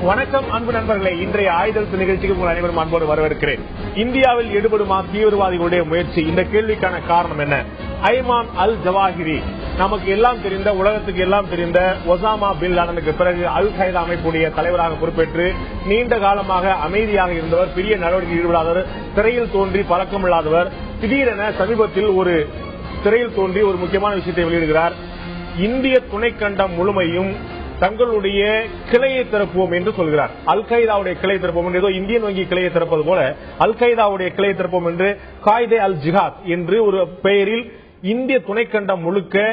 வணக்கம் அன்பு நண்பர்களே, இன்றைய ஆயுதல் நிகழ்ச்சிக்கு உங்கள் அனைவரும் அன்போடு வரவேற்கிறேன். இந்தியாவில் ஈடுபடுமா தீவிரவாதிகளுடைய முயற்சி? இந்த கேள்விக்கான காரணம் என்ன? ஐமான் அல் ஜவாஹிரி, நமக்கு எல்லாம் தெரிந்த, உலகத்துக்கு எல்லாம் தெரிந்த ஒசாமா பின் லாடனுக்கு பிறகு அல் கைதா அமைப்புடைய தலைவராக பொறுப்பேற்று நீண்ட காலமாக அமைதியாக இருந்தவர், பெரிய நடவடிக்கையில் ஈடுபடாதவர், திரையில் தோன்றி பழக்கமில்லாதவர், திடீரென சமீபத்தில் ஒரு திரையில் தோன்றி ஒரு முக்கியமான விஷயத்தை வெளியிடுகிறார். இந்திய துணைக்கண்டம் முழுமையும் தங்களுடைய கிளையை திறப்போம் என்று சொல்கிறார். அல் கைதாவுடைய கிளை திறப்போம் என்று, ஏதோ இந்தியன் வங்கி கிளையை திறப்பது போல அல் கைதாவுடைய கிளையை திறப்போம் என்று, காயிதே அல் ஜிஹாத் என்று ஒரு பெயரில் இந்திய துணைக்கண்டம் முழுக்க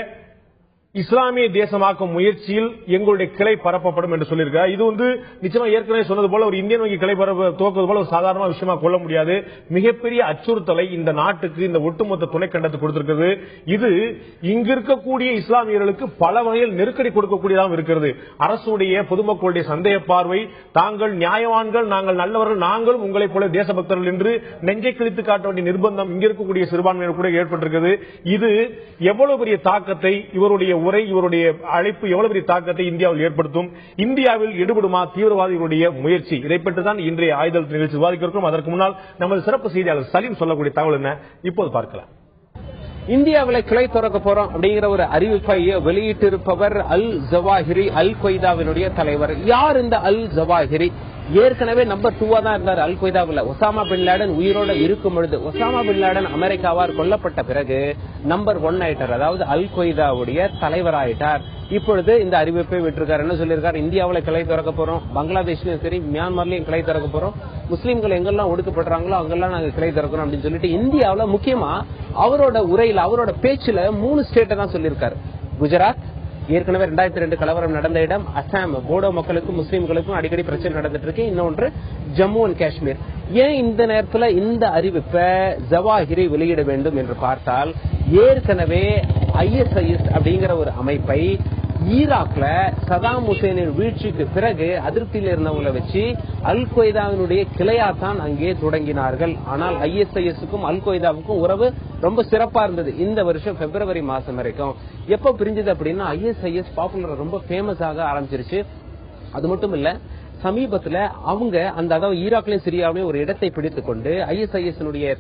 இஸ்லாமிய தேசமாக்கும் முயற்சியில் எங்களுடைய கிளை பரப்பப்படும் என்று சொல்லியிருக்கார். இது நிச்சயமா ஏற்கனவே சொன்னது போல ஒரு இந்தியன் வங்கி கிளை துவக்குவது போல ஒரு சாதாரண விஷயமா கொள்ள முடியாது. மிகப்பெரிய அச்சுறுத்தலை இந்த நாட்டுக்கு, இந்த ஒட்டுமொத்த துணைக்கண்டத்துக்கு கொடுத்திருக்கிறது. இது இங்கு இருக்கக்கூடிய இஸ்லாமியர்களுக்கு பல வகையில் நெருக்கடி கொடுக்கக்கூடியதாக இருக்கிறது. அரசுடைய, பொதுமக்களுடைய சந்தேக பார்வை, தாங்கள் நியாயவான்கள், நாங்கள் நல்லவர்கள், நாங்களும் உங்களைப் போல தேசபக்தர்கள் என்று நெஞ்சை கிழித்து காட்ட வேண்டிய நிர்பந்தம் இங்க இருக்கக்கூடிய சிறுபான்மையினர் கூட ஏற்பட்டிருக்கிறது. இது எவ்வளவு பெரிய தாக்கத்தை, இவருடைய உரை, இவருடைய அழைப்பு எவ்வளவு பெரிய தாக்கத்தை இந்தியாவில் ஏற்படுத்தும்? இந்தியாவில் ஈடுபடுமா தீவிரவாதிகளுடைய முயற்சி? இதை பற்றி தான் இன்றைய ஆயுதல் நிகழ்ச்சி விவாதிக்கிறோம். அதற்கு முன்னால் நமது சிறப்பு செய்தியாளர் சலீம் சொல்லக்கூடிய தகவல் என்ன, இப்போது பார்க்கலாம். இந்தியாவில் கிளை திறக்க போறோம் அப்படிங்கிற ஒரு அறிவிப்பை வெளியிட்டிருப்பவர் அல் ஜவாஹிரி, அல் கொய்தாவினுடைய தலைவர். யார் இந்த அல் ஜவாஹிரி? ஏற்கனவே நம்பர் 2 தான் இருந்தார் அல் கொய்தாவில். ஒசாமா பின் லாடன் உயிரோட இருக்கும் பொழுது, ஒசாமா பின் லாடன் அமெரிக்காவால் கொல்லப்பட்ட பிறகு நம்பர் 1 ஆயிட்டார். அதாவது அல் கொய்தாவுடைய தலைவராயிட்டார். இப்பொழுது இந்த அறிவிப்பை விட்டிருக்காரு. என்ன சொல்லியிருக்காரு? இந்தியாவில் கிளை திறக்க போறோம், பங்களாதேஷ்லயும் சரி, மியான்மர்லயும் கிளை திறக்க போறோம், முஸ்லீம்கள் எங்கெல்லாம் ஒடுக்கப்படுறாங்களோ அங்கெல்லாம் நாங்க கிளை திறக்கிறோம் அப்படின்னு சொல்லிட்டு இந்தியாவில் முக்கியமா அவரோட உரையில, அவரோட பேச்சுல 3 ஸ்டேட்டை தான் சொல்லியிருக்காரு. குஜராத், ஏற்கனவே 2002 கலவரம் நடந்த இடம். அசாம், போடோ மக்களுக்கும் முஸ்லீம்களுக்கும் அடிக்கடி பிரச்சனை நடந்துட்டு இருக்கு. இன்னொன்று ஜம்மு அண்ட் காஷ்மீர். ஏன் இந்த நேரத்தில் இந்த அறிவிப்பை ஜவாஹிரி வெளியிட வேண்டும் என்று பார்த்தால், ஏற்கனவே ISIS அப்படிங்கிற ஒரு அமைப்பை ஈராக்ல சதாம் ஹுசேனின் வீழ்ச்சிக்கு பிறகு அதிருப்தியில் இருந்தவங்களை வச்சு அல் கொய்தாவினுடைய கிளையாத்தான் அங்கே தொடங்கினார்கள். ஆனால் ISISக்கும் அல் கொய்தாவுக்கும் உறவு ரொம்ப சிறப்பா இருந்தது இந்த வருஷம் பிப்ரவரி மாசம் வரைக்கும். எப்ப பிரிஞ்சது அப்படின்னா, ISIS பாப்புலர் ரொம்ப ஃபேமஸ் ஆக ஆரம்பிச்சிருச்சு. அது மட்டும் இல்ல, சமீபத்துல அவங்க அதாவது ஈராக்லயும் சிரியாவிலையும் ஒரு இடத்தை பிடித்துக் கொண்டு ISIS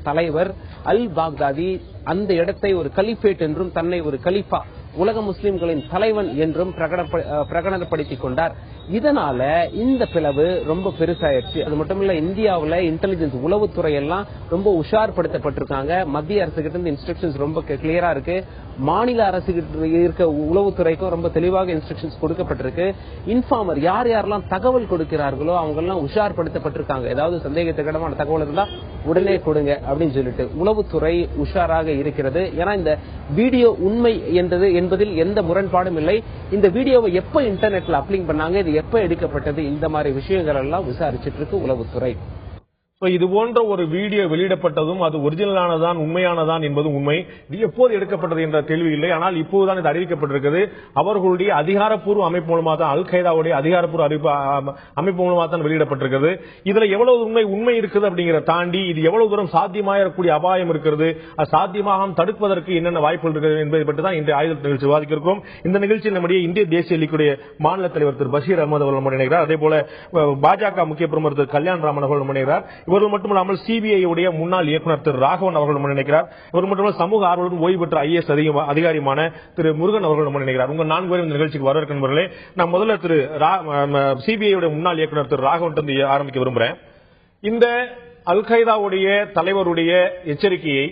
தலைவர் அல் பாக்தாதி அந்த இடத்தை ஒரு கலிஃபேட் என்றும், தன்னை ஒரு கலிஃபா, உலக முஸ்லிம்களின் தலைவன் என்றும் பிரகடனப்படுத்திக் கொண்டார். இதனால இந்த பிளவு ரொம்ப பெருசாயிருச்சு. அது மட்டும் இல்ல, இந்தியாவில் இன்டெலிஜென்ஸ், உளவுத்துறை எல்லாம் ரொம்ப உஷார்படுத்தப்பட்டிருக்காங்க. மத்திய அரசு கிட்ட இருந்து இன்ஸ்ட்ரக்ஷன்ஸ் ரொம்ப கிளியரா இருக்கு. மாநில அரசு இருக்க உளவுத்துறைக்கும் ரொம்ப தெளிவாக இன்ஸ்ட்ரக்ஷன்ஸ் கொடுக்கப்பட்டிருக்கு. இன்ஃபார்மர், யார் யாரெல்லாம் தகவல் கொடுக்கிறார்களோ அவங்க எல்லாம் உஷார்படுத்தப்பட்டிருக்காங்க. ஏதாவது சந்தேகத்துக்கிடமான தகவல் இருந்தா உடனே கொடுங்க அப்படின்னு சொல்லிட்டு உளவுத்துறை உஷாராக இருக்கிறது. ஏன்னா இந்த வீடியோ உண்மை என்பதில் எந்த முரண்பாடும் இல்லை. இந்த வீடியோவை எப்ப இன்டர்நெட்ல அப்லோட் பண்ணாங்க, இது எப்ப எடுக்கப்பட்டது, இந்த மாதிரி விஷயங்கள் எல்லாம் விசாரிச்சிட்டு இருக்கு உளவுத்துறை. இது போன்ற ஒரு வீடியோ வெளியிடப்பட்டதும் அது ஒரிஜினலானதான், உண்மையானதான் என்பது உண்மை. எப்போது எடுக்கப்பட்டது என்ற கேள்வி இல்லை. ஆனால் இப்போதுதான் இது அறிவிக்கப்பட்டிருக்கிறது. அவர்களுடைய அதிகாரப்பூர்வ அமைப்பு மூலமாக தான், அல் கைதாவுடைய அதிகாரப்பூர்வ அமைப்பு மூலமாக தான் வெளியிடப்பட்டிருக்கிறது. இதுல எவ்வளவு உண்மை இருக்குது அப்படிங்கிற தாண்டி இது எவ்வளவு தூரம் சாத்தியமாகக்கூடிய அபாயம் இருக்கிறது, அது சாத்தியமாக தடுப்பதற்கு என்னென்ன வாய்ப்புகள் இருக்கிறது என்பதை பற்றி தான் இன்றைய ஆயுத நிகழ்ச்சி விவாதிக்கிறோம். இந்த நிகழ்ச்சியில் நம்முடைய இந்திய தேசிய லீக்குடைய மாநில தலைவர் திரு பஷீர் அகமது அவர்கள் நம்ம இணைகிறார். அதே போல பாஜக முக்கிய பிரமுகர் திரு கல்யாண் ராமன் அவர்கள் நம்ம இணைகிறார். இவர்கள் மட்டுமல்லாமல் CBI உடைய முன்னாள் இயக்குநர் திரு ராகவன் அவர்கள் நினைக்கிறார். இவர் மட்டுமல்ல, சமூக ஆர்வலரும் ஓய்வு பெற்ற IAS அதிகாரியான திரு முருகன் அவர்கள் நினைக்கிறார். உங்க 4 பேரும் இந்த நிகழ்ச்சிக்கு வரவேற்கிறவர்களே. நான் முதல்ல திரு CBI உடைய முன்னாள் இயக்குநர் திரு ராகவன் ஆரம்பிக்க விரும்புகிறேன். இந்த அல் கைதாவுடைய தலைவருடைய எச்சரிக்கையை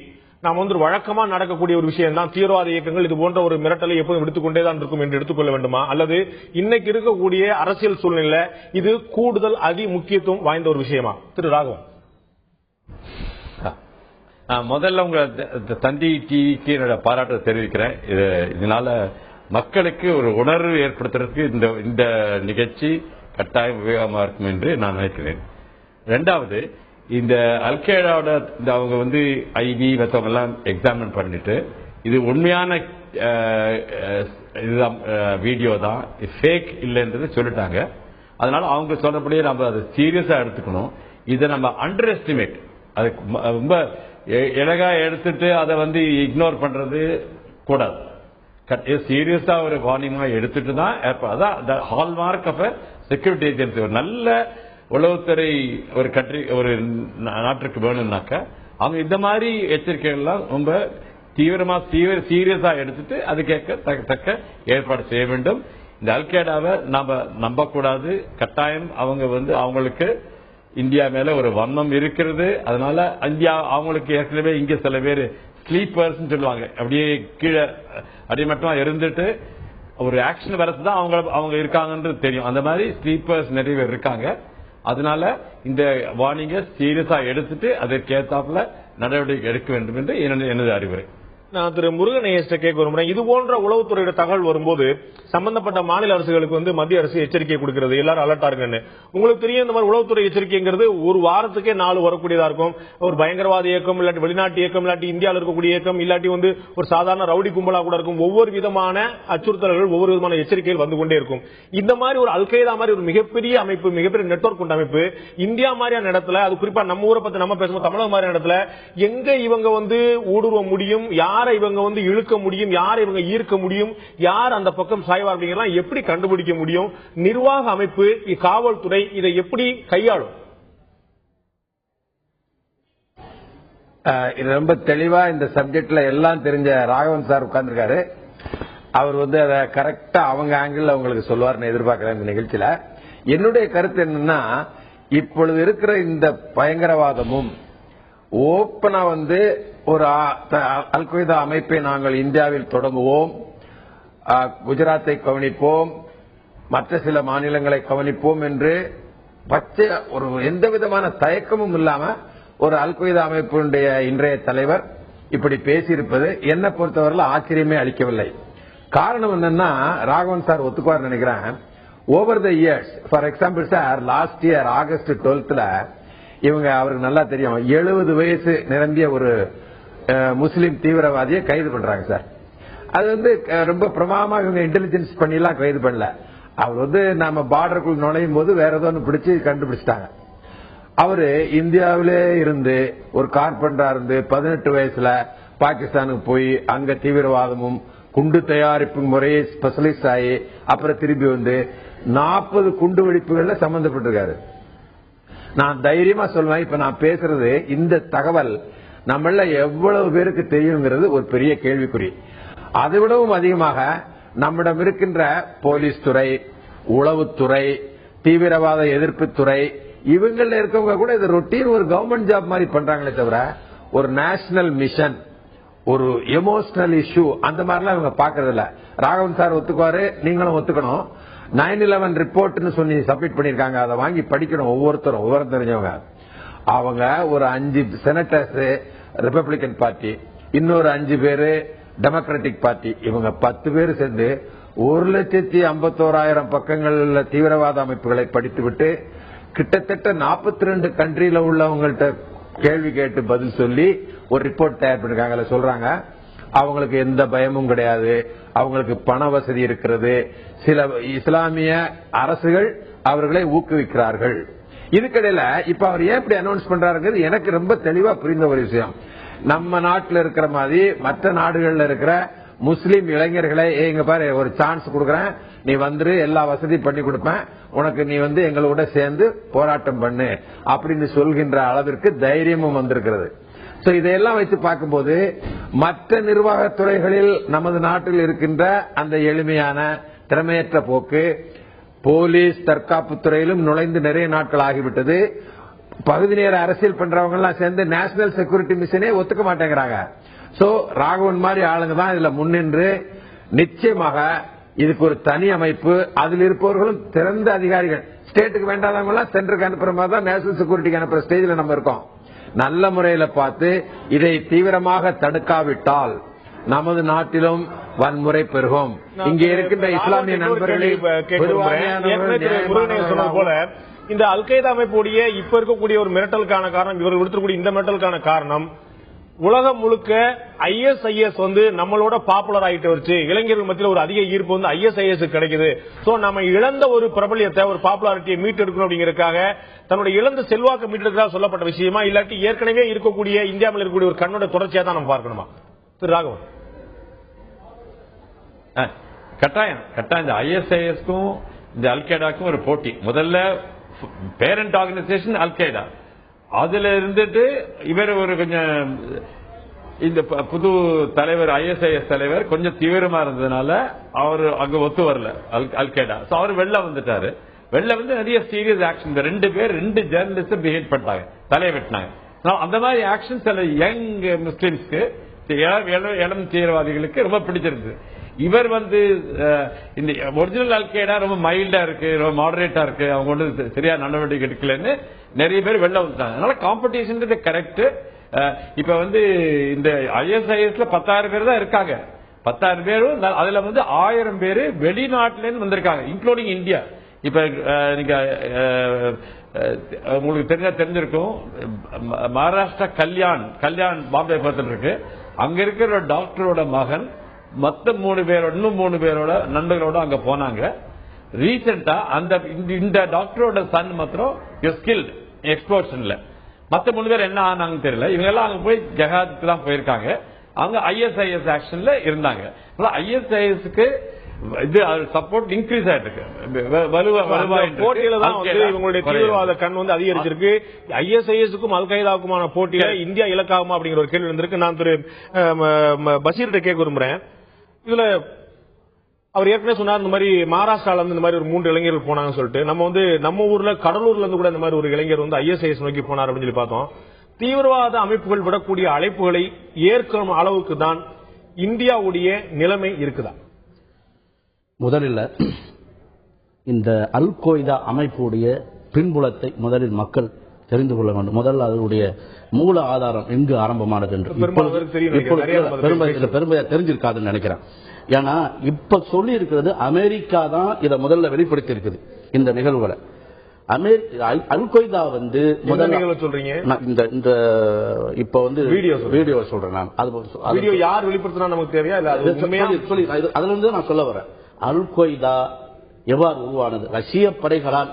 நாம் வழக்கமா நடக்கக்கூடிய ஒரு விஷயம் தான், தீவிரவாத இயக்கங்கள் இது போன்ற ஒரு மிரட்டலை எப்போதும் எடுத்துக்கொண்டேதான் இருக்கும் என்று எடுத்துக்கொள்ள வேண்டுமா, அல்லது இன்னைக்கு இருக்கக்கூடிய அரசியல் சூழ்நிலை இது கூடுதல் அதி முக்கியத்துவம் வாய்ந்த ஒரு விஷயமா? திரு ராகவன். முதல்ல உங்க தந்தி டிவிக்கு என்னோட பாராட்டை தெரிவிக்கிறேன். இதனால மக்களுக்கு ஒரு உணர்வு ஏற்படுத்துறதுக்கு இந்த நிகழ்ச்சி கட்டாயம் உபயோகமா இருக்கும் என்று நான் நினைக்கிறேன். இரண்டாவது, இந்த அல்கேடாவோட அவங்க ஐபி மற்றவங்க எல்லாம் எக்ஸாமின் பண்ணிட்டு இது உண்மையான வீடியோ தான், ஃபேக் இல்லைன்றது சொல்லிட்டாங்க. அதனால அவங்க சொல்றபடியே நம்ம அதை சீரியஸா எடுத்துக்கணும். இதை நம்ம அண்டர் எஸ்டிமேட், அது ரொம்ப இலகா எடுத்துட்டு அதை இக்னோர் பண்றது கூடாது. சீரியஸா ஒரு வார்னிங்கா எடுத்துட்டு தான், அதான் ஹால்மார்க் ஆஃப் செக்யூரிட்டி ஏஜென்சி, ஒரு நல்ல உளவுத்துறை ஒரு ஒரு நாட்டுக்கு வேணும்னாக்க அவங்க இந்த மாதிரி எச்சரிக்கைகள் எல்லாம் ரொம்ப தீவிரமா சீரியஸா எடுத்துட்டு அது கேட்க தக்க ஏற்பாடு செய்ய வேண்டும். இந்த அல்கேடாவை நாம நம்பக்கூடாது. கட்டாயம் அவங்க அவங்களுக்கு இந்தியா மேல ஒரு வன்மம் இருக்கிறது. அதனால இந்தியா அவங்களுக்கு ஏற்கனவே இங்க சில பேர் ஸ்லீப்பர்ஸ் சொல்லுவாங்க, அப்படியே கீழே அடிமட்டமா இருந்துட்டு ஒரு ஆக்ஷன் வரதுதான் அவங்க இருக்காங்கன்றது தெரியும். அந்த மாதிரி ஸ்லீப்பர்ஸ் நிறைய பேர் இருக்காங்க. அதனால இந்த வார்னிங்கை சீரியஸா எடுத்துட்டு அதற்கேற்றாப்புல நடவடிக்கை எடுக்க வேண்டும் என்று எனது அறிவுரை. நான் திரு முருகன் கேட்க விரும்புறேன். இது போன்ற உளவுத்துறையோட தகவல் வரும்போது சம்பந்தப்பட்ட மாநில அரசுகளுக்கு மத்திய அரசு எச்சரிக்கை கொடுக்கிறது, எல்லாரும் அலர்ட்டா இருக்குன்னு. உங்களுக்கு தெரியும் இந்த மாதிரி உளவுத்துறை எச்சரிக்கைங்கிறது ஒரு வாரத்துக்கே 4 வரக்கூடியதா இருக்கும். ஒரு பயங்கரவாத இயக்கம், இல்லாட்டி வெளிநாட்டு இயக்கம், இல்லாட்டி இந்தியாவில் இருக்கக்கூடிய இயக்கம், இல்லாட்டி ஒரு சாதாரண ரவுடி கும்பலா கூட இருக்கும். ஒவ்வொரு விதமான அச்சுறுத்தல்கள், ஒவ்வொரு விதமான எச்சரிக்கைகள் வந்து கொண்டே இருக்கும். இந்த மாதிரி ஒரு அல்கைதா மாதிரி ஒரு மிகப்பெரிய அமைப்பு, மிகப்பெரிய நெட்வொர்க் கொண்ட அமைப்பு இந்தியா மாதிரியான இடத்துல, அது குறிப்பா நம்ம ஊரை பத்தி நம்ம பேசும்போது தமிழக மாதிரியான இடத்துல எங்க இவங்க ஊடுருவ முடியும், யாரை இவங்க இழுக்க முடியும், யாரை இவங்க ஈர்க்க முடியும், யார் அந்த பக்கம் சாய்வா அப்படிங்கலாம் எப்படி கண்டுபிடிக்க முடியும்? நிர்வாக அமைப்பு, காவல்துறை இதை எப்படி கையாளும்? இது ரொம்ப தெளிவா இந்த சப்ஜெக்ட்ல எல்லாம் தெரிஞ்ச ராகவன் சார் உட்கார்ந்துருக்காரு. அவர் அதை கரெக்டா அவங்க ஆங்கிள் உங்களுக்கு சொல்லுவார்னு எதிர்பார்க்கிறேன் இந்த நிகழ்ச்சியில. என்னுடைய கருத்து என்னன்னா, இப்பொழுது இருக்கிற இந்த பயங்கரவாதமும் ஓப்பனா ஒரு அல்-கொய்தா அமைப்பை நாங்கள் இந்தியாவில் தொடங்குவோம், குஜராத்தை கவனிப்போம், மற்ற சில மாநிலங்களை கவனிப்போம் என்று பச்சை ஒரு எந்த விதமான தயக்கமும் இல்லாம ஒரு அல்-கொய்தா அமைப்பினுடைய இன்றைய தலைவர் இப்படி பேசியிருப்பது என்னை பொறுத்தவரையில் ஆச்சரியமே அளிக்கவில்லை. காரணம் என்னன்னா, ராகவன் சார் ஒத்துக்குவார் நினைக்கிறேன். Over the years, for example sir, last year August 12th இவங்க அவருக்கு நல்லா தெரியும் 70 வயசு நிரம்பிய ஒரு முஸ்லீம் தீவிரவாதியை கைது பண்றாங்க சார். அது ரொம்ப பிரமாதமா இவங்க இன்டெலிஜென்ஸ் பண்ணிலாம் கைது பண்ணல. அவர் நம்ம பார்டருக்குள் நுழையும் போது வேற ஏதோ பிடிச்சு கண்டுபிடிச்சிட்டாங்க. அவரு இந்தியாவிலே இருந்து ஒரு கார்பெண்டரா இருந்து 18 வயசுல பாகிஸ்தானுக்கு போய் அங்க தீவிரவாதமும் குண்டு தயாரிப்பு முறையை ஸ்பெஷலிஸ்ட் ஆகி அப்புறம் திரும்பி 40 குண்டு வெடிப்புகள்ல சம்பந்தப்பட்டிருக்காரு. நான் தைரியமா சொல்லுவேன், இப்ப நான் பேசுறது இந்த தகவல் நம்மள எவ்வளவு பேருக்கு தெரியுங்கிறது ஒரு பெரிய கேள்விக்குறி. அதை விடவும் அதிகமாக நம்மிடம் இருக்கின்ற போலீஸ் துறை, உளவுத்துறை, தீவிரவாத எதிர்ப்பு துறை, இவங்கள இருக்கவங்க கூட இது ரொட்டீன் ஒரு கவர்மெண்ட் ஜாப் மாதிரி பண்றாங்களே தவிர ஒரு நேஷனல் மிஷன், ஒரு எமோஷனல் இஷ்யூ அந்த மாதிரிலாம் இவங்க பாக்குறது இல்ல. ராகவன் சார் ஒத்துக்குவாரு, நீங்களும் ஒத்துக்கணும். 9/11 ரிப்போர்ட்னு சொல்லி சப்மிட் பண்ணிருக்காங்க, அதை வாங்கி படிக்கணும் ஒவ்வொருத்தரும், விவரம் தெரிஞ்சவங்க. அவங்க ஒரு 5 செனட்டர்ஸ் ரிபப்ளிகன் பார்ட்டி, இன்னொரு 5 பேரு டெமோக்ராட்டிக் பார்ட்டி, இவங்க 10 பேர் சேர்ந்து 1,51,000 பக்கங்கள் தீவிரவாத அமைப்புகளை படித்துவிட்டு கிட்டத்தட்ட 42 கண்ட்ரியில உள்ளவங்கள்ட்ட கேள்வி கேட்டு பதில் சொல்லி ஒரு ரிப்போர்ட் தயார் பண்ணிருக்காங்க. சொல்றாங்க அவங்களுக்கு எந்த பயமும் கிடையாது, அவங்களுக்கு பண வசதி இருக்கிறது, சில இஸ்லாமிய அரசுகள் அவர்களை ஊக்குவிக்கிறார்கள். இதுக்கிடையில இப்ப அவர் ஏன் இப்படி அனௌன்ஸ் பண்றாருங்கிறது எனக்கு ரொம்ப தெளிவா புரிந்த ஒரு விஷயம். நம்ம நாட்டில் இருக்கிற மாதிரி மற்ற நாடுகள்ல இருக்கிற முஸ்லீம் இளைஞர்களை எங்க பாரு ஒரு சான்ஸ் கொடுக்கறேன், நீ எல்லா வசதி பண்ணி கொடுப்பேன், உனக்கு நீ எங்களோட சேர்ந்து போராட்டம் பண்ணு அப்படின்னு சொல்கின்ற அளவிற்கு தைரியமும் வந்திருக்கிறது. இதையெல்லாம் வச்சு பார்க்கும்போது மற்ற நிர்வாகத்துறைகளில் நமது நாட்டில் இருக்கின்ற அந்த எளிமையான திறமையற்ற போக்கு போலீஸ் தற்காப்பு துறையிலும் நுழைந்து நிறைய நாட்கள் ஆகிவிட்டது. பகுதி நேர அரசியல் பண்றவங்க எல்லாம் சேர்ந்து நேஷனல் செக்யூரிட்டி மிஷனே ஒத்துக்க மாட்டேங்கிறாங்க. ராகவன் மாதிரி ஆளுங்க தான் இதுல முன்னின்று நிச்சயமாக இதுக்கு ஒரு தனி அமைப்பு, அதில் இருப்பவர்களும் திறந்த அதிகாரிகள், ஸ்டேட்டுக்கு வேண்டாதவங்க எல்லாம் சென்டருக்கு அனுப்புற மாதிரி தான் நேஷனல் செக்யூரிட்டிக்கு அனுப்புற ஸ்டேஜில் நம்ம இருக்கோம். நல்ல முறையில பார்த்து இதை தீவிரமாக தடுக்காவிட்டால் நமது நாட்டிலும் வன்முறை பெருகும். இங்கே இருக்கின்ற இஸ்லாமிய நண்பர்களை போல இந்த அல்-கொய்தா அமைப்புடைய இப்ப இருக்கக்கூடிய ஒரு மிரட்டலுக்கான காரணம், இவர்கள் விடுத்தக்கூடிய இந்த மிரட்டலுக்கான காரணம் உலகம் முழுக்க ISIS நம்மளோட பாப்புலர் ஆகிட்டு வச்சு இளைஞர்கள் மத்தியில் ஒரு அதிக ஈர்ப்பு ISIS கிடைக்குது. நம்ம இழந்த ஒரு பிரபலியத்தை, ஒரு பாப்புலாரிட்டியை மீட்டெடுக்கணும் அப்படிங்கறதுக்காக தன்னுடைய இழந்த செல்வாக்கு மீட்டெடுக்கிறதா சொல்லப்பட்ட விஷயமா, இல்லாட்டி ஏற்கனவே இருக்கக்கூடிய இந்தியாவில் இருக்கக்கூடிய ஒரு கண்ணோட தொடர்ச்சியா தான் நம்ம பார்க்கணுமா? திரு ராகவன். கட்டாயம் இந்த ISISக்கும் இந்த அல்கைடாக்கும் ஒரு போட்டி. முதல்ல பேரண்ட் ஆர்கனைசேஷன் அல்கைடா, அதுல இருந்துட்டு இவர் ஒரு கொஞ்சம் இந்த புது தலைவர் ஐஎஸ்ஐஎஸ் தலைவர் கொஞ்சம் தீவிரமா இருந்ததுனால அவர் அங்க ஒத்து வரல அல்கைடா. அவர் வெளில வந்துட்டாரு. வெளில வந்து நிறைய சீரியஸ் ஆக்ஷன், இந்த 2 பேர் 2 ஜேர்னலிஸ்ட் பிஹேவ் பண்ணாங்க, தலையை வெட்டினாங்க. அந்த மாதிரி ஆக்ஷன் சில யங் முஸ்லிம்ஸ்க்கு, இளம் தீவிரவாதிகளுக்கு ரொம்ப பிடிச்சிருக்கு. இவர் வந்து இந்த ஒரிஜினல் அல்கைடா ரொம்ப மைல்டா இருக்கு, ரொம்ப மாடரேட்டா இருக்கு, அவங்க ஒன்று சரியா நடவடிக்கை எடுக்கலன்னு நிறைய பேர் வெளில வந்துட்டாங்க. அதனால காம்படிஷன் கரெக்ட். இப்ப வந்து இந்த ஐஎஸ்ஐஎஸ்ல 10,000 பேர் தான் இருக்காங்க. 10,000 பேரும் அதுல வந்து 1000 பேரு வெளிநாட்டுல இருந்து வந்திருக்காங்க, இன்க்ளூடிங் இந்தியா. இப்ப நீங்க உங்களுக்கு தெரிஞ்சிருக்கும், மகாராஷ்டிரா கல்யாண் பாம்பே பக்கத்தில் இருக்கு. அங்க இருக்கிற ஒரு டாக்டரோட மகன் மொத்த 3 பேரோட, இன்னும் 3 பேரோட நண்பர்களோட அங்க போனாங்க. ரீசெண்டா இந்த டாக்டரோட சன் மாத்திரம் ஸ்கில்ட் எக்ஸ்போர்ஷன்ல, மத்த 3 பேர் என்ன ஆனாங்கன்னு தெரியல. இவங்க எல்லாம் அங்க போய் ஜஹாதுக்கு தான் போயிருக்காங்க. அவங்க ஐஎஸ்ஐஎஸ் ஆக்ஷன்ல இருந்தாங்க. ஐஎஸ்ஐஎஸ்க்கு இது சப்போர்ட் இன்க்ரீஸ் ஆயிட்டு இருக்கு. போட்டியில தான் வந்து இவங்களுடைய தீவிரவாத கண் வந்து அதிகரிச்சிருக்கு. ஐஎஸ்ஐஎஸ்க்கும் அல் கைதாவுக்குமான போட்டியில இந்தியா இலக்காகுமா அப்படிங்கிற ஒரு கேள்வி இருந்திருக்கு. நான் திரு பஷீர்கிட்ட கேட்க விரும்புறேன். இதுல அவர் ஏற்கனவே சொன்னார், இந்த மாதிரி மகாராஷ்டிரால இருந்து இந்த மாதிரி ஒரு 3 இளைஞர்கள் போனாங்கன்னு சொல்லிட்டு. நம்ம வந்து நம்ம ஊர்ல கடலூர்ல இருந்து கூட இந்த மாதிரி ஒரு இளைஞர் வந்து ஐஎஸ்ஐஎஸ் நோக்கி போனார் அப்படின்னு சொல்லி பார்த்தோம். தீவிரவாத அமைப்புகள் விடக்கூடிய அழைப்புகளை ஏற்கும் அளவுக்கு தான் இந்தியாவுடைய நிலைமை இருக்குதா? முதலில் இந்த அல் கொய்தா அமைப்புடைய பின்புலத்தை முதலில் மக்கள் தெரிந்து கொள்ள வேண்டும். முதல்ல அதனுடைய மூல ஆதாரம் எங்கு ஆரம்பமானது என்று பெருமையா தெரிஞ்சிருக்காதுன்னு நினைக்கிறேன். ஏன்னா இப்ப சொல்லி இருக்கிறது அமெரிக்கா தான் இதை முதல்ல வெளிப்படுத்தி இருக்குது இந்த நிகழ்வுகளை. அல் கொய்தா வந்து முதல்ல சொல்றீங்க, இந்த இப்ப வந்து வீடியோ சொல்றேன் நான். வீடியோ யார் வெளிப்படுத்தினா நமக்கு தேவையா இல்ல அதுல இருந்து நான் சொல்ல வரேன். அல் கொய்தா எவ்வாறு உருவானது? ரஷ்ய படைகளால்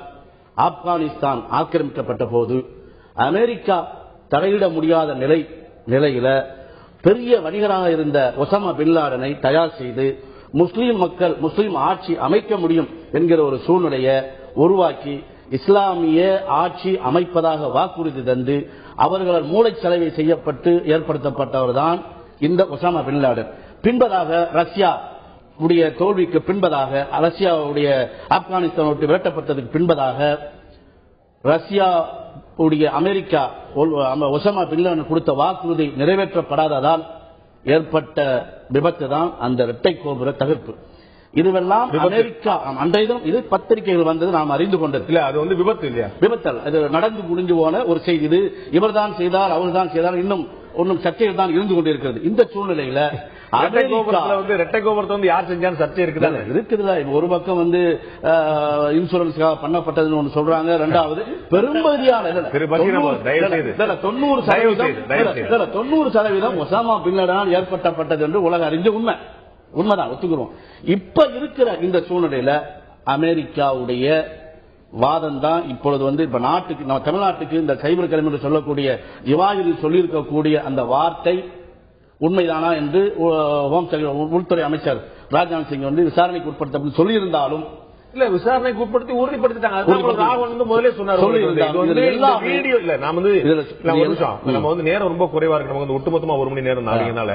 ஆப்கானிஸ்தான் ஆக்கிரமிக்கப்பட்ட போது அமெரிக்கா தலையிட முடியாத நிலையில பெரிய வணிகராக இருந்த ஒசாமா பின் லாடனை தயார் செய்து முஸ்லீம் ஆட்சி அமைக்க முடியும் என்கிற ஒரு சூழ்நிலையை உருவாக்கி இஸ்லாமிய ஆட்சி அமைப்பதாக வாக்குறுதி தந்து அவர்களால் மூளைச்சலவை செய்யப்பட்டு ஏற்படுத்தப்பட்டவர் தான் இந்த ஒசாமா பின் லாடன். பின்பதாக ரஷ்யா உடைய தோல்விக்கு பின்பதாக, ரஷ்யாவுடைய ஆப்கானிஸ்தான் விட்டு விரட்டப்பட்டதுக்கு பின்பதாக ரஷ்யா உடைய அமெரிக்கா ஒசாமா பின் லாடன் கொடுத்த வாக்குறுதி நிறைவேற்றப்படாததால் ஏற்பட்ட விபத்து தான் அந்த இரட்டை கோபுர தகர்ப்பு. இதுவெல்லாம் அமெரிக்கா அன்றைய இது பத்திரிகைகள் வந்தது நாம் அறிந்து கொண்டது. இல்ல அது வந்து விபத்து இல்லையா? விபத்தல், இது நடந்து முடிஞ்சு போன ஒரு செய்தி. இது இவர் தான் செய்தார், அவர் தான் செய்தார், இன்னும் சர்ச்சைகள் தான் இருந்து கொண்டிருக்கிறது. இந்த சூழ்நிலையில இரட்டை கோபுரத்தை வந்து யார் செஞ்சாலும் சர்ச்சை இருக்குதுல்ல. ஒரு பக்கம் வந்து இன்சூரன்ஸ்க்காக பண்ணப்பட்டதுன்னு ஒன்று சொல்றாங்க. ரெண்டாவது பெரும்பகுதியான 90% ஒசாமா பின் லாடன் ஏற்பட்டப்பட்டது என்று உலக அறிஞ்ச உண்மைதான், ஒத்துக்கிறோம். இப்ப இருக்கிற இந்த சூழ்நிலையில அமெரிக்காவுடைய வாதம் தான் இப்பொழுது வந்து இப்ப நாட்டுக்கு, நம்ம தமிழ்நாட்டுக்கு இந்த சைபர் கிரைம் என்று சொல்லக்கூடிய ஜவாஹிரி சொல்லியிருக்கக்கூடிய அந்த வார்த்தை உண்மைதானா என்று உள்துறை அமைச்சர் ராஜ்நாத் சிங் வந்து விசாரணைக்கு உட்படுத்த சொல்லியிருந்தாலும் இல்ல விசாரணைக்கு உட்படுத்தி உறுதிப்படுத்திட்டாங்க. ராவன் வந்து முதலே சொன்னார். வீடியோ இல்ல நாம வந்து நேரம் ரொம்ப குறைவா இருக்கு. நமக்கு ஒட்டுமொத்தமா 1 மணி நேரம் ஆகியனால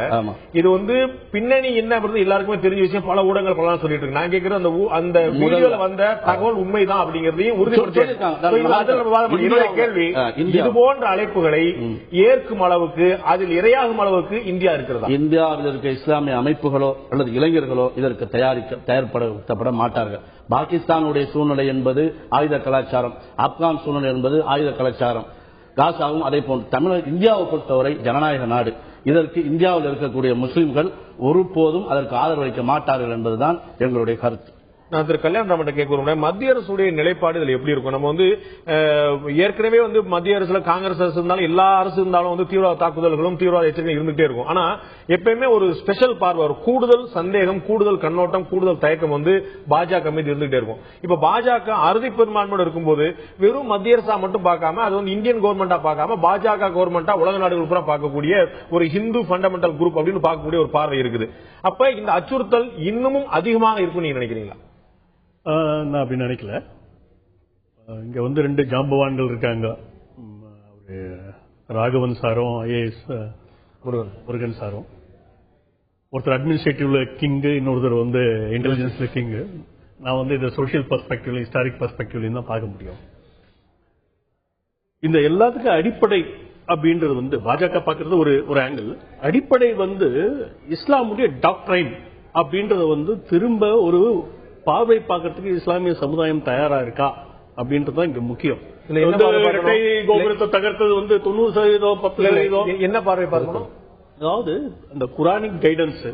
இது வந்து பின்னணி என்ன அப்படின்றது எல்லாருக்குமே தெரிஞ்ச விஷயம். பல ஊடகங்கள் பல சொல்லிட்டு இருக்கு. நான் கேட்கிறேன் அந்த வீடியோல வந்த தகவல் உண்மைதான் அப்படிங்கறதையும் உறுதிப்படுத்தி கேள்வி, இது போன்ற அழைப்புகளை ஏற்கும் அளவுக்கு, அதில் இரையாகும் அளவுக்கு இந்தியா இருக்கிறதா? இந்தியாவில் இருக்க இஸ்லாமிய அமைப்புகளோ அல்லது இளைஞர்களோ இதற்கு தயார்படுத்தப்பட மாட்டார்கள். பாகிஸ்தானுடைய சூழ்நிலை என்பது ஆயுத கலாச்சாரம், ஆப்கான் சூழ்நிலை என்பது ஆயுத கலாச்சாரம், காசாவும் அதே போன்று இந்தியாவை பொறுத்தவரை ஜனநாயக நாடு. இதற்கு இந்தியாவில் இருக்கக்கூடிய முஸ்லிம்கள் ஒருபோதும் அதற்கு ஆதரவளிக்க மாட்டார்கள் என்பதுதான் எங்களுடைய கருத்து. நான் திரு கல்யாணராமன் கேட்க மத்திய அரசுடைய நிலைப்பாடு இதுல எப்படி இருக்கும்? நம்ம வந்து ஏற்கனவே வந்து மத்திய அரசுல காங்கிரஸ் அரசு இருந்தாலும் எல்லா அரசு இருந்தாலும் வந்து தீவிரவாத தாக்குதல்களும் தீவிரவாத எச்சரிக்கை இருந்துட்டே இருக்கும். ஆனா எப்பயுமே ஒரு ஸ்பெஷல் பார்வை, ஒரு கூடுதல் சந்தேகம், கூடுதல் கண்ணோட்டம், கூடுதல் தயக்கம் வந்து பாஜக மீது இருந்துகிட்டே இருக்கும். இப்ப பாஜக அறுதி பெரும்பான்மையோடு இருக்கும்போது வெறும் மத்திய அரசா மட்டும் பார்க்காம, அது வந்து இந்தியன் கவர்மெண்டா பார்க்காம பாஜக கவர்மெண்டா உலக நாடுகள் பூரா பார்க்கக்கூடிய ஒரு ஹிந்து ஃபண்டமெண்டல் குரூப் அப்படின்னு பார்க்கக்கூடிய ஒரு பார்வை இருக்குது. அப்ப இந்த அச்சுறுத்தல் இன்னமும் அதிகமாக இருக்கும் நீங்க நினைக்கிறீங்களா? நான் அப்படி நினைக்கல. இங்க வந்து 2 ஜாம்பவான்கள் இருக்காங்க. ராகவன் சாரும் ஐஏஎஸ் முருகன் சாரும். ஒருத்தர் அட்மினிஸ்ட்ரேட்டிவ்ல கிங்கு, இன்னொருத்தர் வந்து இன்டெலிஜென்ஸ்ல கிங்கு. நான் வந்து இதை சோசியல் பெர்ஸ்பெக்டிவ்ல ஹிஸ்டாரிக் பெர்ஸ்பெக்டிவ்ல தான் பார்க்க முடியும். இந்த எல்லாத்துக்கும் அடிப்படை அப்படின்றது வந்து பாஜக பார்க்கறது ஒரு ஆங்கிள். அடிப்படை வந்து இஸ்லாமுடைய டாக்ட்ரைன் அப்படின்றத வந்து திரும்ப ஒரு பார்வை பார்க்கறதுக்கு இஸ்லாமிய சமுதாயம் தயாரா இருக்கா அப்படின்றதுதான் இங்க முக்கியம். கோபுரத்தை தகர்த்தது வந்து 90%, 10% என்ன பார்வை பார்க்கணும்? அதாவது அந்த குரானிக் கைடன்ஸ்,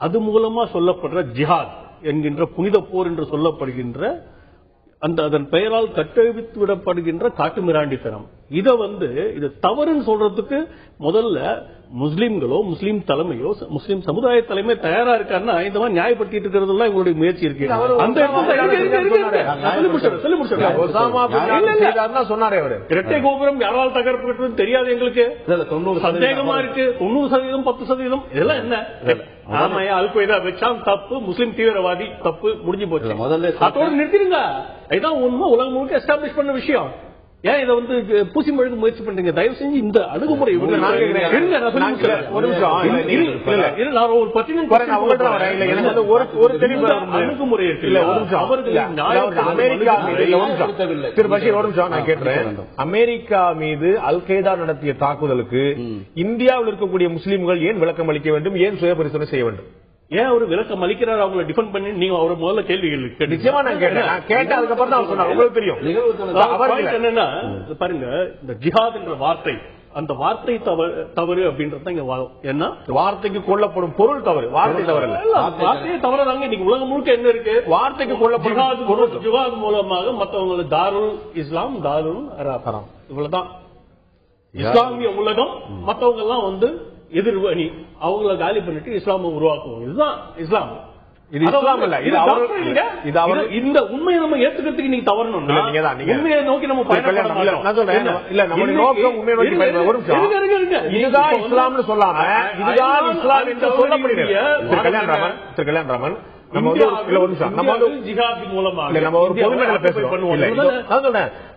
அது மூலமா சொல்லப்படுற ஜிஹாத் என்கின்ற புனித போர் என்று சொல்லப்படுகின்ற அதன் பெயரால் கட்டவித்து விடப்படுகின்ற காட்டுமிராண்டித்தனம், இத வந்து இது தவறுன்னு சொல்றதுக்கு முதல்ல முஸ்லீம்களோ முஸ்லீம் தலைமையோ முஸ்லீம் சமுதாய தலைமை தயாரா இருக்காருன்னா இந்த மாதிரி நியாயப்படுத்திட்டு இருக்கிறதுலாம் இவங்களுடைய முயற்சி இருக்கு. இரட்டை கோபுரம் யாரால் தகர்ப்பது தெரியாது எங்களுக்கு, சந்தேகமா இருக்கு. 90%, 10% இதெல்லாம் என்ன? ஆமா, அல்-கொய்தா வச்சான் தப்பு, முஸ்லீம் தீவிரவாதி தப்பு, முடிஞ்சு போச்சு. முதல்ல அதோட நிறுத்திடுங்க. இதான் உண்மை, உலகம் முழுக்க எஸ்டாப்ளிஷ் பண்ண விஷயம். ஏன் இதை வந்து பூசி மொழிக்கு முயற்சி பண்றீங்க? தயவு செஞ்சு இந்த அணுகுமுறை அணுகுமுறை அமெரிக்கா மீது அல்-கொய்தா நடத்திய தாக்குதலுக்கு இந்தியாவில் இருக்கக்கூடிய முஸ்லீம்கள் ஏன் விளக்கம் அளிக்க வேண்டும்? ஏன் சுய பரிசோதனை செய்ய வேண்டும்? ஏன் அவரு விளக்கம் அளிக்கிறார்? அவங்களை டிஃபெண்ட் பண்ணி நீங்க அவரை முதல்ல கேள்விகள் நிச்சயமா நான் கேட்டேன். அதுக்கப்புறம் தான் சொன்னார். உங்களுக்கு தெரியும் என்னன்னா, பாருங்க, இந்த ஜிஹாத் என்ற வார்த்தை, அந்த வார்த்தை தவறு அப்படின்றது இங்க ஏன்னா வார்த்தைக்கு கொள்ளப்படும் பொருள் தவறு, வார்த்தை தவறு இல்ல. வார்த்தையே தவறுதாங்க. இன்னைக்கு உலகம் முழுக்க என்ன இருக்கு? வார்த்தைக்கு கொள்ளப்படும் ஜிஹாத் மூலமாக மற்றவங்களுக்கு தாருல் இஸ்லாம், தாருல் அராபரம், இவ்வளவுதான் இஸ்லாமிய உலகம். மற்றவங்க எல்லாம் வந்து எதிர்வணி, அவங்கள காலி பண்ணிட்டு இஸ்லாமை உருவாக்குவோம். இதுதான் இஸ்லாம். இது இஸ்லாம் இல்ல, இது அவர். இந்த உண்மையை நம்ம ஏத்துக்கிறதுக்கு நீங்க தவறணும். உண்மையை நோக்கி நம்ம இதுதான் இஸ்லாம்னு சொல்லாம இதுதான் இஸ்லாம் என்று சொல்லப்படுகிறது. திரு கல்யாணராமன்,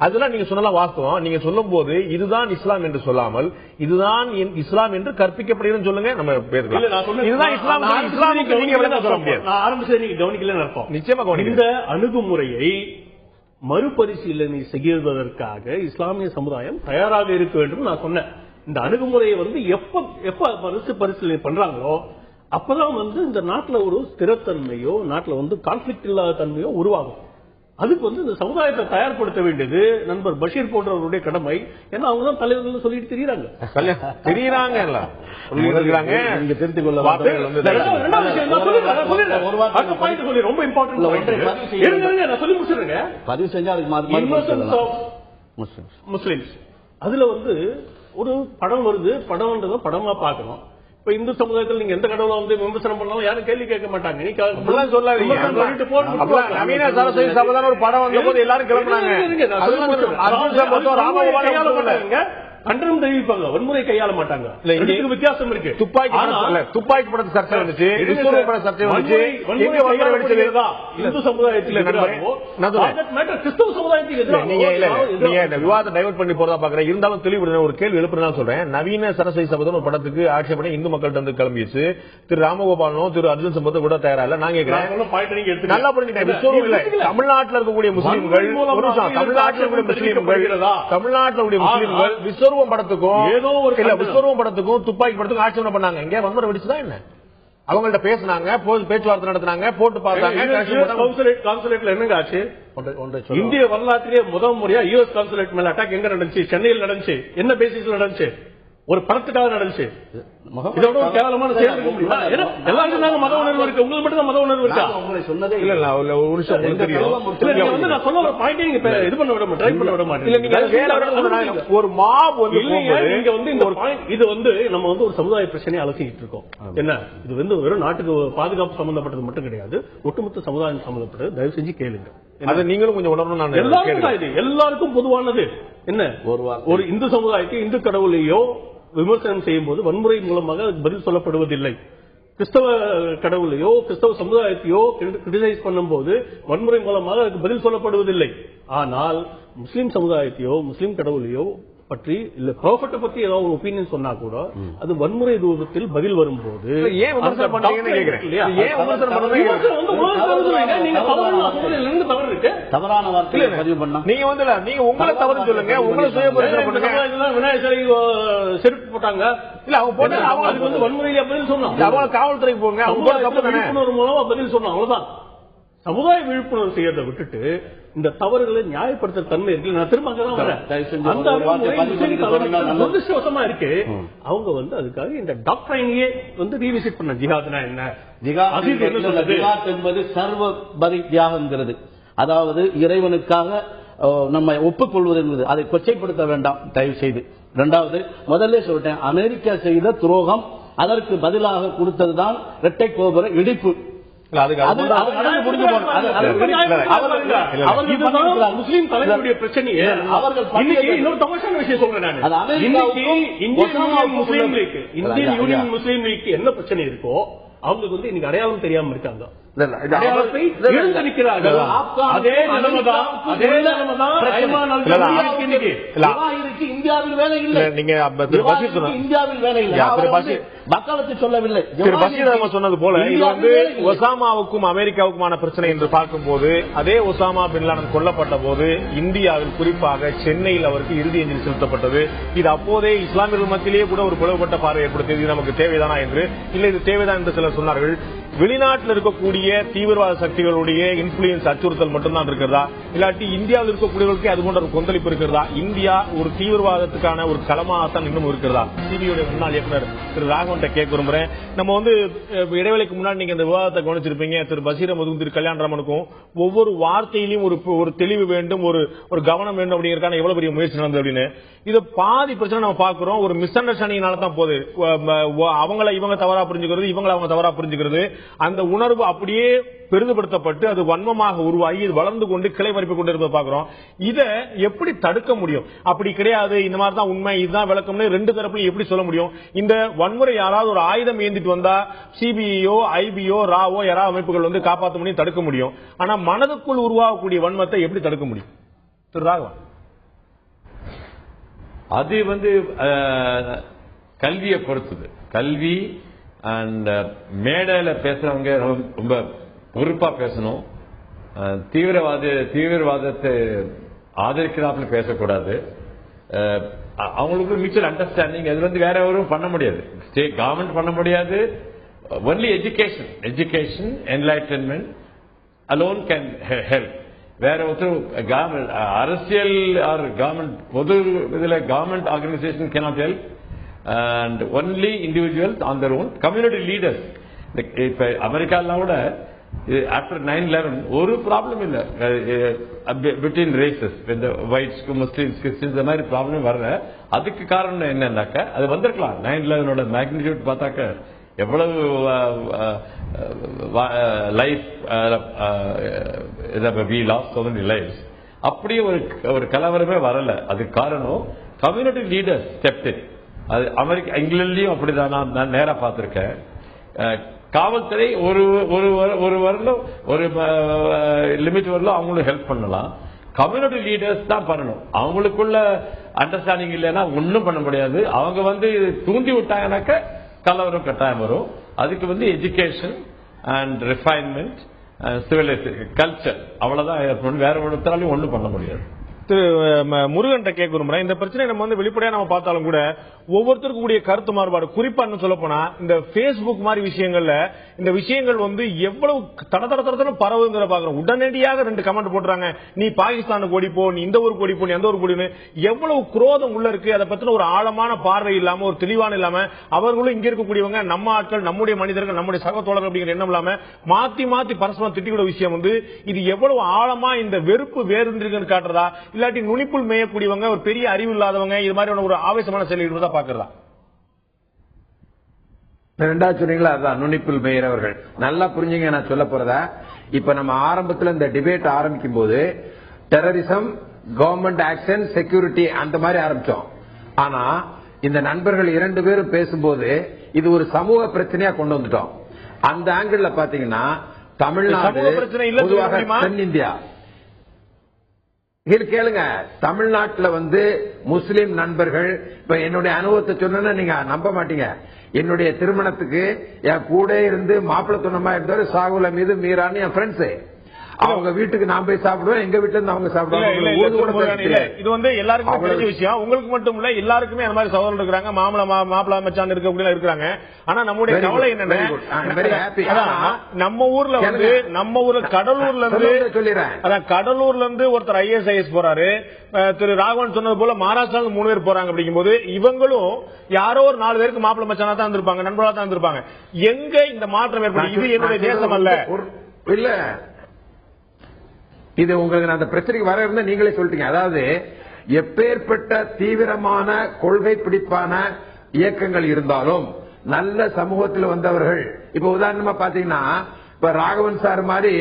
அதெல்லாம் நீங்க சொன்னலாம் வாஸ்தவம். நீங்க சொல்லும் போது இதுதான் இஸ்லாம் என்று சொல்லாமல் இதுதான் இஸ்லாம் என்று கற்பிக்கப்படுகிறது சொல்லுங்க, நம்ம பேசலாம். இதுதான் இஸ்லாம். நிச்சயமா இந்த அணுகுமுறையை மறுபரிசீலனை செய்வதற்காக இஸ்லாமிய சமுதாயம் தயாராக இருக்க வேண்டும் நான் சொன்னேன். இந்த அணுகுமுறையை வந்து எப்ப பரிசீலனை பண்றாங்களோ அப்பதான் வந்து இந்த நாட்டில் ஒரு ஸ்திரத்தன்மையோ நாட்டில் வந்து கான்ஃபிளிக்ட் இல்லாத தன்மையோ உருவாகும். அதுக்கு வந்து இந்த சமுதாயத்தை தயார்படுத்த வேண்டியது நண்பர் பஷீர் போன்றவருடைய கடமை. ஏன்னா அவங்க தான் தலைவர்கள் சொல்லிட்டு தெரியுறாங்க. ரொம்ப இம்பார்ட்டன்ட் சொல்லி முடிச்சிருங்க. பதிவு செஞ்சா முஸ்லிம்ஸ் அதுல வந்து ஒரு படம் வருது, படம்ன்றத படமா பார்க்கணும். இப்ப இந்து சமுதாயத்தில் நீங்க எந்த கடவுளை வந்து விமர்சனம் பண்ணாலும் யாரும் கேள்வி கேட்க மாட்டாங்க. நவீன சரஸ்வதி சபைதான் ஒரு படம் வந்த போது எல்லாரும் கிளம்புனாங்க. கண்டனம் தெரிவிப்பாங்க, வன்முறை கையாள மாட்டாங்க. வித்தியாசம் இருக்கு. துப்பாக்கி படத்து சர்ச்சை வந்துச்சு, சர்ச்சை வந்துச்சு. இந்து சமுதாயத்தில் கிறிஸ்தவ சமுதாயத்தில் நீங்க விவாதத்தை டைவர்ட் பண்ணி போறதா பாக்குறேன். இருந்தாலும் தெளிவு ஒரு கேள்வி எழுப்புறதா சொல்றேன். நவீன சரஸ்வதி சபதம் ஒரு படத்துக்கு ஆட்சேபனை இந்து மக்கள்கிட்ட வந்து கிளம்பிச்சு. திரு ராமகோபாலனோ திரு அர்ஜுன் சம்பத்தை விட தயாரா இல்ல. நான் கேட்கிறேன், நல்லா புரிஞ்சுட்டேன். தமிழ்நாட்டில் இருக்கக்கூடிய முஸ்லீம்கள், தமிழ்நாட்டில் இருக்கக்கூடிய முஸ்லீம்கள் விஸ்வரூபம் படத்துக்கும் ஏதோ ஒரு விஸ்வரூபம் படத்துக்கும் துப்பாக்கி படத்துக்கும் ஆட்சேபனை பண்ணாங்க. இங்க வன்முறை வெடிச்சுதான் என்ன? அவங்கள்ட்ட பேசினாங்க, பேச்சுவார்த்தை நடத்தினாங்க, போட்டு பார்த்தாங்க. என்னங்க ஆச்சு? இந்திய வரலாற்றிலே முதல் முறையா யுஎஸ் கான்சுலேட் மேல அட்டாக் எங்க நடந்துச்சு? சென்னையில் நடந்துச்சு. என்ன பேசிஸ்ல நடந்துச்சு? ஒரு படத்துக்காக நடந்துச்சு. இதோட ஒரு கேவலமான செயல் இருக்க முடியுமா? எல்லாருக்கும் நாங்க மத உணர்வு இருக்கு, உங்களுக்கு மட்டும் தான் மத உணர்வு இருக்கா? உங்களை சொன்னதே இல்ல. ஒரு விஷயம் தெரியும், நான் சொல்ல ஒரு பாயிண்ட் நீங்க இது பண்ண விட மாட்டேன், ட்ரை பண்ண விட மாட்டேன். ஒரு மாப் வந்து நீங்க வந்து இந்த ஒரு பாயிண்ட், இது வந்து நம்ம வந்து ஒரு சமுதாய பிரச்சனையை அலசிக்கிட்டு இருக்கோம். என்ன இது வந்து வெறும் நாட்டுக்கு பாதுகாப்பு சம்பந்தப்பட்டது மட்டும் கிடையாது, ஒட்டுமொத்த சமுதாயம் சம்பந்தப்பட்டது. தயவு செஞ்சு கேளுங்க. அதை நீங்களும் கொஞ்சம் உணரணும். நான் எல்லாருக்கும் பொதுவானது என்ன, ஒரு இந்து சமுதாயத்தை இந்து கடவுளையோ விமர்சனம் செய்யும் போது வன்முறை மூலமாக பதில் சொல்லப்படுவதில்லை. கிறிஸ்தவ கடவுளையோ கிறிஸ்தவ சமுதாயத்தையோ கிரிட்டிசைஸ் பண்ணும்போது வன்முறை மூலமாக அதுக்கு பதில் சொல்லப்படுவதில்லை. ஆனால் முஸ்லீம் சமுதாயத்தையோ முஸ்லீம் கடவுளையோ பற்றி இல்ல ப்ராஃபட்டை பத்தி ஏதாவது ஒரு ஒப்பீனியன் சொன்னா கூட அது வன்முறை ரூபத்தில் பதில் வரும்போது ஏன் விமர்சனம் பண்றீங்கன்னு கேக்குறேன். ஏன் விமர்சனம் பண்றீங்க? தவறான வார்த்தையை பதிவு பண்ணா நீங்க வந்து நீங்க உங்களை தவறு சொல்லுங்க, உங்களை சுய பரிசோதனை பண்ணுங்க. விநாயகர் சிலை செருப்பு போட்டாங்க இல்ல அவங்க போட்டு அவங்களுக்கு வந்து வன்முறையில பதில் சொன்னாங்க. அவங்க காவல்துறைக்கு போங்க, அவங்க தப்பு விழிப்புணர்வு மூலமா பதில் சொன்னாங்க. அவ்வளவுதான். சமுதாய விழிப்புணர்வு செய்யறதை விட்டுட்டு இந்த தவறுகளை நியாயப்படுத்த தன்மை இருக்கு. நான் திரும்ப துரதிருஷ்டவசமா இருக்கு. அவங்க வந்து அதுக்காக இந்த டாக்டரைனையே வந்து ரீவிசிட் பண்ண ஜிஹாத்னா என்ன, ஜிஹாத் என்பது சர்வ பரி தியாகங்கிறது. அதாவது இறைவனுக்காக நம்ம ஒப்புக்கொள்வது என்பது, அதை கொச்சைப்படுத்த வேண்டாம் தயவு செய்து. இரண்டாவது, முதல்ல சொல்லிட்டேன், அமெரிக்கா செய்த துரோகம் அதற்கு பதிலாக கொடுத்ததுதான் இரட்டை கோபுர இடிப்பு. முஸ்லீம் தலைவருடைய பிரச்சனையே இன்னொரு தமாஷான விஷயம் சொல்றேன். இந்தியன் யூனியன் முஸ்லீம் லீக் என்ன பிரச்சனை இருக்கோ அவங்களுக்கு வந்து இன்னைக்கு அடையாளம் தெரியாம இருக்காங்க. இந்தியாவில் வேலை இல்லை, இந்தியாவில் வேலை இல்லை, மக்களுக்கு சொல்லவில்லை. சொன்னது போல இது வந்து ஒசாமாவுக்கும் அமெரிக்காவுக்குமான பிரச்சனை என்று பார்க்கும்போது, அதே ஒசாமா பின் லாடன் கொல்லப்பட்ட போது இந்தியாவில் குறிப்பாக சென்னையில் அவருக்கு இறுதி அஞ்சலி செலுத்தப்பட்டது. இது அப்போதே இஸ்லாமியர்கள் மத்தியிலேயே கூட ஒரு பிளவுபட்ட பார்வை ஏற்படுத்தியது. இது நமக்கு தேவைதானா என்று. இல்லை இது தேவைதான் என்று சிலர் சொன்னார்கள். வெளிநாட்டில் இருக்கக்கூடிய தீவிரவாத சக்திகளுடைய இன்ஃபுளுயன்ஸ் அச்சுறுத்தல் மட்டும்தான் இருக்கிறதா, இல்லாட்டி இந்தியாவில் இருக்கக்கூடியவர்களுக்கு அது போன்ற கொந்தளிப்பு இருக்கிறதா? இந்தியா ஒரு தீவிரவாதத்துக்கான ஒரு களமாகத்தான் இன்னும் இருக்கிறதா? சிபிஐ முன்னாள் இயக்குநர் திரு ராகவன் கேட்க விரும்புறேன். நம்ம வந்து இடைவெளிக்கு முன்னாடி நீங்க இந்த விவாதத்தை கவனிச்சிருப்பீங்க. திரு பஷீர் அஹமதுக்கும் திரு கல்யாணராமனுக்கும் ஒவ்வொரு வார்த்தையிலும் ஒரு தெளிவு வேண்டும், ஒரு கவனம் வேண்டும் அப்படிங்கிறதுக்கான எவ்வளவு பெரிய முயற்சி நடந்தது அப்படின்னு. இது பாதி பிரச்சனை நம்ம பார்க்கிறோம். ஒரு மிஸ் அண்டர்ஸ்டாண்டிங்னால தான் போகுது. அவங்களை இவங்க தவறா புரிஞ்சுக்கிறது, இவங்களை அவங்க தவறா புரிஞ்சுக்கிறது. அந்த உணர்வு அப்படியே பெரிதுபடுத்தப்பட்டு அது வன்மமாக உருவாகி இது வளர்ந்து கொண்டு கிளை மறிப்பு கொண்டு இருப்பதை பார்க்கிறோம். இதை எப்படி தடுக்க முடியும்? அப்படி கிடையாது, இந்த மாதிரி தான் உண்மை, இதுதான் விளக்கம்னு ரெண்டு தரப்புலையும் எப்படி சொல்ல முடியும்? இந்த வன்முறை யாராவது ஒரு ஆயுதம் ஏந்திட்டு வந்தா சிபிஐயோ ஐபியோ ராவோ யாராவது அமைப்புகள் வந்து காப்பாற்ற முடியும், தடுக்க முடியும். ஆனா மனதுக்குள் உருவாகக்கூடிய வன்மத்தை எப்படி தடுக்க முடியும்? திரு ராகவன், அது வந்து கல்வியை பொறுத்தது. கல்வி அண்ட் மேடையில பேசுறவங்க ரொம்ப பொறுப்பா பேசணும். தீவிரவாதத்தை ஆதரிக்கிறாப்புல பேசக்கூடாது. அவங்களுக்கு மியூச்சுவல் அண்டர்ஸ்டாண்டிங் அது வந்து வேற எவரும் பண்ண முடியாது. ஸ்டேட் கவர்மெண்ட் பண்ண முடியாது. Only education enlightenment alone can help. வேற ஒருத்தர் அரசியல் ஆர் கவர்மெண்ட் பொது இதுல government organisation cannot help. And only individuals on their own, community leaders. இப்ப அமெரிக்காலாம் கூட ஆஃப்டர் 9/11 ஒரு ப்ராப்ளம் இல்ல பிட்வீன் ரேசஸ், இந்த ஒயிட்ஸ் முஸ்லிம்ஸ் கிறிஸ்டின்ஸ் இந்த மாதிரி ப்ராப்ளம் வரல. அதுக்கு காரணம் என்னன்னாக்க அது வந்திருக்கலாம். 9/11 மேக்னிடியூட் பார்த்தாக்க எவ்வளவு life we lost so many lives. அப்படியே ஒரு கலவரமே வரல. அதுக்கு காரணம் கம்யூனிட்டி லீடர்ஸ் ஸ்டெப்ட் இன். அது அமெரிக்கா இங்கிலாந்துலயும் அப்படிதான் நான் நேரா பார்த்திருக்கேன். காவல்துறை ஒரு வருடம் ஒரு லிமிட் வரலும் அவங்களும் ஹெல்ப் பண்ணலாம். கம்யூனிட்டி லீடர்ஸ் தான் பண்ணணும். அவங்களுக்குள்ள அண்டர்ஸ்டாண்டிங் இல்லைன்னா ஒன்னும் பண்ண முடியாது. அவங்க வந்து தூண்டி விட்டாங்கன்னாக்க கலவரம் கட்டாயம் வரும். அதுக்கு வந்து education and refinement civilisation culture அவ்வளவுதான் ஏற்படும். வேற ஒருத்தராலையும் ஒன்னும் பண்ண முடியாது. திரு முருகன் கேட்க விரும்புறேன். இந்த பிரச்சனை நம்ம வந்து வெளிப்படையா நம்ம பார்த்தாலும் கூட ஒவ்வொருத்தருக்கும் கூடிய கருத்து மாறுபாடு. குறிப்பா சொல்ல போனா இந்த பேஸ்புக் மாதிரி விஷயங்கள்ல இந்த விஷயங்கள் வந்து எவ்வளவு தடதடத்தன பரவுங்கிற பாக்குறோம். உடனடியாக 2 கமெண்ட் போட்டுறாங்க, நீ பாகிஸ்தானுக்கு ஓடிப்போ, நீ இந்த ஊருக்கு ஓடிப்போ, நீ அந்த ஊருக்கு ஓடினு. எவ்வளவு குரோதம் உள்ள இருக்கு. அதை பத்தின ஒரு ஆழமான பார்வை இல்லாம, ஒரு தெளிவான இல்லாம, அவர்களும் இங்க இருக்கக்கூடியவங்க நம்ம ஆட்கள், நம்முடைய மனிதர்கள், நம்முடைய சக தோழர்கள் அப்படிங்கிற எண்ணம் இல்லாம மாத்தி பரஸ்பரம் திட்டிவிட விஷயம் வந்து இது எவ்வளவு ஆழமா இந்த வெறுப்பு வேறுந்திருக்குன்னு காட்டுறதா, இல்லாட்டி நுனிப்புள் மேயக்கூடியவங்க, ஒரு பெரிய அறிவு இல்லாதவங்க இது மாதிரி ஒரு ஆவேசமான செயல்கள் தான் பாக்குறதா? ரெண்டாவது சொன்னீங்களா, அதான் நுனிப்புள் மேயறவர்கள். நல்லா புரிஞ்சுங்க நான் சொல்ல போறதா. இப்ப நம்ம ஆரம்பத்தில் இந்த டிபேட் ஆரம்பிக்கும் போது டெரரிசம், கவர்மெண்ட் ஆக்ஷன், செக்யூரிட்டி அந்த மாதிரி ஆரம்பிச்சோம். ஆனா இந்த நண்பர்கள் 2 பேரும் பேசும்போது இது ஒரு சமூக பிரச்சனையா கொண்டு வந்துட்டோம். அந்த ஆங்கிள் பாத்தீங்கன்னா தமிழ்நாடு பொதுவாக தென்னிந்தியா கேளுங்க, தமிழ்நாட்டில் முஸ்லிம் நண்பர்கள், இப்ப என்னுடைய அனுபவத்தை சொன்னா நீங்க நம்ப மாட்டீங்க. என்னுடைய திருமணத்துக்கு என் கூட இருந்து மாப்பிள்ளை துணமா இருந்தவர் சாகுல மீது மீரான்னு என் ஃப்ரெண்ட்ஸ். அவங்க வீட்டுக்கு நான் போய் சாப்பிடுவேன், எங்க வீட்டுல இருந்து அவங்க சாப்பிடுவாங்க. இது எல்லாருக்கும் தெரிஞ்ச விஷயம். உங்களுக்கு மட்டும் இல்ல, எல்லாருக்குமே அந்த மாதிரி சகோதரர்கள் இருக்காங்க, மாப்பிள்ளை மச்சான் இருக்காங்க. ஆனா நம்முடைய கவலை என்னன்னா, நம்ம ஊர்ல கடலூர்ல இருந்து ஒருத்தர் ISIS போறாரு. திரு ராகவன் சொன்னது போல மகாராஷ்டிராவில் 3 பேர் போறாங்க. அப்படிங்கும்போது இவங்களும் யாரோ ஒரு 4 பேருக்கு மாப்பிள்ளை மச்சானா தான் இருந்திருப்பாங்க, நண்பர்களா தான் இருந்திருப்பாங்க. எங்க இந்த மாற்றம் ஏற்படும்? இது என்னுடைய தேசம் அல்ல. இல்ல, இது உங்களுக்கு அந்த பிரச்சனைக்கு வர இருந்தா நீங்களே சொல்லிட்டீங்க. அதாவது எப்பேற்பட்ட தீவிரமான கொள்கை பிடிப்பான இயக்கங்கள் இருந்தாலும் நல்ல சமூகத்தில் வந்தவர்கள், இப்ப உதாரணமா பாத்தீங்கன்னா, இப்ப ராகவன் சார் மாதிரி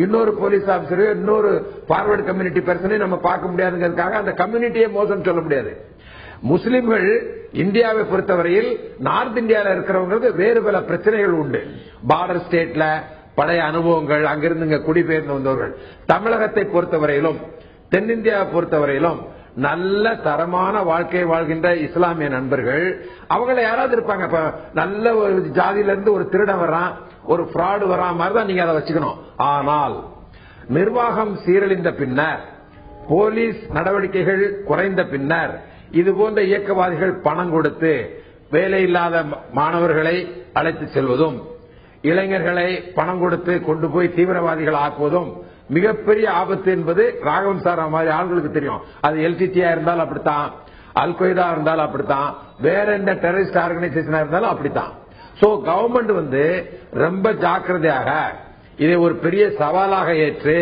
இன்னொரு போலீஸ் ஆபீசர், இன்னொரு பார்வர்டு கம்யூனிட்டி பர்சனை நம்ம பார்க்க முடியாதுங்கிறதுக்காக அந்த கம்யூனிட்டியை மோசம் சொல்ல முடியாது. முஸ்லிம்கள் இந்தியாவை பொறுத்தவரையில் நார்த் இந்தியாவில் இருக்கிறவங்களுக்கு வேறு பல பிரச்சனைகள் உண்டு. பார்டர் ஸ்டேட்ல பழைய அனுபவங்கள், அங்கிருந்து குடிபெயர்ந்து வந்தவர்கள். தமிழகத்தை பொறுத்தவரையிலும் தென்னிந்தியாவை பொறுத்தவரையிலும் நல்ல தரமான வாழ்க்கை வாழ்கின்ற இஸ்லாமிய நண்பர்கள் அவங்கள யாராவது இருப்பாங்க. இப்ப நல்ல ஒரு ஜாதியில இருந்து ஒரு திருடன் வர்றான், ஒரு ஃப்ராடு வர்ற மாதிரிதான் நீங்க அதை வச்சுக்கணும். ஆனால் நிர்வாகம் சீரழிந்த பின்னர், போலீஸ் நடவடிக்கைகள் குறைந்த பின்னர், இது போன்ற இயக்கவாதிகள் பணம் கொடுத்து வேலையில்லாத மாணவர்களை அழைத்து செல்வதும், இளைஞர்களை பணம் கொடுத்து கொண்டு போய் தீவிரவாதிகள் ஆக்குவதும் மிகப்பெரிய ஆபத்து என்பது ராகவன் சார் மாதிரி ஆளுங்களுக்கு தெரியும். அது LTTயா இருந்தாலும் அப்படித்தான், அல் கொய்தா இருந்தாலும் அப்படித்தான், வேற எந்த டெரரிஸ்ட் ஆர்கனைசேஷனா இருந்தாலும் அப்படித்தான். சோ கவர்மெண்ட் ரொம்ப ஜாக்கிரதையாக இதை ஒரு பெரிய சவாலாக ஏற்று,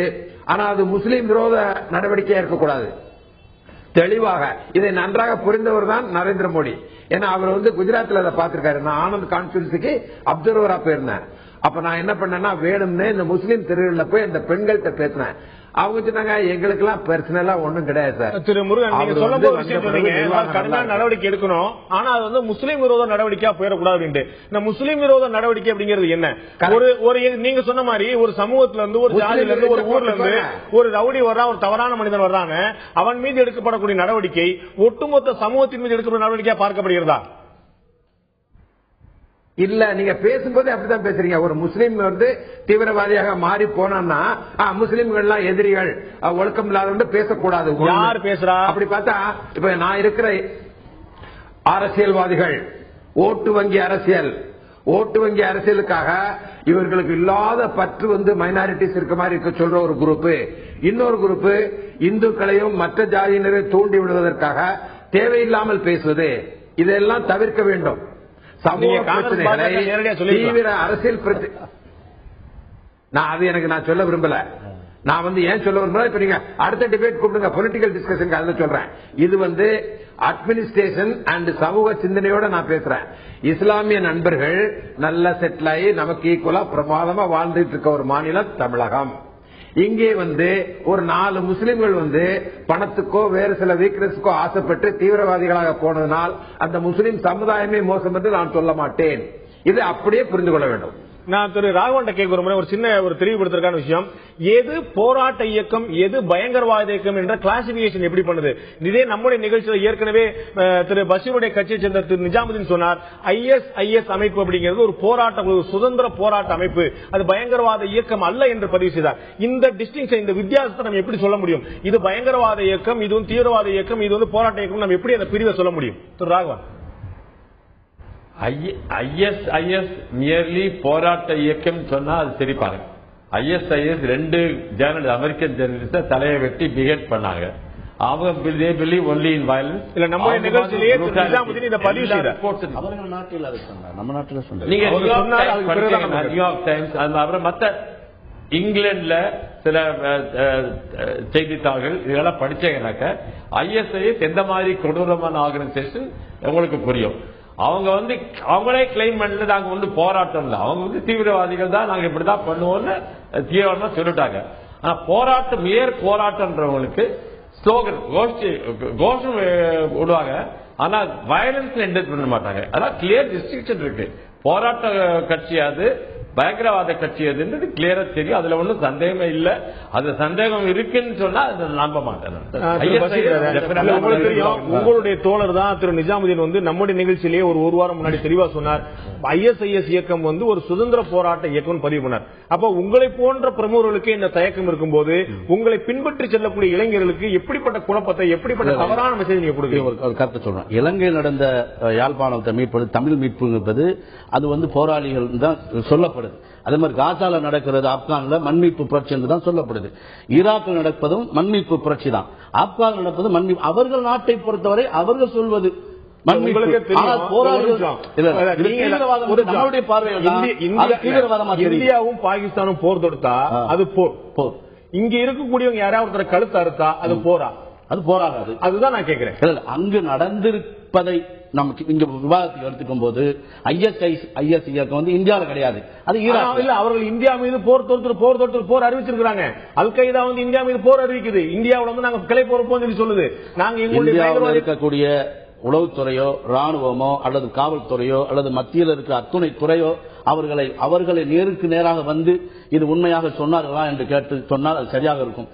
ஆனா அது முஸ்லீம் விரோத நடவடிக்கையா இருக்கக்கூடாது. தெளிவாக இதை நன்றாக புரிந்தவர் தான் நரேந்திர மோடி. ஏன்னா அவர் குஜராத்ல அதை பார்த்திருக்காரு. நான் ஆனந்த் கான்ஸ்டிடியூன்சிக்கு அப்சர்வரா போயிருந்தேன். அப்ப நான் என்ன பண்ணேன்னா, வேணும்னு இந்த முஸ்லீம் தெருவில் போய் அந்த பெண்கள்கிட்ட பேசினேன். அவங்க சொன்னாங்க, எங்களுக்கு எல்லாம் பர்சனலா ஒண்ணும் கிடையாது சார். திரு முருகன், நீங்க சொல்லும்போது கடுமையான நடவடிக்கை எடுக்கணும், ஆனா அது முஸ்லீம் விரோத நடவடிக்கையா போயிடக்கூடாது. இந்த முஸ்லீம் விரோத நடவடிக்கை அப்படிங்கிறது என்ன? ஒரு நீங்க சொன்ன மாதிரி ஒரு சமூகத்துல இருந்து, ஒரு ஜாதியில இருந்து, ஒரு ஊர்ல இருந்து ஒரு ரவுடி வர்றான், ஒரு தவறான மனிதன் வர்றாங்க, அவன் மீது எடுக்கப்படக்கூடிய நடவடிக்கை ஒட்டுமொத்த சமூகத்தின் மீது எடுக்கப்பட்ட நடவடிக்கையா பார்க்கப்படுகிறதா? இல்ல, நீங்க பேசும்போது அப்படித்தான் பேசுறீங்க. ஒரு முஸ்லீம் தீவிரவாதியாக மாறி போனா முஸ்லீம்கள் எதிரிகள், ஒழுக்கம் இல்லாத பேசக்கூடாது. யார் பேசுறா? அப்படி பார்த்தா இப்ப நான் இருக்கிற அரசியல்வாதிகள் ஓட்டு வங்கி அரசியலுக்காக இவர்களுக்கு இல்லாத பற்று மைனாரிட்டிஸ் இருக்க மாதிரி இருக்க சொல்ற ஒரு குரூப், இன்னொரு குரூப் இந்துக்களையும் மற்ற ஜாதியினரை தூண்டி விடுவதற்காக தேவையில்லாமல் பேசுவது, இதெல்லாம் தவிர்க்க வேண்டும். சமூக பிரச்சனைகளை, தீவிர அரசியல் பிரச்சனை, நான் சொல்ல விரும்பல. நான் ஏன் சொல்ல விரும்பல, இப்ப நீங்க அடுத்த டிபேட் கூப்பிடுங்க, பொலிட்டிக்கல் டிஸ்கஷன் அதுல சொல்றேன். இது அட்மினிஸ்ட்ரேஷன் அண்ட் சமூக சிந்தனையோட நான் பேசுறேன். இஸ்லாமிய நண்பர்கள் நல்லா செட்டில் ஆகி நமக்கு ஈக்குவலா பிரமாதமா வாழ்ந்துட்டு இருக்க ஒரு மாநிலம் தமிழகம். இங்கே ஒரு 4 முஸ்லிம்கள் பணத்துக்கோ வேறு சில வீக்னஸ்க்கோ ஆசைப்பட்டு தீவிரவாதிகளாக போனதனால் அந்த முஸ்லிம் சமுதாயமே மோசம் என்று நான் சொல்ல மாட்டேன். இது அப்படியே புரிந்து கொள்ள வேண்டும். நான் திரு ராகவன் கேட்க ஒரு சின்ன ஒரு தெளிவுபடுத்துறதுக்கான விஷயம், எது போராட்ட இயக்கம், எது பயங்கரவாத இயக்கம் என்ற கிளாசிபிகேஷன் எப்படி பண்ணுது? இதே நம்முடைய நிகழ்ச்சியில் ஏற்கனவே திரு பஷீருடைய கட்சியை சேர்ந்த திரு நிஜாமுதீன் சொன்னார், ISIS அமைப்பு அப்படிங்கிறது ஒரு போராட்ட, ஒரு சுதந்திர போராட்ட அமைப்பு, அது பயங்கரவாத இயக்கம் அல்ல என்று பதிவு செய்தார். இந்த டிஸ்டிங்ஷன், இந்த வித்தியாசத்தை நம்ம எப்படி சொல்ல முடியும்? இது பயங்கரவாத இயக்கம், இது தீவிரவாத இயக்கம், இது போராட்ட இயக்கம், நம்ம எப்படி அந்த பிரிவை சொல்ல முடியும்? திரு ராகவன், ISIS மியர்லி போராட்ட இயக்கம் சொன்னா அது சரிப்பாங்க. ISIS 2 ஜேர்னல் அமெரிக்கன் ஜேர்னலிஸ்ட தலையை வெட்டி பிஹேட் பண்ணாங்க. அவங்க ஒன்லி இன் வயலன்ஸ். இல்ல நம்ம நிகழ்ச்சியிலேயே நிஜாமுதீன் இத பதிவு செய்தார். அவர்கள் நாட்டில் அது சொன்னார், நம்ம நாட்டில் சொன்னார். நீங்க நியூயார்க் டைம்ஸ், அப்புறம் மத்த இங்கிலாந்துல சில செய்தித்தாள்கள் இதெல்லாம் படிச்சீங்கன்னாக்க ISIS எந்த மாதிரி கொடூரமான ஆர்கனைசேஷன் உங்களுக்கு புரியும். அவங்க அவங்களே கிளைம் பண்ணல, நாங்க போராட்டம் இல்ல, அவங்க தீவிரவாதிகள் தான், நாங்க இப்படிதான் பண்ணுவோம்னு தீவிரமா சொல்லிட்டாங்க. ஆனா போராட்டம், போராட்டம்ன்றவங்களுக்கு ஸ்லோகன் கோஷம் விடுவாங்க, ஆனா வயலன்ஸ்ல என்டர் பண்ண மாட்டாங்க. அதான் கிளியர் டிஸ்டிங்ஷன் இருக்கு. போராட்ட கட்சியாது பயங்கரவாத கட்சி எதுன்றது கிளியரா தெரியும். அதுல ஒன்றும் சந்தேகமே இல்ல. அது சந்தேகம் இருக்குன்னு சொன்னா அதை நம்ப மாட்டேன். உங்களுடைய தோழர் தான் திரு நிஜாமுதீன் வந்து நம்முடைய நிகழ்ச்சியிலேயே ஒரு வாரம் முன்னாடி தெளிவா சொன்னார், ISIS இயக்கம் வந்து ஒரு சுதந்திர போராட்ட இயக்கம் பதிவு பண்ணார். அப்ப உங்களை போன்ற பிரமுகர்களுக்கு இந்த தயக்கம் இருக்கும்போது உங்களை பின்பற்றி செல்லக்கூடிய இளைஞர்களுக்கு எப்படிப்பட்ட குழப்பத்தை, எப்படிப்பட்ட தவறான மெசேஜ் நீங்க கொடுக்குறீங்க? ஒரு கருத்தை சொல்றேன். இலங்கையில் நடந்த யாழ்ப்பாணத்தை மீட்பது, தமிழ் மீட்பு என்பது அது வந்து போராளிகள் தான் சொல்லப்படுது. அதே மாதிரி காசால நடக்கிறது, ஆப்கான்ல மண்மீட்பு புரட்சி என்று தான் சொல்லப்படுது. ஈராக்கில் நடப்பதும் மண்மீட்பு புரட்சி தான். ஆப்கான் நடப்பது மண்மீட்பு. அவர்கள் நாட்டை பொறுத்தவரை அவர்கள் சொல்வது இந்தியாவும் பாகிஸ்தானும் போர் தொடுத்தா அது போர். இங்க இருக்கக்கூடியவங்க யாராவது கழுத்து அறுத்தா அது போரா? அது போராடாது. அதுதான் நான் கேட்கிறேன். அங்கு நடந்திருப்பதை நமக்கு இங்க விவாதத்துக்கு எடுத்துக்கும் போது IS இயக்கம் வந்து இந்தியாவில் கிடையாது, அது ஈராக். இல்ல, அவர்கள் இந்தியா மீது போர் அறிவிச்சிருக்காங்க. அல் கைதா வந்து இந்தியா மீது போர் அறிவிக்குது. இந்தியாவில் வந்து நாங்க கிளை போறோம் சொல்லி சொல்லுது. நாங்க இந்தியாவில் இருக்கக்கூடிய உளவுத்துறையோ ராணுவமோ அல்லது காவல்துறையோ அல்லது மத்தியில் இருக்கிற அத்துணை துறையோ அவர்களை நேருக்கு நேராக வந்து இது உண்மையாக சொன்னார்களா என்று கேட்டு சொன்னால் அது சரியாக இருக்கும்.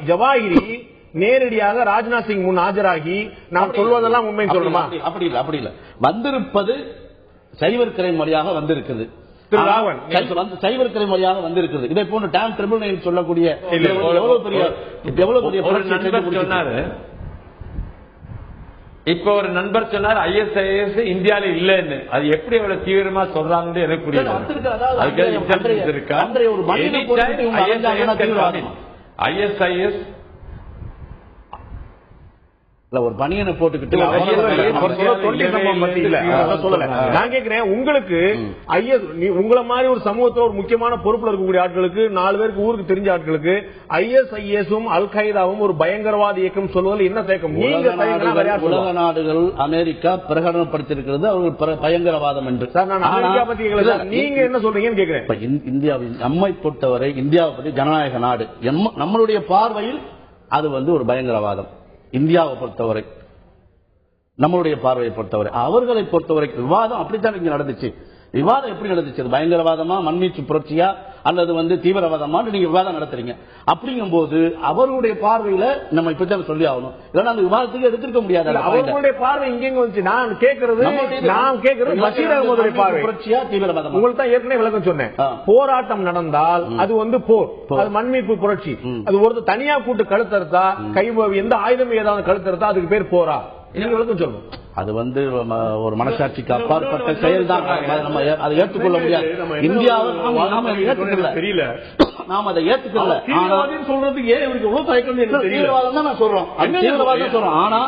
ஜவாஹிரி நேரடியாக ராஜ்நாத் சிங் முன் ஆஜராகி நாம் சொல்வதெல்லாம் உண்மை சொல்லணுமா? அப்படி இல்ல. வந்திருப்பது சைபர் கிரைம் வழியாக வந்திருக்குது. சைபர் கிரைம் வழியாக வந்திருக்கிறது. இதே போன்று டாம் ட்ரிபியூனல் சொல்லக்கூடிய எவ்வளவு பெரிய சொன்னாரு. இப்ப ஒரு நண்பர் சொன்னார் ISIS இந்தியாவில இல்லன்னு. அது எப்படி அவ்வளவு தீவிரமா சொல்றாங்கன்னு எனக்கு புரியல. ISIS ஒரு பனியனை போட்டுக்கிட்டு நான் கேட்கிறேன், உங்களுக்கு உங்களை மாதிரி ஒரு சமூகத்தில் ஒரு முக்கியமான பொறுப்புல இருக்கக்கூடிய ஆட்களுக்கு, 4 பேருக்கு ஊருக்கு தெரிஞ்ச ஆட்களுக்கு ISISம் அல் கைதாவும் ஒரு பயங்கரவாத இயக்கம் சொல்வதில் என்ன தேக்கம்? உலக நாடுகள் அமெரிக்கா பிரகடனப்படுத்திருக்கிறது அவர்கள் பயங்கரவாதம் என்று. நீங்க என்ன சொல்றீங்கன்னு கேட்கிறேன். இந்தியாவில் நம்மை பொறுத்தவரை, இந்தியாவை பற்றி ஜனநாயக நாடு, நம்மளுடைய பார்வையில் அது வந்து ஒரு பயங்கரவாதம். இந்தியாவை பொறுத்தவரை, நம்மளுடைய பார்வையை பொறுத்தவரை, அவர்களை பொறுத்தவரை விவாதம் அப்படித்தான் இங்க நடந்துச்சு. விவாதம் எப்படி நடந்துச்சு? மயங்கரவாதமா, மண்மீட்பு புரட்சியா, அல்லது வந்து தீவிரவாதமா நீங்க விவாதம் நடத்துறீங்க. அப்படிங்கும் போது அவர்களுடைய பார்வையில நம்ம இப்பதான் சொல்லி ஆகணும். இல்லைன்னா அந்த விவாதத்துக்கு எடுத்துக்க முடியாது. அவர்களுடைய பார்வை இங்க வந்துச்சு. நான் கேட்கறது பஷீர் அகமதுடைய பார்வை புரட்சியா தீவிரவாதம். உங்களுக்கு தான் ஏற்கனவே விளக்கம் சொன்னேன். போராட்டம் நடந்தால் அது வந்து போர், அது மண்மீட்பு புரட்சி. அது ஒரு தனியா கூட்டு கழுத்தறுத்தா, கை எந்த ஆயுதம் ஏதாவது கழுத்தறுத்தா அதுக்கு பேர் போரா? நீங்க விளக்கம் சொல்லணும். அது வந்து ஒரு மனசாட்சிக்கு அப்பாற்பட்ட செயல் தான். அதை ஏற்றுக்கொள்ள முடியாது. இந்தியாவில் தெரியல, நாம் அதை ஏற்றுக்கல. சொல்றதுக்கு ஏன் இவ்வளவு தயக்கம்? தீவிரவாதம் தான் நான் சொல்றோம். தீவிரவாதம் சொல்றோம். ஆனா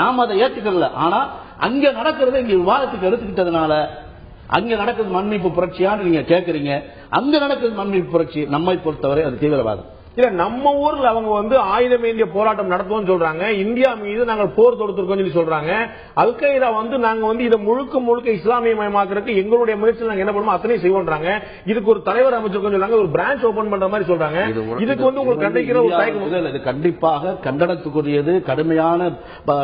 நாம் அதை ஏற்றுக்கல. ஆனா அங்க நடக்கிறது இங்க விவாதத்துக்கு எடுத்துக்கிட்டதுனால அங்க நடக்குது மண்மீட்பு புரட்சியான்னு நீங்க கேட்கறீங்க. அங்க நடக்குது மண்மீட்பு புரட்சி. நம்மை பொறுத்தவரை அது தீவிரவாதம். இல்ல, நம்ம ஊர்ல அவங்க வந்து ஆயுதம் ஏந்திய போராட்டம் நடத்துவோம் சொல்றாங்க. இந்தியா மீது நாங்கள் போர் தொடுத்திருக்கோம் சொல்லி சொல்றாங்க. அல் கைதா வந்து நாங்க வந்து இதை முழுக்க இஸ்லாமியமயமாக்குறதுக்கு எங்களுடைய முயற்சியில் நாங்க என்ன பண்ணுவோம் அத்தனை செய்வோன்றாங்க. இதுக்கு ஒரு தலைவர் அமைச்சிருக்கோம் சொல்றாங்க, ஒரு பிரான்ச் ஓபன் பண்ற மாதிரி சொல்றாங்க. இதுக்கு வந்து உங்களுக்கு கண்டிக்கிற ஒரு தயக்கம்? இது கண்டிப்பாக கண்டனத்துக்குரியது. கடுமையான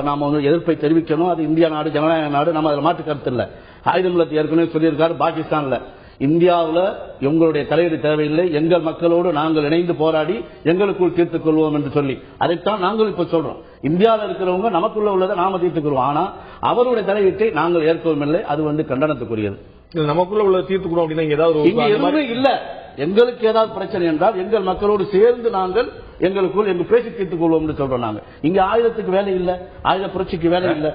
நாம வந்து எதிர்ப்பை தெரிவிக்கணும். அது இந்தியா நாடு, ஜனநாயக நாடு. நம்ம அதில் மாற்று கருத்து இல்லை. ஆயுதம் ஏற்கனவே சொல்லியிருக்காரு பாகிஸ்தான்ல. இந்தியாவில் எங்களுடைய தலையீடு தேவையில்லை, எங்கள் மக்களோடு நாங்கள் இணைந்து போராடி எங்களுக்குள் தீர்த்துக் கொள்வோம் என்று சொல்லி அதைத்தான் நாங்கள் இப்ப சொல்றோம். இந்தியாவில் இருக்கிறவங்க நமக்குள்ள உள்ளதை நாம தீர்த்துக் கொள்வோம். ஆனா அவருடைய தலையீட்டை நாங்கள் ஏற்கவும் இல்லை. அது வந்து கண்டனத்துக்குரியது. நமக்குள்ள உள்ள தீர்த்துக்கிறோம் அப்படின்னா ஏதாவது இல்ல. எங்களுக்கு ஏதாவது பிரச்சனை என்றால் எங்கள் மக்களோடு சேர்ந்து நாங்கள் எங்களுக்குள் எங்க பேசி தீர்த்துக் கொள்வோம் என்று சொல்றோம். நாங்க இங்க ஆயுதத்துக்கு வேலை இல்லை, ஆயுத புரட்சிக்கு வேலை இல்லை.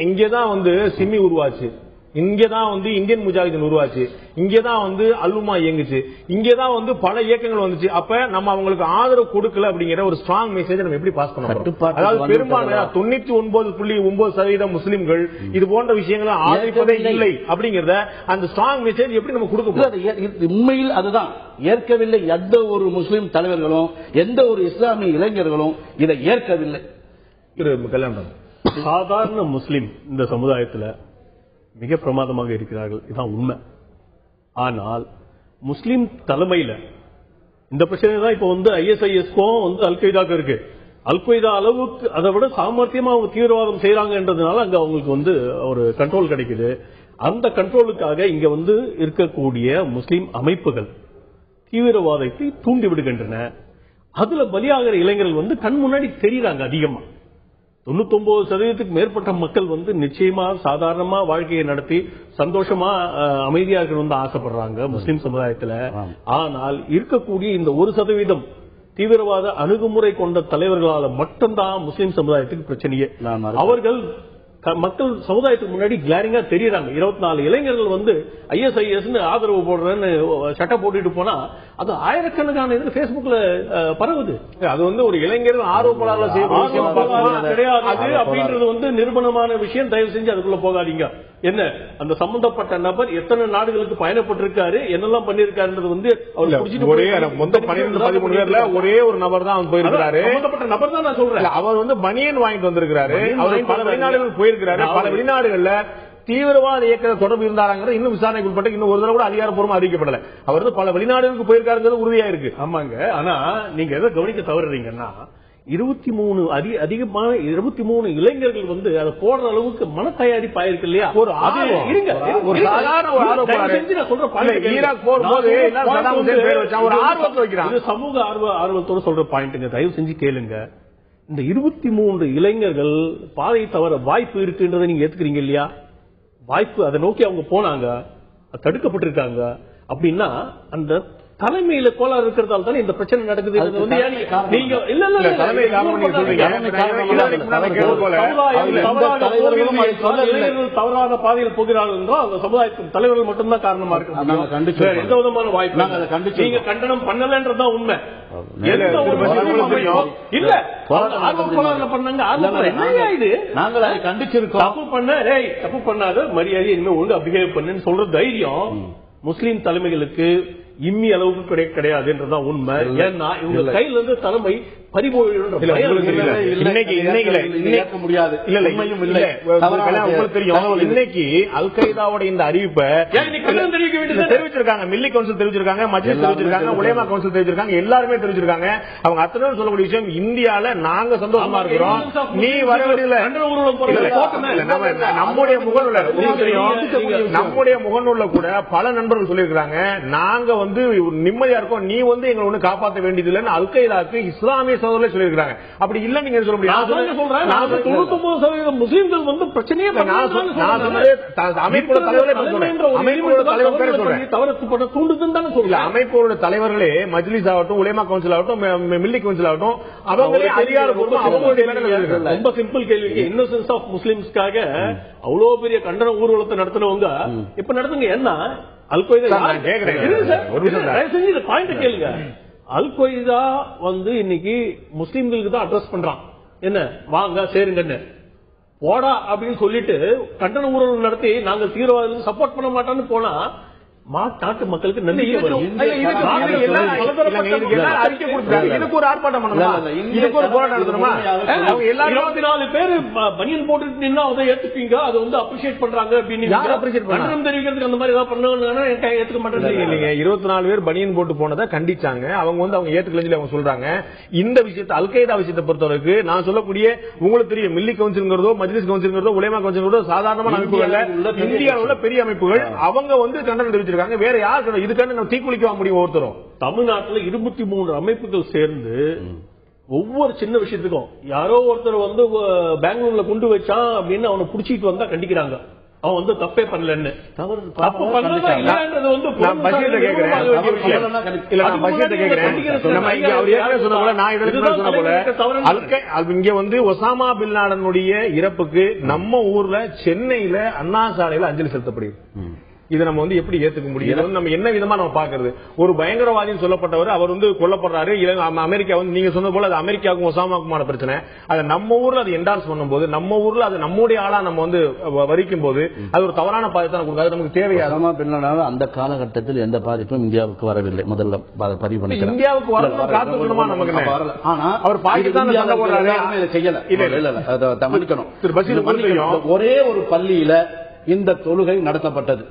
இங்கதான் வந்து சிம்மி உருவாச்சு, இங்கதான் வந்து இந்தியன் முஜாஹிதீன் உருவாச்சு, இங்கதான் வந்து அல்லுமா இயங்குச்சு, இங்கதான் வந்து பல இயக்கங்கள் வந்துச்சு. அப்ப நம்ம அவங்களுக்கு ஆதரவு கொடுக்கல அப்படிங்கிற ஒரு ஸ்ட்ராங் மெசேஜ் நம்ம எப்படி பாஸ் பண்ண முடியும்? அதாவது பெரும்பாலான 99.9% முஸ்லிம்கள் இது போன்ற விஷயங்களை ஆதரிப்பதே இல்லை அப்படிங்கறத அந்த ஸ்ட்ராங் மெசேஜ் எப்படி நம்ம கொடுக்க முடியும்? உண்மையில் அதுதான் ஏற்கவில்லை. எந்த ஒரு முஸ்லிம் தலைவர்களும் எந்த ஒரு இஸ்லாமிய இளைஞர்களும் இதை ஏற்கவில்லை. கல்யாணம் சாதாரண முஸ்லிம் இந்த சமுதாயத்தில் மிக பிரமாதமாக இருக்கிறார்கள், இதுதான் உண்மை. ஆனால் முஸ்லிம் தலைமையில இந்த பிரச்சனை தான் இப்ப வந்து ISISக்கும் வந்து அல் கைதாக்கு இருக்கு. அல்-கொய்தா அளவுக்கு அதை விட சாமர்த்தியமா அவங்க தீவிரவாதம் செய்யறாங்கன்றதுனால அங்க அவங்களுக்கு ஒரு கண்ட்ரோல் கிடைக்குது. அந்த கண்ட்ரோலுக்காக இங்க இருக்கக்கூடிய முஸ்லிம் அமைப்புகள் தீவிரவாதத்தை தூண்டி விடுகின்றன. அதுல பலியாகிற இளைஞர்கள் கண் முன்னாடி தெரியுறாங்க. அதிகமா 99% மேற்பட்ட மக்கள் நிச்சயமா சாதாரணமா வாழ்க்கையை நடத்தி சந்தோஷமா அமைதியா இருக்கணும்னு ஆசைப்படுறாங்க முஸ்லிம் சமுதாயத்துல. ஆனால் இருக்கக்கூடிய இந்த 1% தீவிரவாத அணுகுமுறை கொண்ட தலைவர்களால மட்டும்தான் முஸ்லிம் சமுதாயத்துக்கு பிரச்சனையே. அவர்கள் மக்கள் சமுதாயத்துக்கு முன்னாடி கிளாரிங்கா தெரியுறாங்க. 24 இளைஞர்கள் ISIS ஆதரவு போடுறேன்னு சட்டை போட்டுட்டு போனா அது ஆயிரக்கணக்கான இது பேஸ்புக்ல பரவுது. அது ஒரு இளைஞர் ஆர்வப்படாத கிடையாது அப்படின்றது நிரூபணமான விஷயம். தயவு செஞ்சு அதுக்குள்ள போகாதீங்க. என்ன அந்த சம்பந்தப்பட்ட நபர் எத்தனை நாடுகளுக்கு பயணப்பட்டிருக்காரு, என்னெல்லாம் பண்ணிருக்காருன்றது ஒரே ஒரு நபர் தான் போயிருக்காரு. சம்பந்தப்பட்ட நபர் தான் நான் சொல்றேன். அவர் பனியன் வாங்கிட்டு வந்திருக்கிறாரு. அவர் பல வெளிநாடுகளுக்கு போயிருக்கிறாரு. பல வெளிநாடுகள்ல தீவிரவாத இயக்கத்தை தொடர்பு இருந்தாங்க. இன்னும் விசாரணைக்கு உட்பட்டு இன்னும் ஒரு தடவை கூட அதிகாரப்பூர்வமா அறிவிக்கப்படல. அவர் பல வெளிநாடுகளுக்கு போயிருக்காருங்கிறது உறுதியா இருக்கு. ஆமாங்க. ஆனா நீங்க எதை கவனிக்க தவறுறீங்கன்னா 23 இளைஞர்கள் அதை போடுற அளவுக்கு மன தயாரிப்பு ஆயிருக்கு இல்லையா? ஒரு சாதாரண சமூக ஆர்வத்தோட சொல்ற பாயிண்ட். தயவு செஞ்சு கேளுங்க. இந்த 23 இளைஞர்கள் பாதை தவற வாய்ப்பு இருக்குன்றதை நீங்க ஏத்துக்கிறீங்க இல்லையா? வாய்ப்பு அதை நோக்கி அவங்க போனாங்க, தடுக்கப்பட்டிருக்காங்க அப்படின்னா அந்த தலைமையில கோளாறு இருக்கிறதால தானே இந்த பிரச்சனை நடக்குது. நீங்க தவறான பாதையில் போகிறார்கள் என்றால் அந்த சமுதாயத்தின் தலைவர்கள் மட்டும்தான் காரணமா இருக்கு. எந்த விதமான வாய்ப்பு நீங்க கண்டனம் பண்ணலன்றதுதான் உண்மை. இல்ல தப்பு பண்ணாத மரியாதை இனிமே ஒழுங்கா பிஹேவ் பண்ணுன்னு சொல்ற தைரியம் முஸ்லீம் தலைமைகளுக்கு இம்மி அளவுக்கு கிடையாது என்றுதான் உண்மை. ஏன்னா இவங்க கையில இருந்து தலைமை இன்னைக்கு அல்-கொய்தாவோட இந்த அறிவிப்பை தெரிவிச்சிருக்காங்க. மில்லி கவுன்சில் தெரிவிச்சிருக்காங்க, மஜ்லிஸ் தெரிவிச்சிருக்காங்க, உலேமா கவுன்சில் தெரிவிச்சிருக்காங்க, எல்லாருமே தெரிவிச்சிருக்காங்க. அவங்க அத்தனை சொல்லக்கூடிய விஷயம் இந்தியால நாங்க சந்தோஷமா இருக்கிறோம், நீ வரவில்லை. நம்முடைய முகநூல்ல கூட பல நண்பர்கள் சொல்லியிருக்காங்க, நாங்க நிம்மதியா இருக்கோம், நீ எங்களை ஒண்ணு காப்பாற்ற வேண்டியது இல்லைன்னு அல்-கொய்தாக்கு இஸ்லாமிய சகோதரர்களே சொல்லியிருக்காங்க. அப்படி இல்ல நீங்க சொல்ல முடியாது. 99% முஸ்லிம்கள் பிரச்சனையே அமைப்போட தலைவர்களே மஜ்லிஸ் ஆகட்டும், உலேமா கவுன்சில் ஆகட்டும், மில்லி கவுன்சில் ஆகட்டும், அவங்களே அதிகாரப்பூர்வமா ரொம்ப சிம்பிள் கேள்வி. இன்னசென்ஸ் ஆஃப் முஸ்லிம்ஸ்க்காக அவ்வளவு பெரிய கண்டன ஊர்வலத்தை நடத்தினவங்க இப்ப நடத்துங்க. என்ன அல்-கொய்தா கேளுங்க. அல்-கொய்தா இன்னைக்கு முஸ்லிம்களுக்கு தான் அட்ரஸ் பண்றான். என்ன வாங்க சேருங்கன்னு போடா அப்படின்னு சொல்லிட்டு கண்டன ஊர்வலம் நடத்தி நாங்கள் தீவிரவாதத்துக்கு சப்போர்ட் பண்ண மாட்டான்னு போனா நாட்டு மக்களுக்கு நன்றி. இதுக்கு ஒரு ஆர்ப்பாட்டம் பண்ணணும், இதுக்கு ஒரு போராட்டம் நடத்தணுமா? 24 பேர் பனியன் போட்டு நின்னா அதை ஏத்துப்பீங்க, அதை அப்ரிஷியேட் பண்றாங்க அப்படின்னு தெரிவிக்கிறதுக்கு அந்த மாதிரி ஏதாவது பண்ணணும் ஏத்துக்க மாட்டேன். 24 பேர் பனியன் போட்டு போனதை கண்டிச்சாங்க. அவங்க ஏத்துக்கலன்னு அவங்க சொல்றாங்க. இந்த விஷயத்தை அல்-கொய்தா விஷயத்தை பொறுத்தவரைக்கு நான் சொல்லக்கூடிய உங்களுக்கு தெரியும், மில்லி கவுன்சில்ங்கிறதோ மஜ்லிஸ் கவுன்சில்ங்கிறதோ உலேமா கவுன்சில்ங்கிறதோ சாதாரணமான அமைப்புகள், இந்தியாவில் உள்ள பெரிய அமைப்புகள் அவங்க கண்டனம் தெரிவிச்சிருக்காங்க. வேற யாரு இதுக்கான தீக்குளிக்க முடியும்? ஒருத்தரும் தமிழ்நாட்டில் 23 அமைப்புகள் சேர்ந்து ஒவ்வொரு சின்ன விஷயத்துக்கும் யாரோ ஒருத்தர் பெங்களூர்ல கொண்டு வச்சான் அப்படின்னு அவனை புடிச்சிட்டு வந்தா கண்டிக்கிறாங்க. அவன் தப்பே பண்ணலன்னு. இங்க ஒசாமா பின் லாடனுடைய இறப்புக்கு நம்ம ஊர்ல சென்னையில அண்ணா சாலையில அஞ்சலி செலுத்தப்படுகிறது. இதை நம்ம எப்படி ஏத்துக்க முடியும்? நம்ம என்ன விதமா நம்ம பாக்குறது? ஒரு பயங்கரவாதின்னு சொல்லப்பட்டவர் அவர் கொல்லப்படுறாரு. அமெரிக்கா நீங்க சொன்ன போல அது அமெரிக்காவுக்கும் ஒசாமாக்குமான பிரச்சனை. அதை நம்ம ஊர்ல அது என்டார்ஸ் பண்ணும்போது, நம்ம ஊர்ல அது நம்முடைய ஆளா நம்ம வரிக்கும் போது அது ஒரு தவறான பாதிப்பு கொடுக்காது. நமக்கு தேவையான அந்த காலகட்டத்தில் எந்த பாதிப்பும் இந்தியாவுக்கு வரவில்லை. முதல்ல பதிவு பண்ணி இந்தியாவுக்கு வரணும் காத்துக்கணுமா? நமக்கு ஆனா அவர் பாகிஸ்தான் செய்யல. ஒரே ஒரு பள்ளியில இந்த தொழுகை நடத்தப்பட்டது.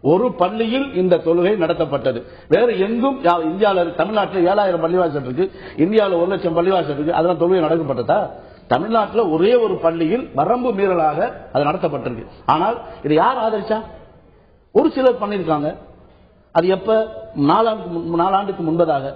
ஒரு பள்ளியில் இந்த தொழுகை நடத்தப்பட்டது. வேற எங்கும் இந்தியாவில் தமிழ்நாட்டில் 7000 பள்ளிவாசல் இருக்கு, இந்தியாவில் 1,00,000 பள்ளிவாசல் இருக்கு, அதெல்லாம் தொழுகை நடத்தப்பட்டதா? தமிழ்நாட்டில் ஒரே ஒரு பள்ளியில் வரம்பு மீறலாக அது நடத்தப்பட்டிருக்கு. ஆனால் இது யார் ஆதரிச்சா? ஒரு சிலர் பண்ணிருக்காங்க. அது எப்ப? 4 ஆண்டுக்கு முன்பதாக.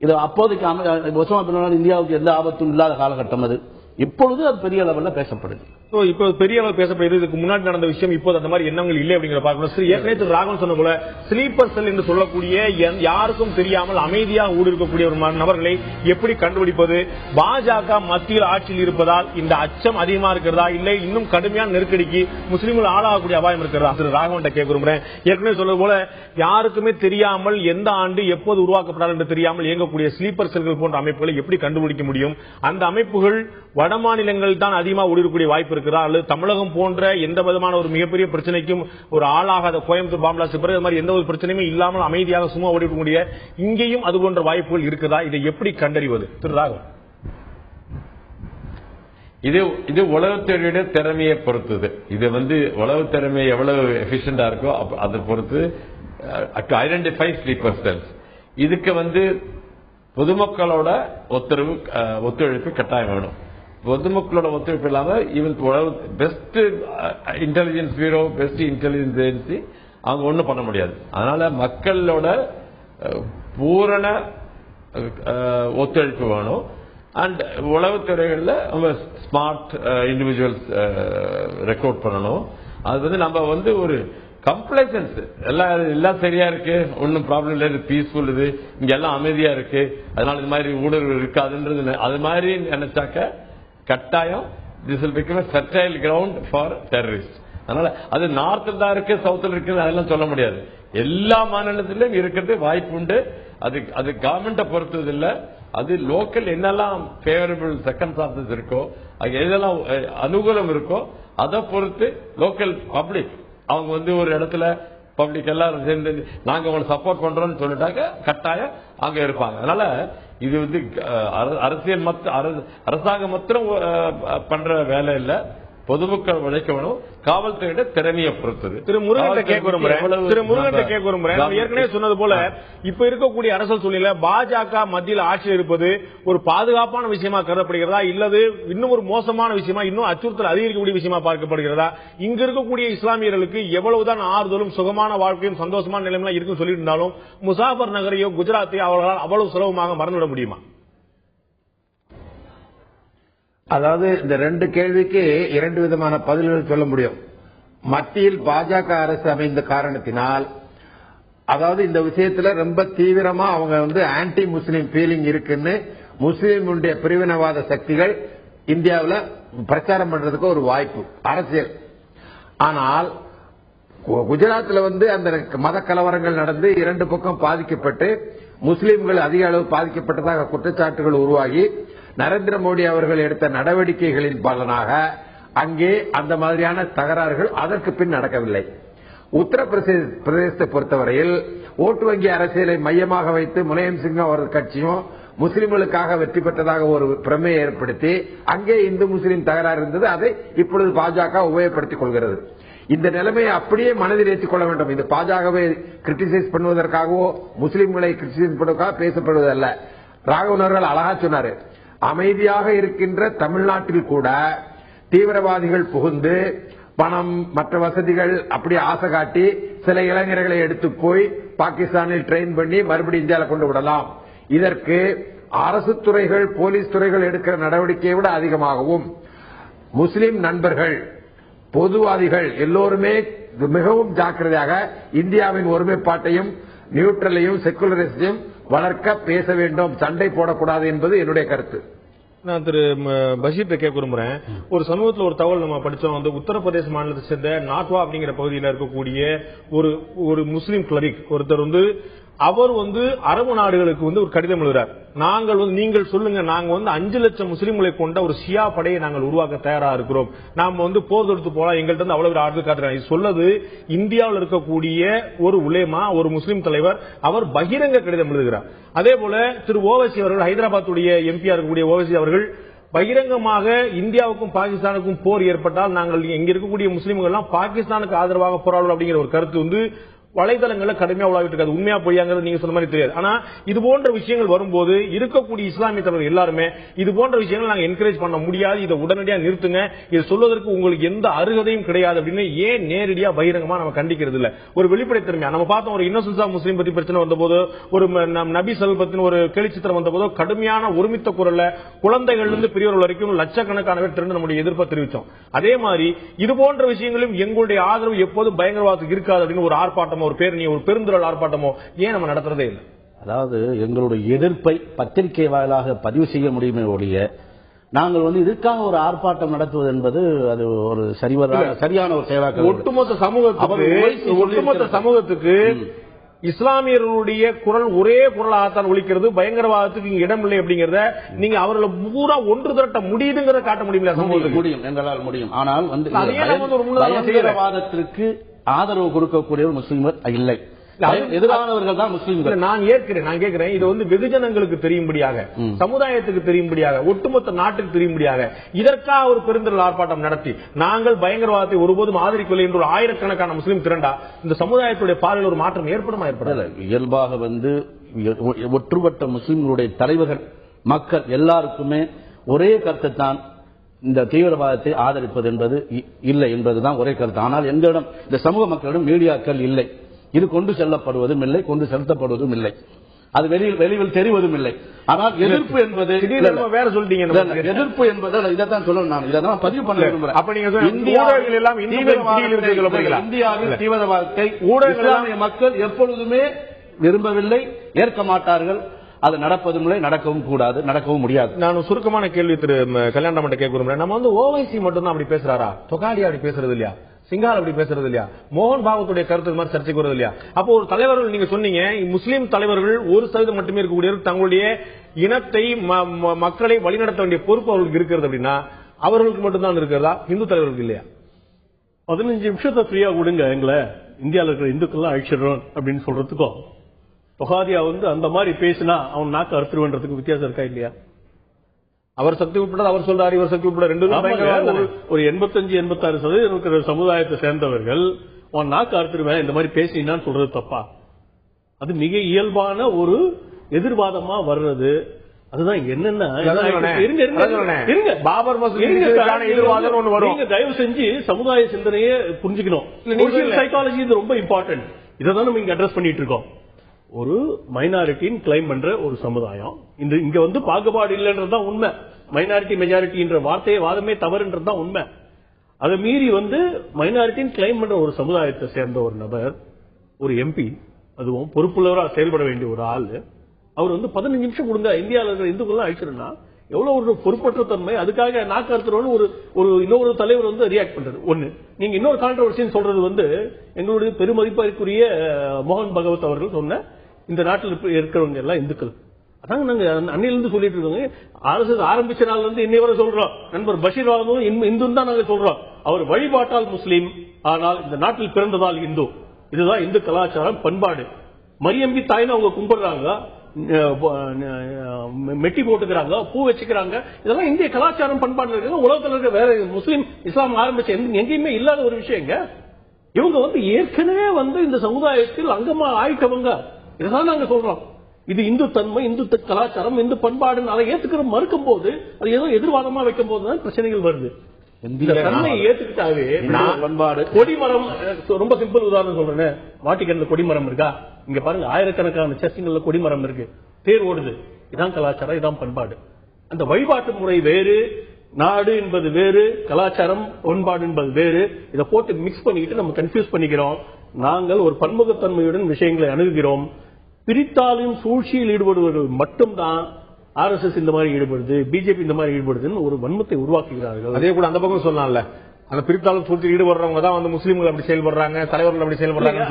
இது அப்போதைக்கு ஒசாமா பின் லாடன் இந்தியாவுக்கு எந்த ஆபத்தும் இல்லாத காலகட்டம் அது. இப்பொழுது அது பெரிய லெவலில் பேசப்படுது. இப்போ பெரிய அளவு பேசப்படுது. இதுக்கு முன்னாடி நடந்த விஷயம் இப்போது அந்த மாதிரி எண்ணங்கள் இல்லை அப்படிங்கிற பார்க்கணும். ஏற்கனவே ராகவன் சொன்ன போல ஸ்லீப்பர் செல் என்று சொல்லக்கூடிய யாருக்கும் தெரியாமல் அமைதியாக ஊடுருக்கக்கூடிய ஒரு நபர்களை எப்படி கண்டுபிடிப்பது? பாஜக மத்தியில் ஆட்சியில் இருப்பதால் இந்த அச்சம் அதிகமா இருக்கிறதா, இல்லை இன்னும் கடுமையான நெருக்கடிக்கு முஸ்லீம்கள் ஆளாகக்கூடிய அபாயம் இருக்கிறதா? திரு ராகவன் கேட்க விரும்புறேன். ஏற்கனவே சொல்வது போல யாருக்குமே தெரியாமல் எந்த ஆண்டு எப்போது உருவாக்கப்பட்டால் என்று தெரியாமல் இயங்கக்கூடிய ஸ்லீப்பர் செல்கள் போன்ற அமைப்புகளை எப்படி கண்டுபிடிக்க முடியும்? அந்த அமைப்புகள் வட மாநிலங்கள் தான் அதிகமாக ஊடுருவக்கூடிய வாய்ப்பு இருக்கிறதா, அல்லது தமிழகம் போன்ற எந்த விதமான ஒரு மிகப்பெரிய பிரச்சனைக்கும் ஒரு ஆளாகாத கோயம்புத்தூர் பாம்பிளாஸ்ட் மாதிரி எந்த ஒரு பிரச்சனையுமே இல்லாமல் அமைதியாக சும்மா ஓடிக்கூடிய இங்கேயும் அது போன்ற வாய்ப்புகள் இருக்கிறதா? இதை எப்படி கண்டறிவது திரு ராகவன்? இது உளவுத்துறையுடைய திறமையை பொறுத்தது. இது உளவு திறமை எவ்வளவு எஃபிஷியண்டா இருக்கோ அதை பொறுத்து ஐடென்டிஃபை ஸ்லீப்பர் செல்ஸ். இதுக்கு பொதுமக்களோட ஒத்துழைப்பு கட்டாயம் வேணும். பொதுமக்களோட ஒத்துழைப்பு இல்லாம best intelligence bureau, best intelligence agency அவங்க ஒன்றும் பண்ண முடியாது. அதனால மக்களோட பூரண ஒத்துழைப்பு வேணும். அண்ட் உளவுத்துறைகளில் நம்ம ஸ்மார்ட் இண்டிவிஜுவல்ஸ் ரெக்ரூட் பண்ணணும். அது நம்ம ஒரு கம்ப்ளைசன்ஸ் எல்லாம் சரியா இருக்கு, ஒன்னும் ப்ராப்ளம் இல்லை, இது பீஸ்ஃபுல், இது இங்க எல்லாம் அமைதியா இருக்கு, அதனால இது மாதிரி ஊடுருவல் இருக்காதுன்றது அது மாதிரி நினைச்சாக்க கட்டாயம் this will become a fertile ground for terrorists. அதனால அது நார்த்தில் தான் இருக்கு, சவுத்தில் இருக்கு அதெல்லாம் சொல்ல முடியாது. எல்லா மாநிலத்திலும் இருக்கிறது வாய்ப்பு உண்டு. அது கவர்மெண்ட்டை பொறுத்தது இல்ல, அது லோக்கல் என்னெல்லாம் ஃபேவரபிள் சர்க்கம்ஸ்டான்சஸ் இருக்கோ, எதெல்லாம் அனுகூலம் இருக்கோ அதை பொறுத்து லோக்கல் பப்ளிக் அவங்க ஒரு இடத்துல பப்ளிக் எல்லாரும் சேர்ந்து நாங்க அவங்களை சப்போர்ட் பண்றோம்னு சொல்லிட்டாங்க கட்டாயம் அங்க இருப்பாங்க. அதனால இது அரசியல் அரசாங்கம் மாத்திரம் பண்ற வேலை இல்ல, பொதுமக்கள் உழைக்கணும். காவல்துறையோட திறமையை பொறுத்தது. திரு முருகன் கேட்க விரும்புறேன். ஏற்கனவே சொன்னது போல இப்ப இருக்கக்கூடிய அரசியல் சூழ்நிலை பாஜக மத்தியில் ஆட்சியில் இருப்பது ஒரு பாதுகாப்பான விஷயமா கருதப்படுகிறதா, இல்லது இன்னும் ஒரு மோசமான விஷயமா, இன்னும் அச்சுறுத்தல் அதிகரிக்கக்கூடிய விஷயமா பார்க்கப்படுகிறதா? இங்க இருக்கக்கூடிய இஸ்லாமியர்களுக்கு எவ்வளவுதான் ஆறுதலும் சுகமான வாழ்க்கையும் சந்தோஷமான நிலைமைலாம் இருக்குன்னு சொல்லிட்டு இருந்தாலும் முசாஃபர் நகரையோ குஜராத்தையோ அவர்களால் அவ்வளவு சுலபமாக மறந்துவிட முடியுமா? அதாவது இந்த 2 கேள்விக்கு 2 விதமான பதில்கள் சொல்ல முடியும். மத்தியில் பாஜக அரசு அமைந்த காரணத்தினால், அதாவது இந்த விஷயத்துல ரொம்ப தீவிரமா அவங்க ஆன்டி முஸ்லீம் ஃபீலிங் இருக்குன்னு முஸ்லீமுடைய பிரிவினவாத சக்திகள் இந்தியாவில் பிரச்சாரம் பண்றதுக்கு ஒரு வாய்ப்பு அரசியல். ஆனால் குஜராத்தில் அந்த மத கலவரங்கள் நடந்து 2 பக்கம் பாதிக்கப்பட்டு முஸ்லீம்கள் அதிக அளவு பாதிக்கப்பட்டதாக குற்றச்சாட்டுகள் உருவாகி நரேந்திர மோடி அவர்கள் எடுத்த நடவடிக்கைகளின் பலனாக அங்கே அந்த மாதிரியான தகராறுகள் அதற்கு பின் நடக்கவில்லை. உத்தரப்பிரதேசத்தை பொறுத்தவரையில் ஓட்டு வங்கி அரசியலை மையமாக வைத்து முலாயம் சிங் அவரது கட்சியும் முஸ்லிம்களுக்காக வெற்றி பெற்றதாக ஒரு பிரமையை ஏற்படுத்தி அங்கே இந்து முஸ்லீம் தகராறு இருந்தது. அதை இப்பொழுது பாஜக உபயோகப்படுத்திக் கொள்கிறது. இந்த நிலைமையை அப்படியே மனதில் ஏற்றிக் கொள்ள வேண்டும். இது பாஜகவை கிரிட்டிசைஸ் பண்ணுவதற்காகவோ முஸ்லிம்களை கிரிட்டிசைஸ் பண்ணுவதற்காக பேசப்படுவதல்ல. ராகவனர்கள் அழகா சொன்னாரு, அமைதியாக இருக்கின்ற தமிழ்நாட்டில் கூட தீவிரவாதிகள் புகுந்து பணம் மற்ற வசதிகள் அப்படி ஆசை காட்டி சில இளைஞர்களை எடுத்து போய் பாகிஸ்தானில் ட்ரெயின் பண்ணி மறுபடியும் இந்தியாவில் கொண்டு விடலாம். இதற்கு அரசு துறைகள் போலீஸ் துறைகள் எடுக்கிற நடவடிக்கையை விட அதிகமாகவும் முஸ்லிம் நண்பர்கள் பொதுவாதிகள் எல்லோருமே மிகவும் ஜாக்கிரதையாக இந்தியாவின் ஒருமைப்பாட்டையும் நியூட்ரலையும் செக்குலரிசத்தையும் வளர்க்க பேச வேண்டும், சண்டை போடக்கூடாது என்பது என்னுடைய கருத்து. நான் திரு பஷீர் கேட்க விரும்புறேன். ஒரு சமூகத்தில் ஒரு தகவல் நம்ம படிச்சோம். உத்தரப்பிரதேச மாநிலத்தை சேர்ந்த நாட்வா அப்படிங்கிற பகுதியில் இருக்கக்கூடிய ஒரு முஸ்லீம் கிளரிக் ஒருத்தர் அவர் அரபு நாடுகளுக்கு ஒரு கடிதம் எழுதுறார். நீங்கள் சொல்லுங்க, நாங்க 5 லட்சம் முஸ்லீம்களை கொண்ட ஒரு ஷியா படையை நாங்கள் உருவாக்க தயாரா இருக்கிறோம், நாம போர் தொடுத்து போலாம், எங்கள்கிட்ட அவ்வளவு ஆட்கள் காட்டுறாங்க. இது சொல்லது இந்தியாவில் இருக்கக்கூடிய ஒரு உலேமா, ஒரு முஸ்லீம் தலைவர், அவர் பகிரங்க கடிதம் எழுதுகிறார். அதே போல திரு ஓவைசி அவர்கள், ஹைதராபாத்துடைய எம்பியா இருக்கக்கூடிய ஓவைசி அவர்கள் பகிரங்கமாக இந்தியாவுக்கும் பாகிஸ்தானுக்கும் போர் ஏற்பட்டால் நாங்கள் இங்க இருக்கக்கூடிய முஸ்லிம்கள் எல்லாம் பாகிஸ்தானுக்கு ஆதரவாக போராடுவோம் அப்படிங்கிற ஒரு கருத்து வந்து வலைதளங்கள்ல கடுமையா உலாவிட்டு இருக்காது. உண்மையா பொய்யாங்கிறது நீங்க சொன்ன மாதிரி தெரியாது. ஆனா இது போன்ற விஷயங்கள் வரும்போது இருக்கக்கூடிய இஸ்லாமிய தலைவர்கள் எல்லாருமே இது போன்ற விஷயங்கள் நாங்க என்கரேஜ் பண்ண முடியாது, இதை உடனடியா நிறுத்துங்க, இது சொல்வதற்கு உங்களுக்கு எந்த அருகதையும் கிடையாது அப்படின்னு ஏன் நேரடியா பகிரங்கமா நம்ம கண்டிக்கிறது இல்ல? ஒரு வெளிப்படைத்தன்மையா நம்ம பார்த்தோம். ஒரு இன்னசென்ஸ் ஆஃப் முஸ்லீம் பத்தி பிரச்சனை வந்தபோது, ஒரு நபி சல் பத்தின ஒரு கேலிச்சித்திரம் வந்தபோது கடுமையான ஒருமித்த குரல்ல குழந்தைகள் இருந்து பெரியவர்கள் வரைக்கும் லட்சக்கணக்கான பேர் திரண்டு நம்முடைய எதிர்ப்பை தெரிவித்தோம். அதே மாதிரி இது போன்ற விஷயங்களும் எங்களுடைய ஆதரவு எப்போதும் பயங்கரவாதத்துக்கு இருக்காது அப்படின்னு ஒரு ஆர்ப்பாட்டம், ஒரு பேரணி, ஒரு பெருந்திரள் ஆர்ப்பாட்டமோ ஏன் நம்ம நடத்துறதே இல்லை? அதாவது எங்களுடைய எதிர்ப்பை பத்திரிகை வாயிலாக பதிவு செய்ய முடியுமே ஒழிய நாங்கள் இதற்காக ஒரு ஆர்ப்பாட்டம் நடத்துவது என்பது அது ஒரு சரியான ஒரு சேவாக்க ஒட்டுமொத்த சமூகத்துக்கு இஸ்லாமியர்களுடைய குரல் ஒரே குரலாகத்தான் ஒலிக்கிறது. பயங்கரவாதத்துக்கு இங்க இடம் இல்லை அப்படிங்கறத நீங்க அவர்களை பூரா ஒன்று திரட்ட முடியுதுங்கிறத காட்ட முடியல. முடியும், எங்களால் முடியும். ஆனால் பயங்கரவாதத்திற்கு ஆதரவு கொடுக்கக்கூடிய முஸ்லிம்கள் இல்லை, எதிரானவர்கள் தான் முஸ்லிம்கள். நான் கேட்கிறேன் இது வெகுஜனங்களுக்கு தெரியும்படியாக, சமுதாயத்துக்கு தெரியும்படியாக, ஒட்டுமொத்த நாட்டுக்கு தெரியும்படியாக இதற்காக ஒரு பெருந்திரள் ஆர்ப்பாட்டம் நடத்தி நாங்கள் பயங்கரவாதத்தை ஒருபோதும் ஆதரிக்கவில்லை என்று ஒரு ஆயிரக்கணக்கான முஸ்லிம் திரண்டா இந்த சமுதாயத்துடைய பார்வையில் ஒரு மாற்றம் ஏற்படுமா? ஏற்படல. இயல்பாக ஒற்றுப்பட்ட முஸ்லிம்களுடைய தலைவர்கள் மக்கள் எல்லாருக்குமே ஒரே கருத்து தான், இந்த தீவிரவாதத்தை ஆதரிப்பது என்பது இல்லை என்பதுதான் ஒரே கருத்து. ஆனால் எங்களிடம் இந்த சமூக மக்களிடம் மீடியாக்கள் இல்லை, இது கொண்டு செல்லப்படுவதும் இல்லை, கொண்டு செலுத்தப்படுவதும் இல்லை, அது வெளியில் தெரிவதும் இல்லை. ஆனால் எதிர்ப்பு என்பது வேற சொல்லிட்டீங்க. எதிர்ப்பு என்பது இதைத்தான் சொல்லணும், நான் இதான் பதிவு பண்ண விரும்புகிறேன். இந்தியாவில் தீவிரவாதத்தை இஸ்லாமிய மக்கள் எப்பொழுதுமே விரும்பவில்லை, ஏற்க மாட்டார்கள். அது நடப்பதும் இல்லை, நடக்கவும் கூடாது, நடக்கவும் முடியாது. நான் சுருக்கமான கேள்வி திரு கல்யாணம் கேட்க விரும்புறேன். நம்ம ஓவைசி மட்டும் தான் அப்படி பேசுறாரா? தொகாடியா அப்படி பேசுறது இல்லையா? சிங்கால் அப்படி பேசுறது இல்லையா? மோகன் பாகவத்துடைய கருத்து மாதிரி சர்ச்சைக்கு வருது இல்லையா? அப்போ ஒரு தலைவர்கள் நீங்க சொன்னீங்க முஸ்லீம் தலைவர்கள் 1% மட்டுமே இருக்கக்கூடிய தங்களுடைய இனத்தை மக்களை வழிநடத்த வேண்டிய பொறுப்பு அவர்களுக்கு இருக்கிறது அப்படின்னா அவர்களுக்கு மட்டும்தான் இருக்கிறதா, இந்து தலைவர்களுக்கு இல்லையா? 15 நிமிஷத்தை ஃப்ரீயா விடுங்க, எங்களை இந்தியாவில் இருக்கிற இந்துக்கள்லாம் அழிச்சிடறோம் அப்படின்னு சொல்றதுக்கும் தொகாதியா அந்த மாதிரி பேசினா அவன் நாக்கு அறுத்துருவன்றதுக்கு வித்தியாசம் இருக்கா இல்லையா? அவர் சக்தி உட்பட்டது அவர் சொல்றாரு, இவர் சக்தி உட்பட ரெண்டு ஒரு 85-86% இருக்கிற சமுதாயத்தை சேர்ந்தவர்கள் அவன் நாக்கு அறுத்துருவேன் இந்த மாதிரி பேசினான்னு சொல்றது தப்பா? அது மிக இயல்பான ஒரு எதிர்வாதமா வர்றது. அதுதான் என்னன்னா பாபர் மசூதி தயவு செஞ்சு சமுதாய சிந்தனையை புரிஞ்சுக்கணும். சைக்காலஜி இது ரொம்ப இம்பார்ட்டன்ட். இதான் நம்ம இங்க அட்ரஸ் பண்ணிட்டு இருக்கோம். ஒரு மைனாரிட்டின்னு கிளைம் பண்ற ஒரு சமுதாயம் இங்க பாகுபாடு இல்லைன்றதுதான் உண்மை. மைனாரிட்டி மெஜாரிட்டின்ற வார்த்தையை வாதமே தவறுன்றதுதான் உண்மை. அதை மீறி மைனாரிட்டின்னு கிளைம் பண்ற ஒரு சமுதாயத்தை சேர்ந்த ஒரு நபர், ஒரு எம்பி, அதுவும் பொறுப்புள்ளவராக செயல்பட வேண்டிய ஒரு ஆளு, அவர் 15 நிமிஷம் கொடுங்க இந்தியாவில் இருக்கிற இந்துக்கள்லாம் அழிச்சிருந்தா எவ்வளவு ஒரு பொறுப்பற்ற தன்மை. அதுக்காக நாக்கு அறுத்துறோன்னு ஒரு இன்னொரு தலைவர் ரியாக்ட் பண்றது. ஒண்ணு, நீங்க இன்னொரு கான்ட்ரோவர்சின்னு சொல்றது எங்களுடைய பெருமதிப்பிற்குரிய மோகன் பகவத் அவர்கள் சொன்ன இந்த நாட்டில் இருக்கிறவங்க எல்லாம் இந்துக்கள். அதாங்க நாங்க அன்னையிலிருந்து சொல்லிட்டு இருக்கோங்க. RSS ஆரம்பிச்ச நாள் இன்னை வரை சொல்றோம். நண்பர் பஷீர் இந்து தான் நாங்க சொல்றோம். அவர் வழிபாட்டால் முஸ்லீம், ஆனால் இந்த நாட்டில் பிறந்ததால் இந்து. இதுதான் இந்து கலாச்சாரம் பண்பாடு. மரியம்பி தாய்னு அவங்க கும்பிடுறாங்க, மெட்டி போட்டுக்கிறாங்க, பூ வச்சுக்கிறாங்க. இதெல்லாம் இந்திய கலாச்சாரம் பண்பாடு இருக்கு. உலகத்தில் இருக்க வேற முஸ்லீம் இஸ்லாம் ஆரம்பிச்ச எங்கேயுமே இல்லாத ஒரு விஷயங்க. இவங்க ஏற்கனவே இந்த சமுதாயத்தில் அங்கமா ஆயிட்டவங்க. இதான் நாங்க சொல்றோம். இது இந்து தன்மை, இந்து கலாச்சாரம், இந்து பண்பாடு அதை ஏத்துக்கிற மறுக்கும் போது அது ஏதோ எதிர்வாதமா வைக்கும் போதுதான் பிரச்சனைகள் வருது. தன்மையை ஏத்துக்கிட்டாவே பண்பாடு. கொடிமரம் ரொம்ப சிம்பிள் உதாரணம் சொல்றேன். வாட்டிக்கன்ல கொடிமரம் இருக்கா? இங்க பாருங்க, ஆயிரக்கணக்கான சர்ச்சுகள்ல கொடிமரம் இருக்கு, தேர் ஓடுது. இதான் கலாச்சாரம், இதான் பண்பாடு. அந்த வழிபாட்டு முறை வேறு, நாடு என்பது வேறு, கலாச்சாரம் பண்பாடு என்பது வேறு. இதை போட்டு மிக்ஸ் பண்ணிக்கிட்டு நம்ம கன்ஃபியூஸ் பண்ணிக்கிறோம். நாங்கள் ஒரு பன்முகத்தன்மையுடன் விஷயங்களை அணுகுகிறோம். பிரித்தாலும் சூழ்ச்சியில் ஈடுபடுவர்கள் மட்டும்தான் RSS இந்த மாதிரி ஈடுபடுது, பிஜேபி இந்த மாதிரி ஈடுபடுதுன்னு ஒரு வன்மத்தை உருவாக்குகிறார்கள். அதே கூட அந்த பக்கம் சொன்னால அந்த பிரித்தாலும் சூழ்ச்சி ஈடுபடுறவங்க தான் முஸ்லீம்கள் அப்படி செயல்படுறாங்க, தலைவர்கள் அப்படி செயல்படுறாங்க.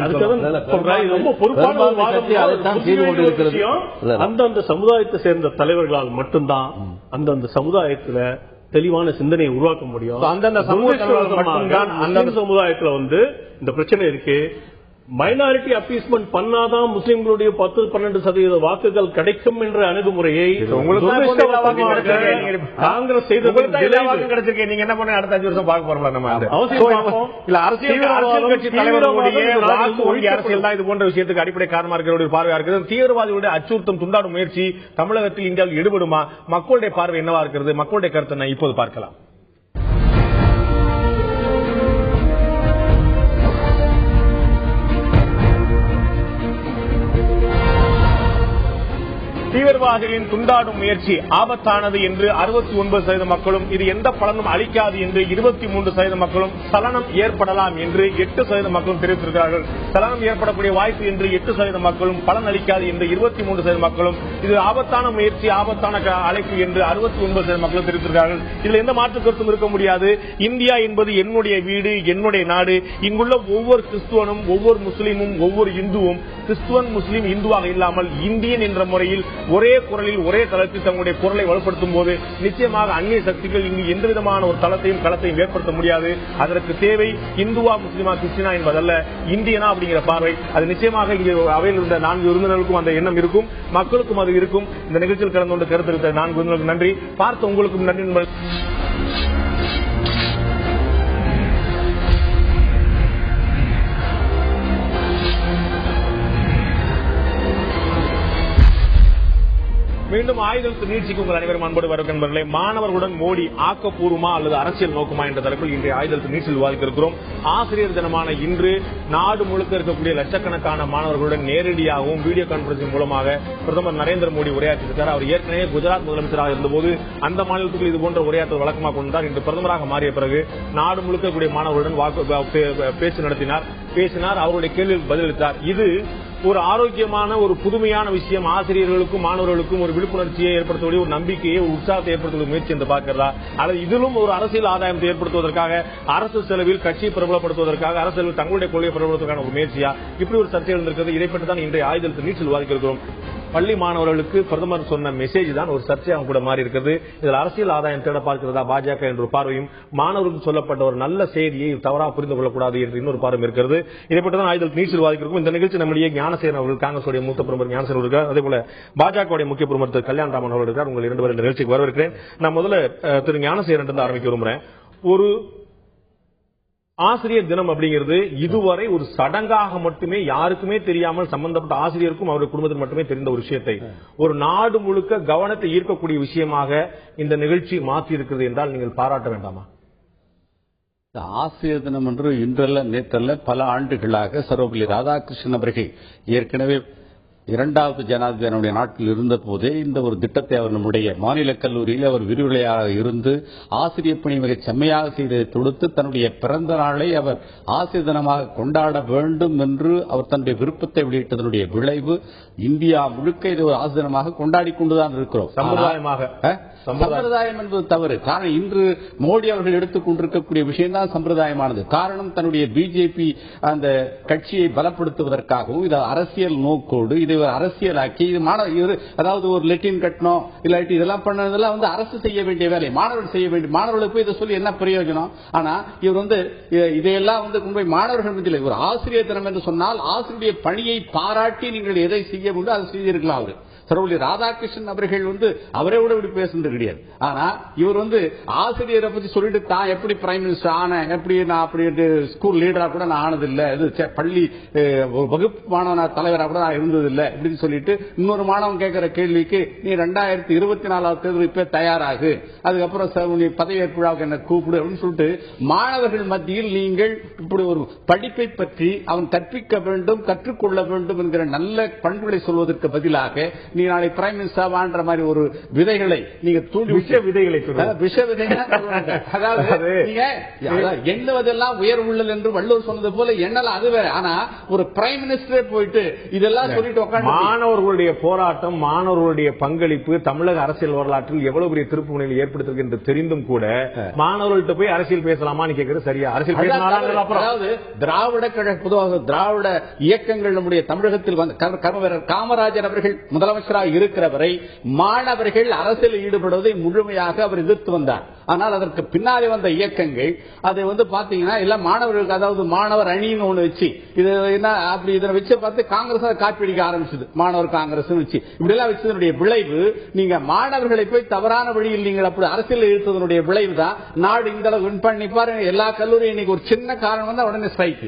ரொம்ப பொறுப்பான அந்தந்த சமுதாயத்தை சேர்ந்த தலைவர்களால் மட்டும்தான் அந்தந்த சமுதாயத்துல தெளிவான சிந்தனையை உருவாக்க முடியும். அந்தந்த சமுதாயத்துல இந்த பிரச்சனை இருக்கு. மைனாரிட்டி அப்பீஸ்மெண்ட் பண்ணாதான் முஸ்லிம்களுடைய 10-12% வாக்குகள் கிடைக்கும் என்ற அணுகுமுறையை காங்கிரஸ் கிடைச்சிருக்கேன். நீங்க என்ன பண்ண அடுத்த 5 வருஷம் பார்க்க போறோம். நம்ம அரசியல் கட்சி தலைவர்களுடைய வாக்கு ஒழுங்கி அரசியல் தான் இது போன்ற விஷயத்துக்கு அடிப்படை காரணமா இருக்கிற பார்வையா இருக்கிறது. தீவிரவாதிகளுடைய அச்சுறுத்தம் துண்டாடும் முயற்சி தமிழகத்தில் இந்தியாவில் ஈடுபடுமா? மக்களுடைய பார்வை என்னவா இருக்கிறது? மக்களுடைய கருத்தை நான் இப்போது பார்க்கலாம். தீவிரவாதிகளின் துண்டாடும் முயற்சி ஆபத்தானது என்று 69% மக்களும், இது எந்த பலனும் அளிக்காது என்று 23% மக்களும், சலனம் ஏற்படலாம் என்று 8% மக்களும் தெரிவித்திருக்கிறார்கள். சலனம் ஏற்படக்கூடிய வாய்ப்பு என்று 8% மக்களும், பலன் அளிக்காது என்று 23% மக்களும், இது ஆபத்தான முயற்சி, ஆபத்தான அழைப்பு என்று 69% மக்களும் தெரிவித்திருக்கிறார்கள். இதில் எந்த மாற்று கருத்தும் இருக்க முடியாது. இந்தியா என்பது என்னுடைய வீடு, என்னுடைய நாடு. இங்குள்ள ஒவ்வொரு கிறிஸ்துவனும், ஒவ்வொரு முஸ்லீமும், ஒவ்வொரு இந்துவும் கிறிஸ்துவன், முஸ்லீம், இந்துவாக இல்லாமல் இந்தியன் என்ற முறையில் ஒரே குரலில் ஒரே தளத்தில் தங்களுடைய குரலை வலுப்படுத்தும் போது நிச்சயமாக அந்நிய சக்திகள் இங்கு எந்த விதமான ஒரு தளத்தையும் களத்தையும் ஏற்படுத்த முடியாது. அதற்கு தேவை இந்துவா, முஸ்லிமா, கிறிஸ்டினா என்பதல்ல, இந்தியனா அப்படிங்கிற பார்வை. அது நிச்சயமாக இங்கே அவையில் இருந்த 4 விருந்தினர்களுக்கும் அந்த எண்ணம் இருக்கும், மக்களுக்கும் அது இருக்கும். இந்த நிகழ்ச்சியில் கலந்து கொண்டு கருத்து இருந்த 4 விருந்தினர்களுக்கு நன்றி. பார்த்த உங்களுக்கும் நன்றி. மீண்டும் ஆயுதத்து நீட்சிக்கு உங்கள் அனைவரும் அன்போடு வரவேற்கிறேன். மாணவர்களுடன் மோடி ஆக்கப்பூர்வமா அல்லது அரசியல் நோக்கமா என்ற தலைப்பில் இன்றைய ஆயுதத்து நீட்சில் விவாதிக்க இருக்கிறோம். ஆசிரியர் தினமான இன்று நாடு முழுக்க இருக்கக்கூடிய லட்சக்கணக்கான மாணவர்களுடன் நேரடியாகவும் வீடியோ கான்பரன்சிங் மூலமாக பிரதமர் நரேந்திர மோடி உரையாற்றியிருக்கிறார். அவர் ஏற்கனவே குஜராத் முதலமைச்சராக இருந்தபோது அந்த மாநிலத்துக்கு இது போன்ற உரையாற்ற வழக்கமாக கொண்டார். இன்று பிரதமராக மாறிய பிறகு நாடு முழுக்க இருக்கக்கூடிய மாணவர்களுடன் பேச்சு பேசினார். அவருடைய கேள்விக்கு பதிலளித்தார். இது ஒரு ஆரோக்கியமான, ஒரு புதுமையான விஷயம். ஆசிரியர்களுக்கும் மாணவர்களுக்கும் ஒரு விழிப்புணர்ச்சியை ஏற்படுத்தக்கூடிய, ஒரு நம்பிக்கையை, ஒரு உற்சாகத்தை ஏற்படுத்தக்கூடிய முயற்சி என்று பார்க்கிறதா, அல்லது இதிலும் ஒரு அரசியல் ஆதாயத்தை ஏற்படுத்துவதற்காக, அரசு செலவில் கட்சியை பிரபலப்படுத்துவதற்காக, அரசு செலவில் தங்களுடைய கொள்கையை பிரபலப்படுத்துவதற்கான ஒரு முயற்சியா? இப்படி ஒரு சர்ச்சை இருந்திருக்கிறது. இதை பற்றி தான் இன்றைய ஆயுதத்து நீட்சில் விவாதிக்க இருக்கிறோம். பள்ளி மாணவர்களுக்கு பிரதமர் சொன்ன மெசேஜ் தான் ஒரு சர்ச்சையாக கூட மாறி இருக்கிறது. இதில் அரசியல் ஆதாயம் தேட பார்க்கிறதா பாஜக என்ற ஒரு பார்வையும், மாணவர்களுக்கு சொல்லப்பட்ட ஒரு நல்ல செய்தியை தவறாக புரிந்து கொள்ளக்கூடாது என்று இன்னொரு பார்வையும் இருக்கிறது. இதை பற்றி தான் ஆயுதத்து நீட்சில் விவாதிக்கிறோம். இந்த நிகழ்ச்சி நம்முடைய ஞானசேகரன் அவர்கள், காங்கிரசுடைய மூத்த பிரமுகர் ஞானசேகரன் இருக்கார். அதே போல பாஜக முக்கிய பிரமுகர் திரு கல்யாணராமன் அவர்கள் இருக்கார். உங்கள் 2 பேரும் இந்த நிகழ்ச்சிக்கு வரவேற்கிறேன். நான் முதல்ல திரு ஞானசேகரன் இருந்து ஆரம்பிக்க விரும்புகிறேன். ஒரு ஆசிரியர் தினம் அப்படிங்கிறது இதுவரை ஒரு சடங்காக மட்டுமே, யாருக்குமே தெரியாமல், சம்பந்தப்பட்ட ஆசிரியருக்கும் அவருடைய குடும்பத்தில் மட்டுமே தெரிந்த ஒரு விஷயத்தை ஒரு நாடு முழுக்க கவனத்தை ஈர்க்கக்கூடிய விஷயமாக இந்த நிகழ்ச்சி மாற்றி இருக்கிறது என்றால் நீங்கள் பாராட்ட வேண்டாமா? ஆசிரியர் தினம் என்று இன்றல்ல நேற்றல்ல பல ஆண்டுகளாக சர்வபள்ளி ராதாகிருஷ்ணன் அவர்கள் ஏற்கனவே 2வது ஜனாதிபதி நாட்டில் இருந்த போதே இந்த ஒரு திட்டத்தை அவர் நம்முடைய மாநில கல்லூரியில் அவர் விரிவுரையாக இருந்து ஆசிரியர் பணி மிக செம்மையாக செய்ததை தொடுத்து தன்னுடைய பிறந்த நாளை அவர் ஆசிரியர் தினமாக கொண்டாட வேண்டும் என்று அவர் தன்னுடைய விருப்பத்தை வெளியிட்டதனுடைய விளைவு இந்தியா முழுக்க இது ஒரு ஆசிரியர் தினமாக கொண்டாடி கொண்டுதான் இருக்கிறோம். சம்பிரதாயம் என்பது தவறு. காரணம், இன்று மோடி அவர்கள் எடுத்துக் கொண்டிருக்கக்கூடிய விஷயம்தான் சம்பிரதாயமானது. காரணம், தன்னுடைய பிஜேபி அந்த கட்சியை பலப்படுத்துவதற்காகவும் இதை அரசியல் நோக்கோடு இதை அரசியலாக்கி, இது அதாவது ஒரு லெட்டின் கட்டணும் இல்லாட்டி இதெல்லாம் பண்ணதெல்லாம் அரசு செய்ய வேண்டிய வேலை, மாணவர்கள் செய்ய வேண்டிய, மாணவர்களுக்கு இதை சொல்லி என்ன பிரயோஜனம்? ஆனா இவர் இதையெல்லாம் கொண்டு போய் மாணவர்கள் மத்தியில் ஒரு ஆசிரியர் தினம் என்று சொன்னால் ஆசிரியருடைய பணியை பாராட்டி நீங்கள் எதை செய்ய முடியும் அதை செய்திருக்கலாம். அவரு சர்வபள்ளி ராதாகிருஷ்ணன் அவர்கள் அவரை விட இப்படி பேசுறது கிடையாது. ஆனா இவர் ஆசிரியரை பத்தி சொல்லிட்டு தான் எப்படி பிரைம் மினிஸ்டர் ஆன, எப்படி நான் அப்படி ஸ்கூல் லீடரா கூட நான் ஆனதில்லை, இது பள்ளி வகுப்பு மாணவ தலைவரா கூட நான் இருந்ததில்லை இப்படின்னு சொல்லிட்டு இன்னொரு மாணவன் கேட்கிற கேள்விக்கு நீ 2024 தேர்தல் இப்ப தயாராகு, அதுக்கப்புறம் நீ பதவியேற்பு விழாவுக்கு என்ன கூப்பிடு அப்படின்னு சொல்லிட்டு மாணவர்கள் மத்தியில் நீங்கள் இப்படி ஒரு படிப்பை பற்றி அவன் கற்பிக்க வேண்டும், கற்றுக்கொள்ள வேண்டும் என்கிற நல்ல பண்புகளை சொல்வதற்கு பதிலாக நீ நாளை பிரைம் மினிஸ்டர் வான்ற மாதிரி ஒரு விதைகளை நீங்க தூண்டி விஷ விதைகளை அதாவது நீங்க எண்ணுவதெல்லாம் உயர் உள்ளல் என்று வள்ளுவர் சொன்னது போல எண்ணலாம், அது வேற. ஆனா ஒரு பிரைம் மினிஸ்டரே போயிட்டு இதெல்லாம் சொல்லிட்டு உட்காந்து மாணவர்களுடைய போராட்டம், மாணவர்களுடைய பங்களிப்பு தமிழக அரசியல் வரலாற்றில் எவ்வளவு பெரிய திருப்பு முனையில் ஏற்படுத்திருக்கு என்று தெரிந்தும் கூட மாணவர்கள்ட்ட போய் அரசியல் பேசலாமான்னு கேட்கிறது சரியா? அரசியல் பேசினாலும் அதாவது திராவிட கழக பொதுவாக திராவிட இயக்கங்கள் நம்முடைய தமிழகத்தில் காமராஜர் அவர்கள் முதலமைச்சர் அமைச்சராக இருக்கிற வரை மாணவர்கள் அரசியல் ஈடுபடுவதை முழுமையாக அவர் எதிர்த்து வந்தார். ஆனால் அதற்கு பின்னாலே வந்த இயக்கங்கள் அதை பாத்தீங்கன்னா எல்லாம் மாணவர்களுக்கு, அதாவது மாணவர் அணின்னு ஒண்ணு வச்சு இது என்ன அப்படி இதை வச்சு பார்த்து காங்கிரஸ் காப்பீடிக்க ஆரம்பிச்சது. மாணவர் காங்கிரஸ் வச்சு இப்படி எல்லாம் வச்சதனுடைய விளைவு, நீங்க மாணவர்களை போய் தவறான வழியில் நீங்கள் அப்படி அரசியல் இழுத்ததனுடைய விளைவு தான் நாடு இந்த அளவு வின் பண்ணி பாருங்க. எல்லா கல்லூரியும் இன்னைக்கு ஒரு சின்ன காரணம் வந்தா உடனே ஸ்ட்ரைக்,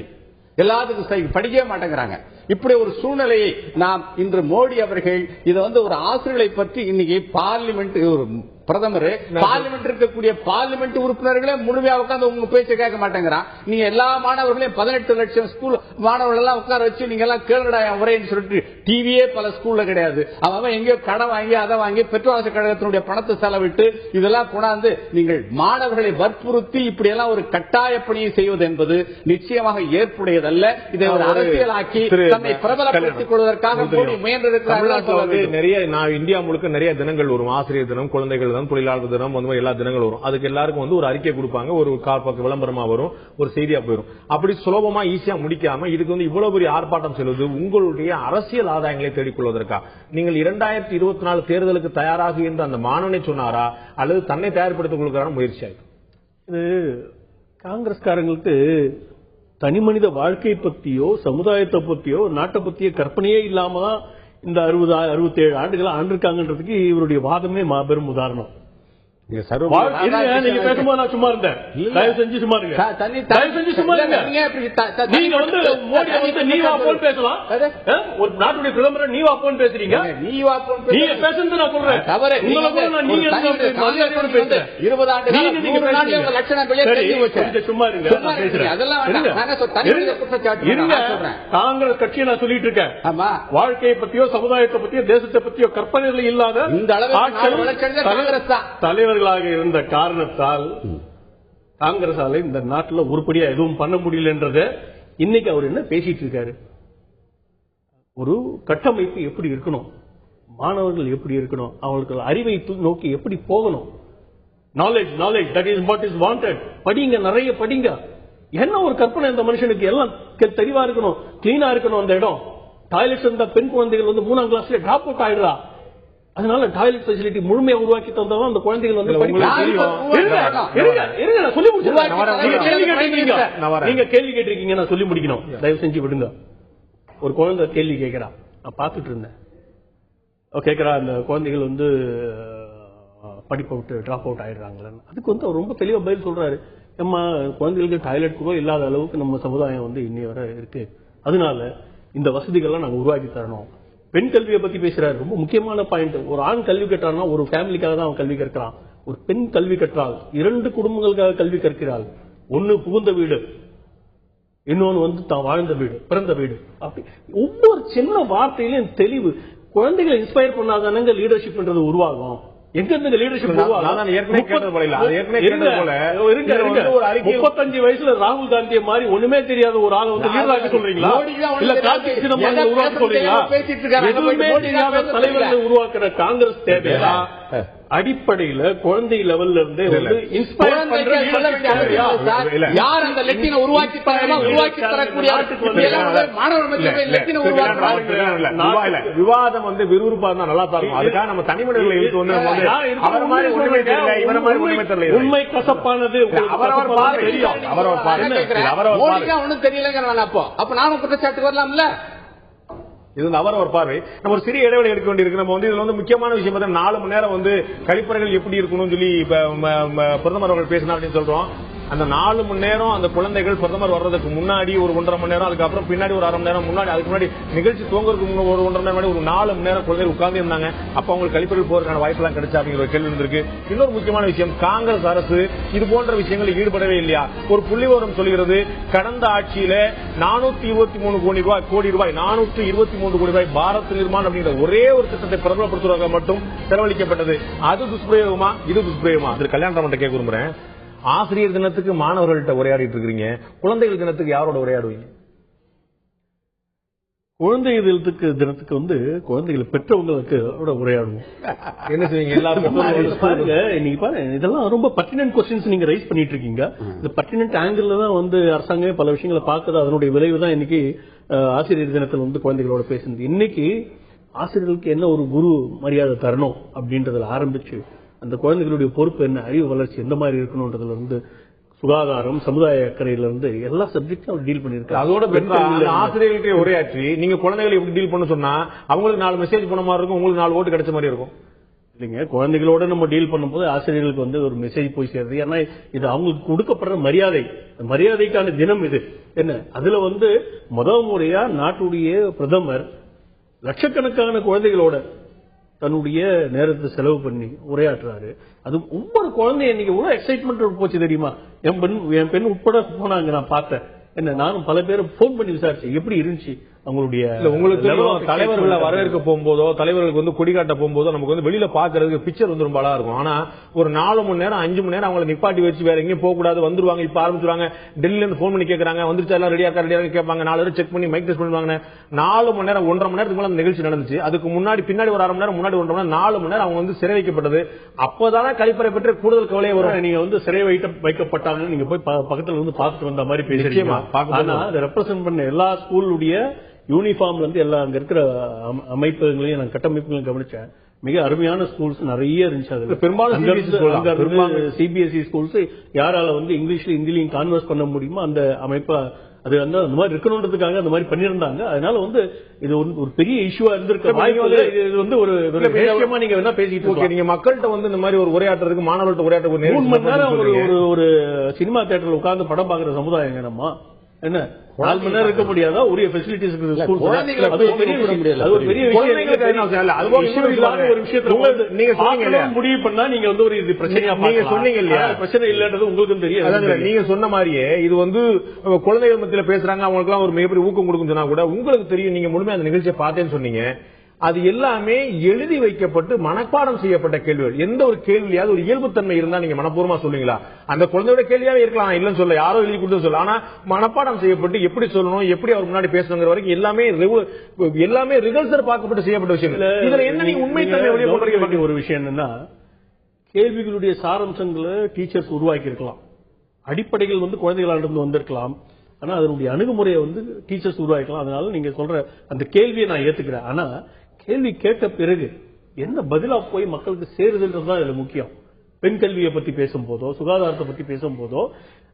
எல்லாத்துக்கும் ஸ்ட்ரைக், படிக்கவே மாட்டேங்கிறாங்க. இப்படி ஒரு சூழ்நிலையை நாம் இன்று மோடி அவர்கள் இதை ஒரு ஆசிரியர்களை பற்றி இன்னைக்கு பார்லிமெண்ட் ஒரு பிரதமர் பார்லிமெண்ட் இருக்கக்கூடிய பார்லிமெண்ட் உறுப்பினர்களே முழுமையா உட்கார்ந்து உங்க பேச்சை கேட்க மாட்டேங்கிறான். நீங்க எல்லா மாணவர்களையும் 18 லட்சம் ஸ்கூல் மாணவர்கள் எல்லாம் உட்கார வச்சு நீங்க எல்லாம் கேளுடா உரைன்னு சொல்லிட்டு டிவியே பல ஸ்கூல்ல கிடையாது. அவன் எங்கேயோ கடன் வாங்கி அதை வாங்கி பெட்ரோல் கழகத்தினுடைய பணத்தை செலவிட்டு இதெல்லாம் கொண்டாந்து நீங்கள் மாணவர்களை வற்புறுத்தி இப்படி எல்லாம் ஒரு கட்டாய பணியை செய்வது என்பது நிச்சயமாக ஏற்புடையதல்ல. இதை ஒரு அரசியலாக்கி தன்னை பிரபலப்படுத்திக் கொள்வதற்காக மோடி முயன்றிருக்கிறார்கள். நிறைய இந்தியா முழுக்க நிறைய தினங்கள் வரும். ஆசிரியர் தினம், குழந்தைகள் தினம், தொழிலாளர் தினம், எல்லா தினங்களும் வரும். அதுக்கு எல்லாருக்கும் ஒரு அறிக்கை கொடுப்பாங்க, ஒரு கார்பக்க விளம்பரமா வரும், ஒரு செய்தியா போயிடும். அப்படி சுலபமா ஈஸியா முடிக்காம இதுக்கு இவ்வளவு பெரிய ஆர்ப்பாட்டம் செல்வது உங்களுடைய அரசியல் ஆதாயங்களை தேடிக்கொள்வதற்கா? நீங்கள் 2024 தேர்தலுக்கு தயாராக என்று அந்த மாணவனை சொன்னாரா அல்லது தன்னை தயார்படுத்திக் கொள்கிறான முயற்சி ஆயிடும்? இது காங்கிரஸ்காரங்களுக்கு தனி மனித வாழ்க்கை பத்தியோ சமுதாயத்தை பத்தியோ நாட்டை பத்திய கற்பனையே இல்லாம தான் இந்த 67 ஆண்டுகள் ஆண்டிருக்காங்கன்றதுக்கு இவருடைய வாதமே மாபெரும் உதாரணம். நீங்க பேசும்போது நான் சும்மா இருந்தேன். தயவு செஞ்சு சும்மா இருங்க. தயவு செஞ்சு சும்மா இருங்க. நீங்க மோடி நீவா போன் பேசலாம். ஒரு நாட்டுடைய பிரதமர் நீவா போன் பேசுறீங்க. நீங்க பேசுறது நான் சொல்றேன். சும்மா இருங்க. காங்கிரஸ் கட்சியை நான் சொல்லிட்டு இருக்கேன். வாழ்க்கையை பத்தியோ சமுதாயத்தை பத்தியோ தேசத்தை பத்தியோ கற்பனைகள் இல்லாத தலைவர்களாக இருந்த காரணத்தால் காங்கிரஸால இந்த நாட்டில் உருப்படியா எதுவும் பண்ண முடியலன்றத இன்னைக்கு அவர் என்ன பேசிட்டு இருக்காரு? ஒரு கட்டமைப்பு எப்படி இருக்கணும், மாணவர்கள் எப்படி இருக்கணும், அவங்களுக்கு அறிவை நோக்கி எப்படி போகணும், knowledge that is what is wanted. படிங்க, நிறைய படிங்க. என்ன ஒரு கற்பனை இந்த மனுஷனுக்கு, எல்லாம் தெளிவா இருக்கணும், கிளீனா இருக்கணும். அந்த இடம் டாய்லெட்ஸ் இருந்த பெண் குழந்தைகள் 3ஆம் கிளாஸ்ல டிராப் அவுட் ஆயிடுறா. அதனால டாய்லெட் ஃபெசிலிட்டி முழுமையா உருவாக்கி தந்தவங்க அந்த குழந்தைகள் நீங்க கேள்வி கேட்டிருக்கீங்க, நான் சொல்லி முடிக்கணும், தயவு செஞ்சு விடுங்க. ஒரு குழந்தை கேள்வி கேட்கிறா, நான் பார்த்துட்டு இருந்தேன். கேட்கிறா, அந்த குழந்தைகள் படிப்பை விட்டு டிராப் அவுட் ஆயிடுறாங்களேன்னு. அதுக்கு அவர் ரொம்ப தெளிவா பதில் சொல்றாரு. நம்ம குழந்தைகளுக்கு டாய்லெட் கூட இல்லாத அளவுக்கு நம்ம சமுதாயம் இன்னி வரை இருக்கு. அதனால இந்த வசதிகள்லாம் நாங்க உருவாக்கி தரணும். பெண் கல்வியை பத்தி பேசுறாரு, ரொம்ப முக்கியமான பாயிண்ட். ஒரு ஆண் கல்வி கற்றான்னா ஒரு ஃபேமிலிக்காக தான் அவன் கல்வி கற்கிறான். ஒரு பெண் கல்வி கற்றால் 2 குடும்பங்களுக்காக கல்வி கற்கிறாள். ஒன்னு புகுந்த வீடு, இன்னொன்னு தான் வாழ்ந்த வீடு, பிறந்த வீடு. அப்படி ஒவ்வொரு சின்ன வார்த்தையிலும் தெளிவு. குழந்தைகளை இன்ஸ்பயர் பண்ணாதானங்க லீடர்ஷிப்ன்றது உருவாகும். எங்க இருந்து லீடர்ஷிப் 35 வயசுல ராகுல் காந்தியை மாதிரி ஒண்ணுமே தெரியாத ஒரு ஆளை லீடராக சொல்றீங்களா? இல்ல கார்த்திக் சிதம்பரம் உருவாக்க சொல்றீங்களா? எதுவுமே தெரியாத தலைவர்களை உருவாக்குற காங்கிரஸ் தேவையா? அடிப்படையில குழந்தை லெவல்ல இருந்து இன்ஸ்பயர் பண்ற யார் அந்த லெட்டினை உருவாக்கி தரக்கூடிய விவாதம் விறுவிறுப்பா இருந்தா நல்லா இருக்கும். அதுக்காக நம்ம தனிமனிதர்களை இழுத்து உண்மை கசப்பானது ஒன்னும் தெரியலங்க. அப்ப நானும் குற்றச்சாட்டு வரலாம்ல. இது அவரவர் பார்வை. நம்ம ஒரு சிறிய இடைவெளி எடுக்க வேண்டியிருக்கு. நம்ம இதுல முக்கியமான விஷயம் பார்த்தா 4 மணி நேரம் கழிப்பறைகள் எப்படி இருக்கணும்னு சொல்லி பிரதமர் அவர்கள் பேசினார் அப்படின்னு சொல்றோம். அந்த 4 மணி நேரம் அந்த குழந்தைகள் பிரதமர் வர்றதுக்கு முன்னாடி ஒரு 1.5 மணி நேரம், அதுக்கப்புறம் பின்னாடி ஒரு 1/2 மணி நேரம் முன்னாடி, அதுக்கு முன்னாடி நிகழ்ச்சி துவங்குறதுக்கு ஒரு 1.5 மணி நேரம், ஒரு 4 மணி நேரம் குழந்தைகள் உட்கார்ந்து இருந்தாங்க. அப்ப அவங்களுக்கு கழிப்பறைகள் போறதுக்கான வாய்ப்பு எல்லாம் கிடைச்சா அப்படிங்கிற ஒரு கேள்வி இருந்திருக்கு. இன்னொரு முக்கியமான விஷயம், காங்கிரஸ் அரசு இது போன்ற விஷயங்களில் ஈடுபடவே இல்லையா? ஒரு புள்ளிவிவரம் சொல்கிறது, கடந்த ஆட்சியில 423 கோடி ரூபாய் 423 கோடி ரூபாய் பாரத் நிர்மாண் அப்படிங்கிற ஒரே ஒரு திட்டத்தை பிரபலப்படுத்துவதற்காக மட்டும் செலவழிக்கப்பட்டது. அது துஷ்பிரயோகமா, இது துஷ்பிரயோகமா? திரு கல்யாணராமன் கேட்க விரும்புறேன். ஆசிரியர் தினத்துக்கு மாணவர்கள்ட்ட உரையாடிட்டு இருக்கீங்க, குழந்தைகள் தினத்துக்கு யாரோட உரையாடுவீங்க? குழந்தைகள் தினத்துக்கு குழந்தைகளை பெற்றவங்களுக்கு உரையாடுவோம். என்ன செய்வீங்க? எல்லாரும் பாருங்க, நீங்க பாருங்க, இதெல்லாம் ரொம்ப பர்டினன்ட் கொஸ்டின்ஸ் நீங்க ரைஸ் பண்ணிட்டு இருக்கீங்க. இந்த பர்டினன்ட் ஆங்கிள் தான் அரசாங்கமே பல விஷயங்களை பார்க்குது. அதனுடைய விளைவு தான் இன்னைக்கு ஆசிரியர் தினத்தில் குழந்தைகளோட பேசுறது. இன்னைக்கு ஆசிரியர்களுக்கு என்ன ஒரு குரு மரியாதை தரணும் அப்படின்றதுல ஆரம்பிச்சு அந்த குழந்தைகளுடைய பொறுப்பு என்ன, அறிவு வளர்ச்சி எந்த மாதிரி இருக்கணும்ன்றதுல இருந்து சுகாதாரம், சமுதாய அக்கறையில இருந்து எல்லா சப்ஜெக்டும் அவர் டீல் பண்ணிருக்காரு. அதோட ஆசிரியர்களுக்கு உரையாற்றி நீங்க குழந்தைகளை எப்படி டீல் பண்ண சொன்னா அவங்களுக்கு 4 மெசேஜ் பண்ண மாதிரி இருக்கும், உங்களுக்கு 4 ஓட்டு கிடைச்ச மாதிரி இருக்கும். இல்லைங்க, குழந்தைகளோட நம்ம டீல் பண்ணும்போது ஆசிரியர்களுக்கு ஒரு மெசேஜ் போய் சேருது. ஏன்னா இது அவங்களுக்கு கொடுக்கப்படுற மரியாதைக்கான தினம் இது. என்ன அதுல முதல் முறையா நாட்டுடைய பிரதமர் லட்சக்கணக்கான குழந்தைகளோட தன்னுடைய நேரத்தை செலவு பண்ணி உரையாற்றுறாரு. அது ஒவ்வொரு குழந்தைய இன்னைக்கு எவ்வளவு எக்ஸைட்மெண்ட் போச்சு தெரியுமா? என் பெண் உட்பட போனாங்க, நான் பார்த்தேன். என்ன நானும் பல பேரை போன் பண்ணி விசாரிச்சேன் எப்படி இருந்துச்சு அவங்களுடைய. உங்களுக்கு தலைவர்களை வரவேற்க போகும்போதோ தலைவர்களுக்கு கொடிகாட்ட போகும்போதோ நமக்கு வெளியில பாக்குறதுக்கு பிக்சர் ரொம்ப அழகா இருக்கும். ஆனா ஒரு 4 மணி நேரம் 5 மணி நேரம் அவங்களை நிப்பாட்டி வச்சு வேற எங்கேயும் போக கூடாது, வந்துருவாங்க, இப்ப ஆரம்பிச்சுவாங்க, டெல்லியில இருந்து போன் பண்ணி கேட்கறாங்க, வந்துருச்சா எல்லாம் ரெடியா கேட்பாங்க, 4 பேர் செக் பண்ணி மைக் டெஸ்ட் பண்ணுவாங்க. 4 மணி நேரம் 1.5 மணி நேரத்துக்கு மேல நிகழ்ச்சி நடந்துச்சு. அதுக்கு முன்னாடி பின்னாடி ஒரு 1/2 மணி நேரம், முன்னாடி 1.5 மணி நேரம், 4 மணி நேரம் அவங்க சிறை வைக்கப்பட்டது. அப்பதானே கழிப்பறை பற்றி கூடுதல் கவலையே வரும். நீங்க சிறை வைக்கப்பட்டாங்க, நீங்க போய் பக்கத்துல பார்த்துட்டு வந்த மாதிரி பேசுறீங்க. ஆனா அதை ரெப்ரசென்ட் பண்ண எல்லா ஸ்கூலுடைய யூனிஃபார்ம்ல இருந்து எல்லா அங்க இருக்கிற அமைப்புகளையும் நான் கட்டமைப்புகளையும் கவனிச்சேன். மிக அருமையான ஸ்கூல்ஸ் நிறைய இருந்துச்சு. பெரும்பாலும் சிபிஎஸ்இ ஸ்கூல்ஸ் யாரால இங்கிலீஷ்ல ஹிந்திலையும் கான்வர்ஸ் பண்ண முடியுமோ அந்த அமைப்பா அது அந்த மாதிரி இருக்கணும்ன்றதுக்காக அந்த மாதிரி பண்ணிருந்தாங்க. அதனால இது ஒரு பெரிய இஷ்யூவா இருந்திருக்கு. இது ஒரு விஷயமா நீங்க என்ன பேசிட்டு நீங்க மக்கள்கிட்ட இந்த மாதிரி ஒரு உரையாற்றுறதுக்கு மாணவர்கள்ட்ட உரையாற்ற 3 மணி நேரம் ஒரு சினிமா தியேட்டர்ல உட்கார்ந்து படம் பாக்குற சமுதாயம் நம்ம என்ன 4 மணி நேரம் இருக்க முடியாதா? உரிய ஃபெசிலிட்டிஸ் முடிவு பண்ணா நீங்க ஒரு இது பிரச்சனையா நீங்க சொன்னீங்க இல்லையா? பிரச்சனை இல்லன்றது உங்களுக்கும் தெரியும். நீங்க சொன்ன மாதிரியே இது குழந்தைகள் மத்தியில பேசுறாங்க, அவங்களுக்கு எல்லாம் ஒரு மிகப்பெரிய ஊக்கம் கொடுக்கும் சொன்னா கூட உங்களுக்கு தெரியும். நீங்க முழுமையா அந்த நிகழ்ச்சியை பார்த்தேன்னு சொன்னீங்க. அது எல்லாமே எழுதி வைக்கப்பட்டு மனப்பாடம் செய்யப்பட்ட கேள்விகள். எந்த ஒரு கேள்வியாவது ஒரு இயல்புத்தன்மை இருந்தா நீங்க மனப்பூர்வமா சொல்லுவீங்களா? அந்த குழந்தையோட கேள்வியாவே இருக்கலாம், இல்லன்னு சொல்ல, யாரோ எழுதி கொடுத்து சொல்ல. ஆனா மனப்பாடம் செய்யப்பட்டு எப்படி சொல்லணும், எப்படி அவர் முன்னாடி பேசணுங்கிற வரைக்கும் எல்லாமே ரிஹர்சல் பார்க்கப்பட்டு செய்யப்பட்ட விஷயம். இதுல என்ன நீங்க உண்மைத்தன்மை வெளியே கொண்டு வர வேண்டிய ஒரு விஷயம் என்னன்னா, கேள்விகளுடைய சாரம்சங்களை டீச்சர்ஸ் உருவாக்கி இருக்கலாம், அடிப்படைகள் குழந்தைகளிடம் வந்திருக்கலாம். ஆனா அதனுடைய அணுகுமுறையை டீச்சர்ஸ் உருவாக்கலாம். அதனால நீங்க சொல்ற அந்த கேள்வியை நான் ஏத்துக்கிறேன். ஆனா கேள்வி கேட்ட பிறகு என்ன பதிலா போய் மக்களுக்கு சேருதுன்றதுதான் இதுல முக்கியம். பெண் கல்வியை பத்தி பேசும்போதோ, சுகாதாரத்தை பத்தி பேசும்போதோ,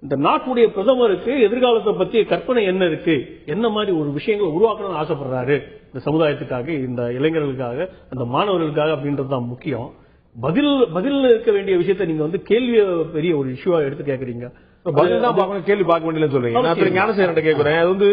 இந்த நாட்டுடைய பிரதமருக்கு எதிர்காலத்தை பத்திய கற்பனை என்ன இருக்கு, என்ன மாதிரி ஒரு விஷயங்களை உருவாக்கணும்னு ஆசைப்படுறாரு இந்த சமுதாயத்துக்காக, இந்த இளைஞர்களுக்காக, அந்த மாணவர்களுக்காக அப்படின்றதுதான் முக்கியம். பதில் இருக்க வேண்டிய விஷயத்த நீங்க கேள்வியை பெரிய ஒரு இஷ்யூவா எடுத்து கேக்குறீங்க. பதில் தான் பார்க்கணும், கேள்வி பார்க்க வேண்டியதுன்னு சொல்றீங்க. நான் ஞானசேகரன் கேட்கிறேன். அது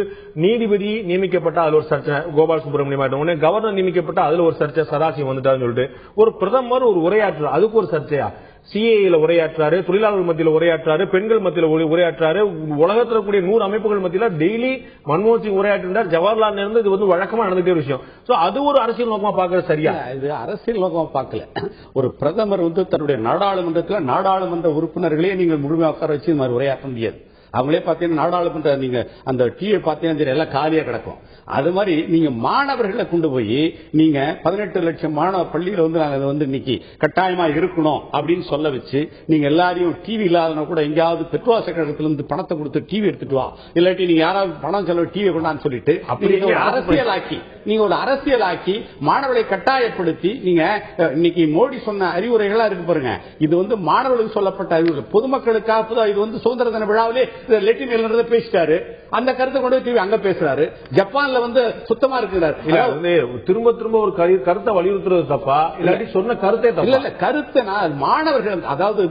நீதிபதி நியமிக்கப்பட்ட அதுல ஒரு சர்ச்சை, கோபால் சுப்பிரமணியம் கவர்னர் நியமிக்கப்பட்ட அதுல ஒரு சர்ச்சை, சதாசிவம் வந்துட்டாருன்னு சொல்லிட்டு ஒரு பிரதமர் ஒரு உரையாற்று, அதுக்கு ஒரு சர்ச்சையா? சிஏல உரையாற்றாரு, தொழிலாளர்கள் மத்தியில் உரையாற்றாரு, பெண்கள் மத்தியில் உரையாற்றாரு, உலகத்தில் கூடிய 100 அமைப்புகள் மத்தியில் டெய்லி மன்மோகன் சிங் உரையாற்றினார், ஜவஹர்லால் நேரு. இது வழக்கமா நடந்துட்டே விஷயம். அது ஒரு அரசியல் நோக்கமா பாக்குறது சரியா? இது அரசியல் நோக்கமா பார்க்கல. ஒரு பிரதமர் தன்னுடைய நாடாளுமன்றத்தில் நாடாளுமன்ற உறுப்பினர்களே நீங்கள் முழுமையாக உட்கார வச்சு மாதிரி உரையாற்ற முடியாது. அவங்களே பாத்தீங்கன்னா நாடாளுமன்ற நீங்க அந்த டிவி பாத்தீங்கன்னா எல்லாம் காலியா கிடக்கும். அது மாதிரி நீங்க மாணவர்களை கொண்டு போய் நீங்க 18 லட்சம் மாணவ பள்ளியில நாங்க இன்னைக்கு கட்டாயமா இருக்கணும் அப்படின்னு சொல்ல வச்சு நீங்க எல்லாரையும் டிவி இல்லாதவங்க கூட எங்கேயாவது பெட்ரோல் கழகத்துல இருந்து பணத்தை கொடுத்து டிவி எடுத்துட்டு வா, இல்லாட்டி நீங்க யாராவது பணம் செலவு டிவி கொண்டான்னு சொல்லிட்டு நீங்க ஒரு அரசியலாக்கி மாணவர்களை கட்டாயப்படுத்தி நீங்க இன்னைக்கு மோடி சொன்ன அறிவுரைகளா இருக்கு பாருங்க. இது மாணவர்களுக்கு சொல்லப்பட்ட அறிவுரை, பொதுமக்களுக்காக. இது சுதந்திர தின விழாவிலே லெட்டின் பேசிட்டாரு, அந்த கருத்தை கொண்டு டிவி அங்க பேசுறாரு. ஜப்பான்ல சுத்தமா இருக்கிறார். திரும்ப திரும்ப ஒரு கருத்தை வலியுறுத்துறது தப்பா, இல்லாட்டி சொன்ன கருத்தை இல்ல கருத்தை மாணவர்கள், அதாவது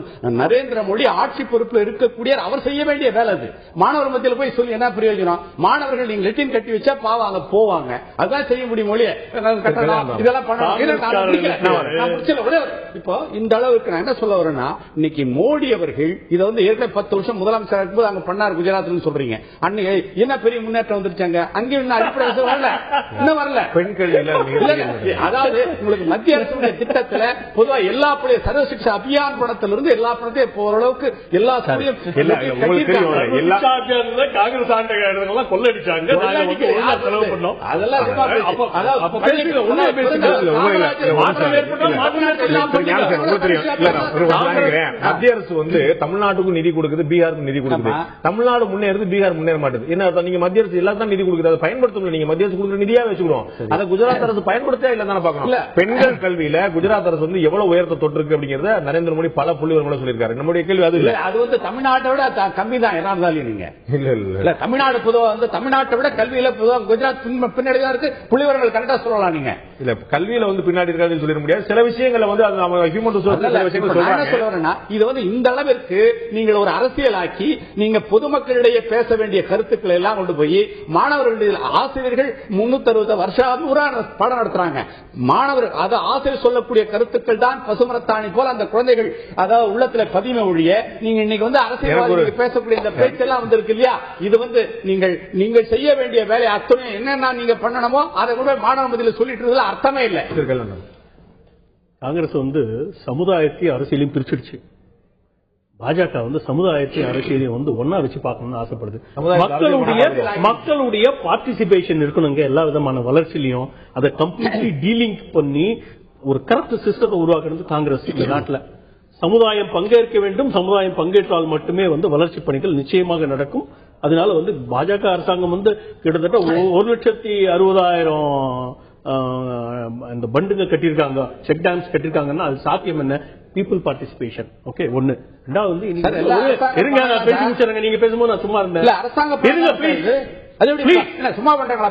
நரேந்திர மோடி ஆட்சி பொறுப்பில் இருக்கக்கூடிய அவர் செய்ய வேண்டிய வேலை அது. மாணவர் மத்தியில் போய் சொல்லி என்ன பிரயோஜனம்? மாணவர்கள் நீங்க லெட்டின் கட்டி வச்சா பாவாங்க போவாங்க, அதான் செய்ய முடியும். மொழியை இதெல்லாம் இப்போ இந்த அளவுக்கு நான் என்ன சொல்ல வரேன்னா, இன்னைக்கு மோடி அவர்கள் இதை ஏற்கனவே 10 வருஷம் முதலமைச்சர் இருக்கும்போது அங்க பண்ணார் குஜராத்னு சொல்றீங்க. அன்னைக்கு என்ன பெரிய முன்னேற்றம் வந்துருச்சாங்க? அங்கேயும் அடிப்படை வரல, இன்னும் வரல. பெண்கள் அதாவது உங்களுக்கு மத்திய அரசு திட்டத்தில் பொதுவா எல்லா சர்வ சிக்ஷா அபியான் பணத்திலிருந்து எல்லா பணத்தையும் ஓரளவுக்கு எல்லா காங்கிரஸ் ஆண்டு கொள்ளடிச்சாங்க. மத்திய அரசு தமிழ்நாட்டுக்கும் நிதி கொடுக்குது, பீகாருக்கும் நிதி கொடுக்குது. தமிழ்நாடு முன்னேறது பீகார் முன்னேற மாட்டேது. என்ன அர்த்தம்? நீங்க மத்திய அரசு எல்லாத்தான் நிதி கொடுக்குறது, பயன்படுத்தணும். நீங்க மத்திய அரசு கொடுக்குற நிதியா வச்சுக்கிறோம், அதை குஜராத் அரசு பயன்படுத்தா இல்ல தானே பாக்கணும். பெண்கள் கல்வியில குஜராத் அரசு வந்து எவ்வளவு உயர்த்த தொட்டிருக்கு அப்படிங்கறத நரேந்திர மோடி பல புள்ளிவிவரங்களை சொல்லியிருக்காரு. நம்முடைய கேள்வி அது இல்ல, அது வந்து தமிழ்நாட்டை விட கம்மி தான். நீங்க இல்ல தமிழ்நாடு பொதுவா வந்து தமிழ்நாட்டை விட கல்வியில பொதுவாக குஜராத் பின்னாடி தான் இருக்கு. புள்ளிவிவரங்கள் கரெக்டா சொல்லலாம். நீங்க இல்ல கல்வியில வந்து பின்னாடி இருக்காதுன்னு சொல்லிட முடியாது. சில விஷயங்களை வந்து ஹியூமன் ரிசோர்ஸ் இது வந்து இந்த அளவிற்கு நீங்கள் ஒரு அரசியலாக்கி நீங்க பொதுமக்களிடையே பேச வேண்டிய கருத்துக்களை எல்லாம் கொண்டு போய் மாணவர்களுடைய ஆசிரியர்கள் 360 வருஷம் பாடம் நடத்துறாங்க. மாணவர்கள் அது ஆசிரியர் சொல்லக்கூடிய கருத்துக்கள் தான் பசுமரத்தாணி போல அந்த குழந்தைகள் அதாவது உள்ளத்துல பதிமை ஒழிய நீங்க இன்னைக்கு வந்து அரசியல் பேசக்கூடிய இந்த பேச்செல்லாம் வந்திருக்கு இல்லையா? இது வந்து நீங்கள் செய்ய வேண்டிய வேலை அத்தனை என்னென்ன நீங்க பண்ணணுமோ அதை கூட மாணவ மத்தியில் சொல்லிட்டு இருந்ததுல அர்த்தமே இல்லை. காங்கிரஸ் வந்து சமுதாயத்தை அரசியலையும் பிரிச்சிடுச்சு. பாஜக வந்து சமுதாயத்தை அரசியலையும் வந்து ஒன்னா வச்சு பார்க்கணும்னு ஆசைப்படுது. மக்களுடைய பார்ட்டிசிபேஷன் இருக்கணுங்க எல்லா விதமான வளர்ச்சியிலையும். அதை கம்ப்ளீட்லி டீலிங் பண்ணி ஒரு கரெக்ட் சிஸ்டத்தை உருவாக்குறது காங்கிரஸ் இந்த நாட்டில். சமுதாயம் பங்கேற்க வேண்டும். சமுதாயம் பங்கேற்றால் மட்டுமே வந்து வளர்ச்சி பணிகள் நிச்சயமாக நடக்கும். அதனால வந்து பாஜக அரசாங்கம் வந்து கிட்டத்தட்ட 1,60,000 இந்த பண்டுங்க கட்டியிருக்காங்க, செக் டேம்ஸ் கட்டியிருக்காங்கன்னா அது சாத்தியம் என்ன? People participation. ஓகே, ஒன்னு. ரெண்டாவது வந்து இருங்க நான் பேசி முடிச்சிருங்க. நீங்க பேசும்போது நான் சும்மா இருந்தேன். அரசாங்கம் சும்மா பண்றாங்களா?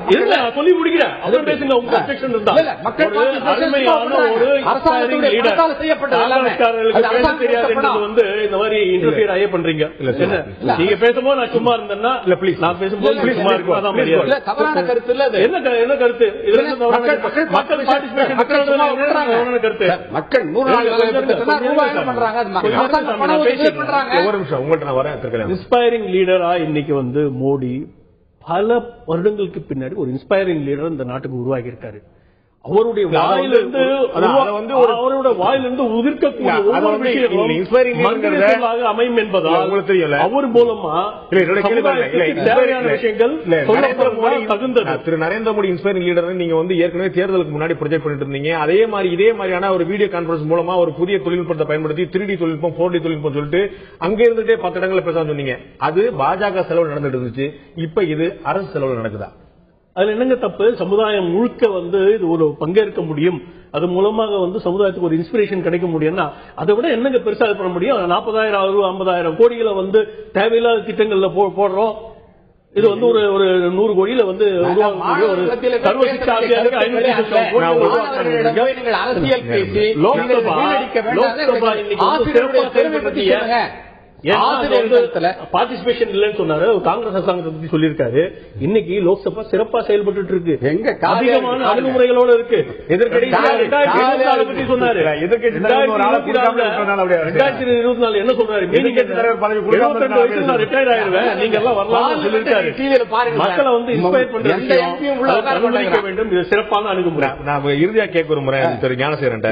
சொல்லி முடிக்கிறேன். அப்புறம் பேசுங்க. உங்க அப்ஜெக்ஷன் இருந்தா அருமையான ஒரு வந்து இந்த மாதிரி இன்டர்ஃபியர் ஆயே பண்றீங்க. நீங்க பேசும்போது நான் சும்மா இருந்தேன்னா இல்ல ப்ளீஸ் நான் பேசும்போது சும்மா இருக்கும். தவறான கருத்து இல்ல. என்ன கருத்து? மக்கள் பார்ட்டிசிபேஷன் கருத்து. மக்கள் 100 நாள் பண்றாங்க. ஒரு நிமிஷம் உங்கள்கிட்ட நான் வரேன். இன்ஸ்பைரிங் லீடரா இன்னைக்கு வந்து மோடி பல வருடங்களுக்கு பின்னாடி ஒரு இன்ஸ்பைரிங் லீடர் இந்த நாட்டுக்கு உருவாகி இருக்காரு. அவருடைய வாயிலிருந்து உதிர்க்கக்கூடிய அமையும் என்பதால் உங்களுக்கு தெரியல. அவர் மூலமா விஷயங்கள் திரு நரேந்திர மோடி இன்ஸ்பைரிங் லீடர் நீங்க வந்து ஏற்கனவே தேர்தலுக்கு முன்னாடி ப்ரொஜெக்ட் பண்ணிட்டு இருந்தீங்க. அதே மாதிரியான ஒரு வீடியோ கான்பரன்ஸ் மூலமா ஒரு புதிய தொழில்நுட்பத்தை பயன்படுத்தி 3D தொழில்நுட்பம் 4D தொழில்நுட்பம் சொல்லிட்டு அங்க இருந்துட்டே 10 இடங்களை பேச சொன்னீங்க. அது பாஜக செலவு நடந்துட்டு இருந்துச்சு. இப்ப இது அரசு செலவு நடக்குதா? அதுல என்னங்க தப்பு? சமுதாயம் முழுக்க வந்து இது ஒரு பங்கேற்க முடியும். அது மூலமாக வந்து சமுதாயத்துக்கு ஒரு இன்ஸ்பிரேஷன் கிடைக்க முடியும்னா அதை விட என்னங்க பெருசா பண்ண முடியும்? 40,000 50,000 கோடிகளை வந்து தேவையில்லாத திட்டங்கள்ல போடுறோம். இது வந்து ஒரு 100 கோடியில வந்து பார்ட்டிசிபேஷன் இல்லன்னு சொன்னாரு. காங்கிரஸ் அரசாங்கத்தை பத்தி சொல்லியிருக்காரு. இன்னைக்கு லோக்சபா சிறப்பா செயல்பட்டு இருக்கு. அதிகமான அணுகுமுறைகளோட இருக்கு. எதிர்கட்சி சொன்னாரு. 2024 என்ன சொல்றாரு? ரிட்டையர் ஆயிருவேன், நீங்க எல்லாம் வரலாம் சொல்லியிருக்காரு. மக்களை வந்து இன்ஸ்பயர் பண்ற வேண்டும். இது சிறப்பான அணுகுமுறை. நான் இறுதியா கேட்க விரும்புறேன் திரு ஞானசேகரன்.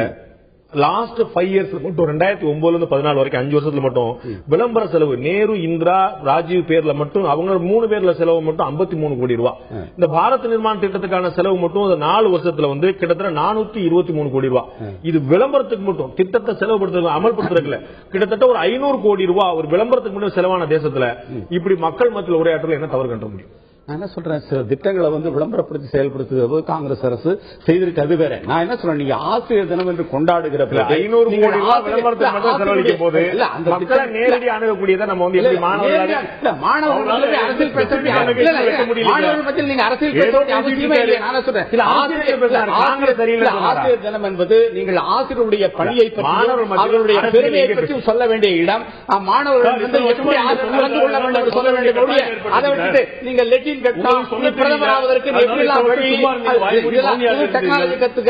லாஸ்ட் 5 இயர்ஸ் மட்டும் 2009 இருந்து 14 வரைக்கும் 5 வருஷத்துல மட்டும் விளம்பர செலவு நேரு, இந்திரா, ராஜீவ் பேர்ல மட்டும் அவங்க 3 பேர்ல செலவு மட்டும் 53 கோடி ரூபாய். இந்த பாரத் நிர்மாண திட்டத்துக்கான செலவு மட்டும் 4 வருஷத்துல வந்து கிட்டத்தட்ட 423 கோடி ரூபாய். இது விளம்பரத்துக்கு மட்டும் திட்டத்தை செலவுபடுத்த அமல்படுத்துறதுல கிட்டத்தட்ட ஒரு 500 கோடி ரூபாய் ஒரு விளம்பரத்துக்கு மட்டும் செலவான தேசத்துல இப்படி மக்கள் மத்தியில் உரையாற்றல என்ன தவறு கண்ட முடியும்? நான் என்ன சொல்றேன், சில திட்டங்களை வந்து விளம்பரப்படுத்தி செயல்படுத்துவது காங்கிரஸ் அரசு செய்திருக்கு, அது வேற. நான் என்ன சொல்றேன், நீங்க ஆசிரியர் தினம் என்று கொண்டாடுகிற 500 கோடி விளம்பரத்துக்கு மட்டும் செலவழிக்கும் போது மக்களை நேரடி அணுகக்கூடியதை நம்ம வந்து எப்படி மாணவர்கள் அரசியல் பேச மாணவர்கள் பற்றியில் நீங்க அரசியல் பேச வேண்டிய அவசியமே இல்லை. நான் சொல்றேன் ஆசிரியர் தினம் என்பது நீங்கள் ஆசிரியருடைய பணியை பற்றி அவர்களுடைய பெருமையை பற்றி சொல்ல வேண்டிய இடம். மாணவர்கள் வந்து எப்படி நடந்து கொள்ள வேண்டும் என்று சொல்ல வேண்டிய மொழியை அதை விட்டுட்டு நீங்க லெட்டின் பிரதமர் ஆவதற்கு டெக்னாலஜி கத்துக்க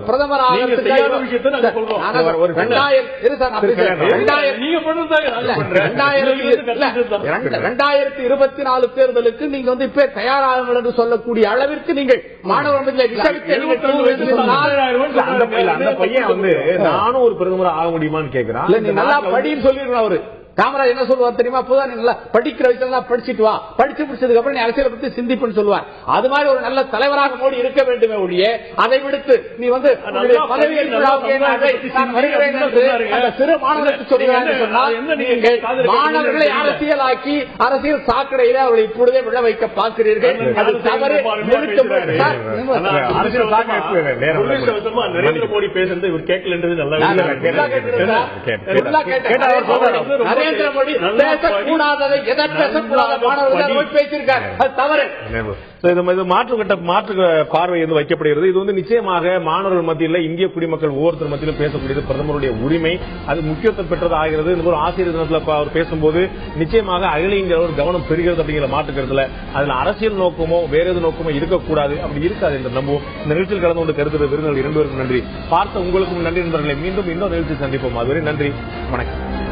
பிரதமர் 2024 தேர்தலுக்கு நீங்க வந்து இப்ப தயாராகுங்கள் என்று சொல்லக்கூடிய அளவிற்கு நீங்கள் மாணவர்கள் அந்த பையன் வந்து நானும் ஒரு பிரதமர் ஆக முடியுமான்னு கேட்கிறான். நல்லா படின்னு சொல்லிருக்கணும். அவரு காமராஜ் என்ன சொல்லுவார் தெரியுமா? அப்போதான் நீ நல்லா படிக்கிற வயசுல படிச்சுட்டு வா, படிச்சு முடிச்சதுக்கு அப்புறம் நீ அரசியலை பத்தி சிந்திப்புன்னு சொல்லுவார். அது மாதிரி ஒரு நல்ல தலைவராக மோடி இருக்க வேண்டுமே ஒழிய அதை விடுத்து நீ வந்து சிறு மாணவர்களுக்கு சொல்லுவாங்க, மாணவர்களை அரசியலாக்கி அரசியல் சாக்கடையில அவர்களை இப்பொழுதே விழ வைக்க பார்க்கிறீர்கள். அது தவறு. நரேந்திர மோடி பேசுறது இவர் கேட்கலன்றது நல்லா நரேந்திர மோடி பேசக்கூடாததை எதை பேசக்கூடாத மாணவர்கள் பேசியிருக்காரு. அது தவறு. மாற்று பார்வை வந்து வைக்கப்படுகிறது. இது வந்து நிச்சயமாக மாணவர்கள் மத்தியில் இந்திய குடிமக்கள் ஒவ்வொருத்தர் மத்தியிலும் பேசக்கூடியது பிரதமருடைய உரிமை. அது முக்கியத்துவம் பெற்றது ஆகிறது. இந்த ஒரு ஆசிரியர் தினத்தில் அவர் பேசும்போது நிச்சயமாக அகில இந்திய அளவில் கவனம் பெறுகிறது அப்படிங்கிற மாற்றுக்கிறதுல அதுல அரசியல் நோக்கமோ வேற எது நோக்கமோ இருக்கக்கூடாது. அப்படி இருக்காது என்று நம்புவோம். இந்த நிகழ்ச்சியில் கலந்து கொண்டு கருத்து விருந்தினர் 2 பேருக்கும் நன்றி. பார்த்த உங்களுக்கும் நன்றி நண்பர்களை. மீண்டும் இன்னொரு நிகழ்ச்சி சந்திப்போம். அதுவரை நன்றி, வணக்கம்.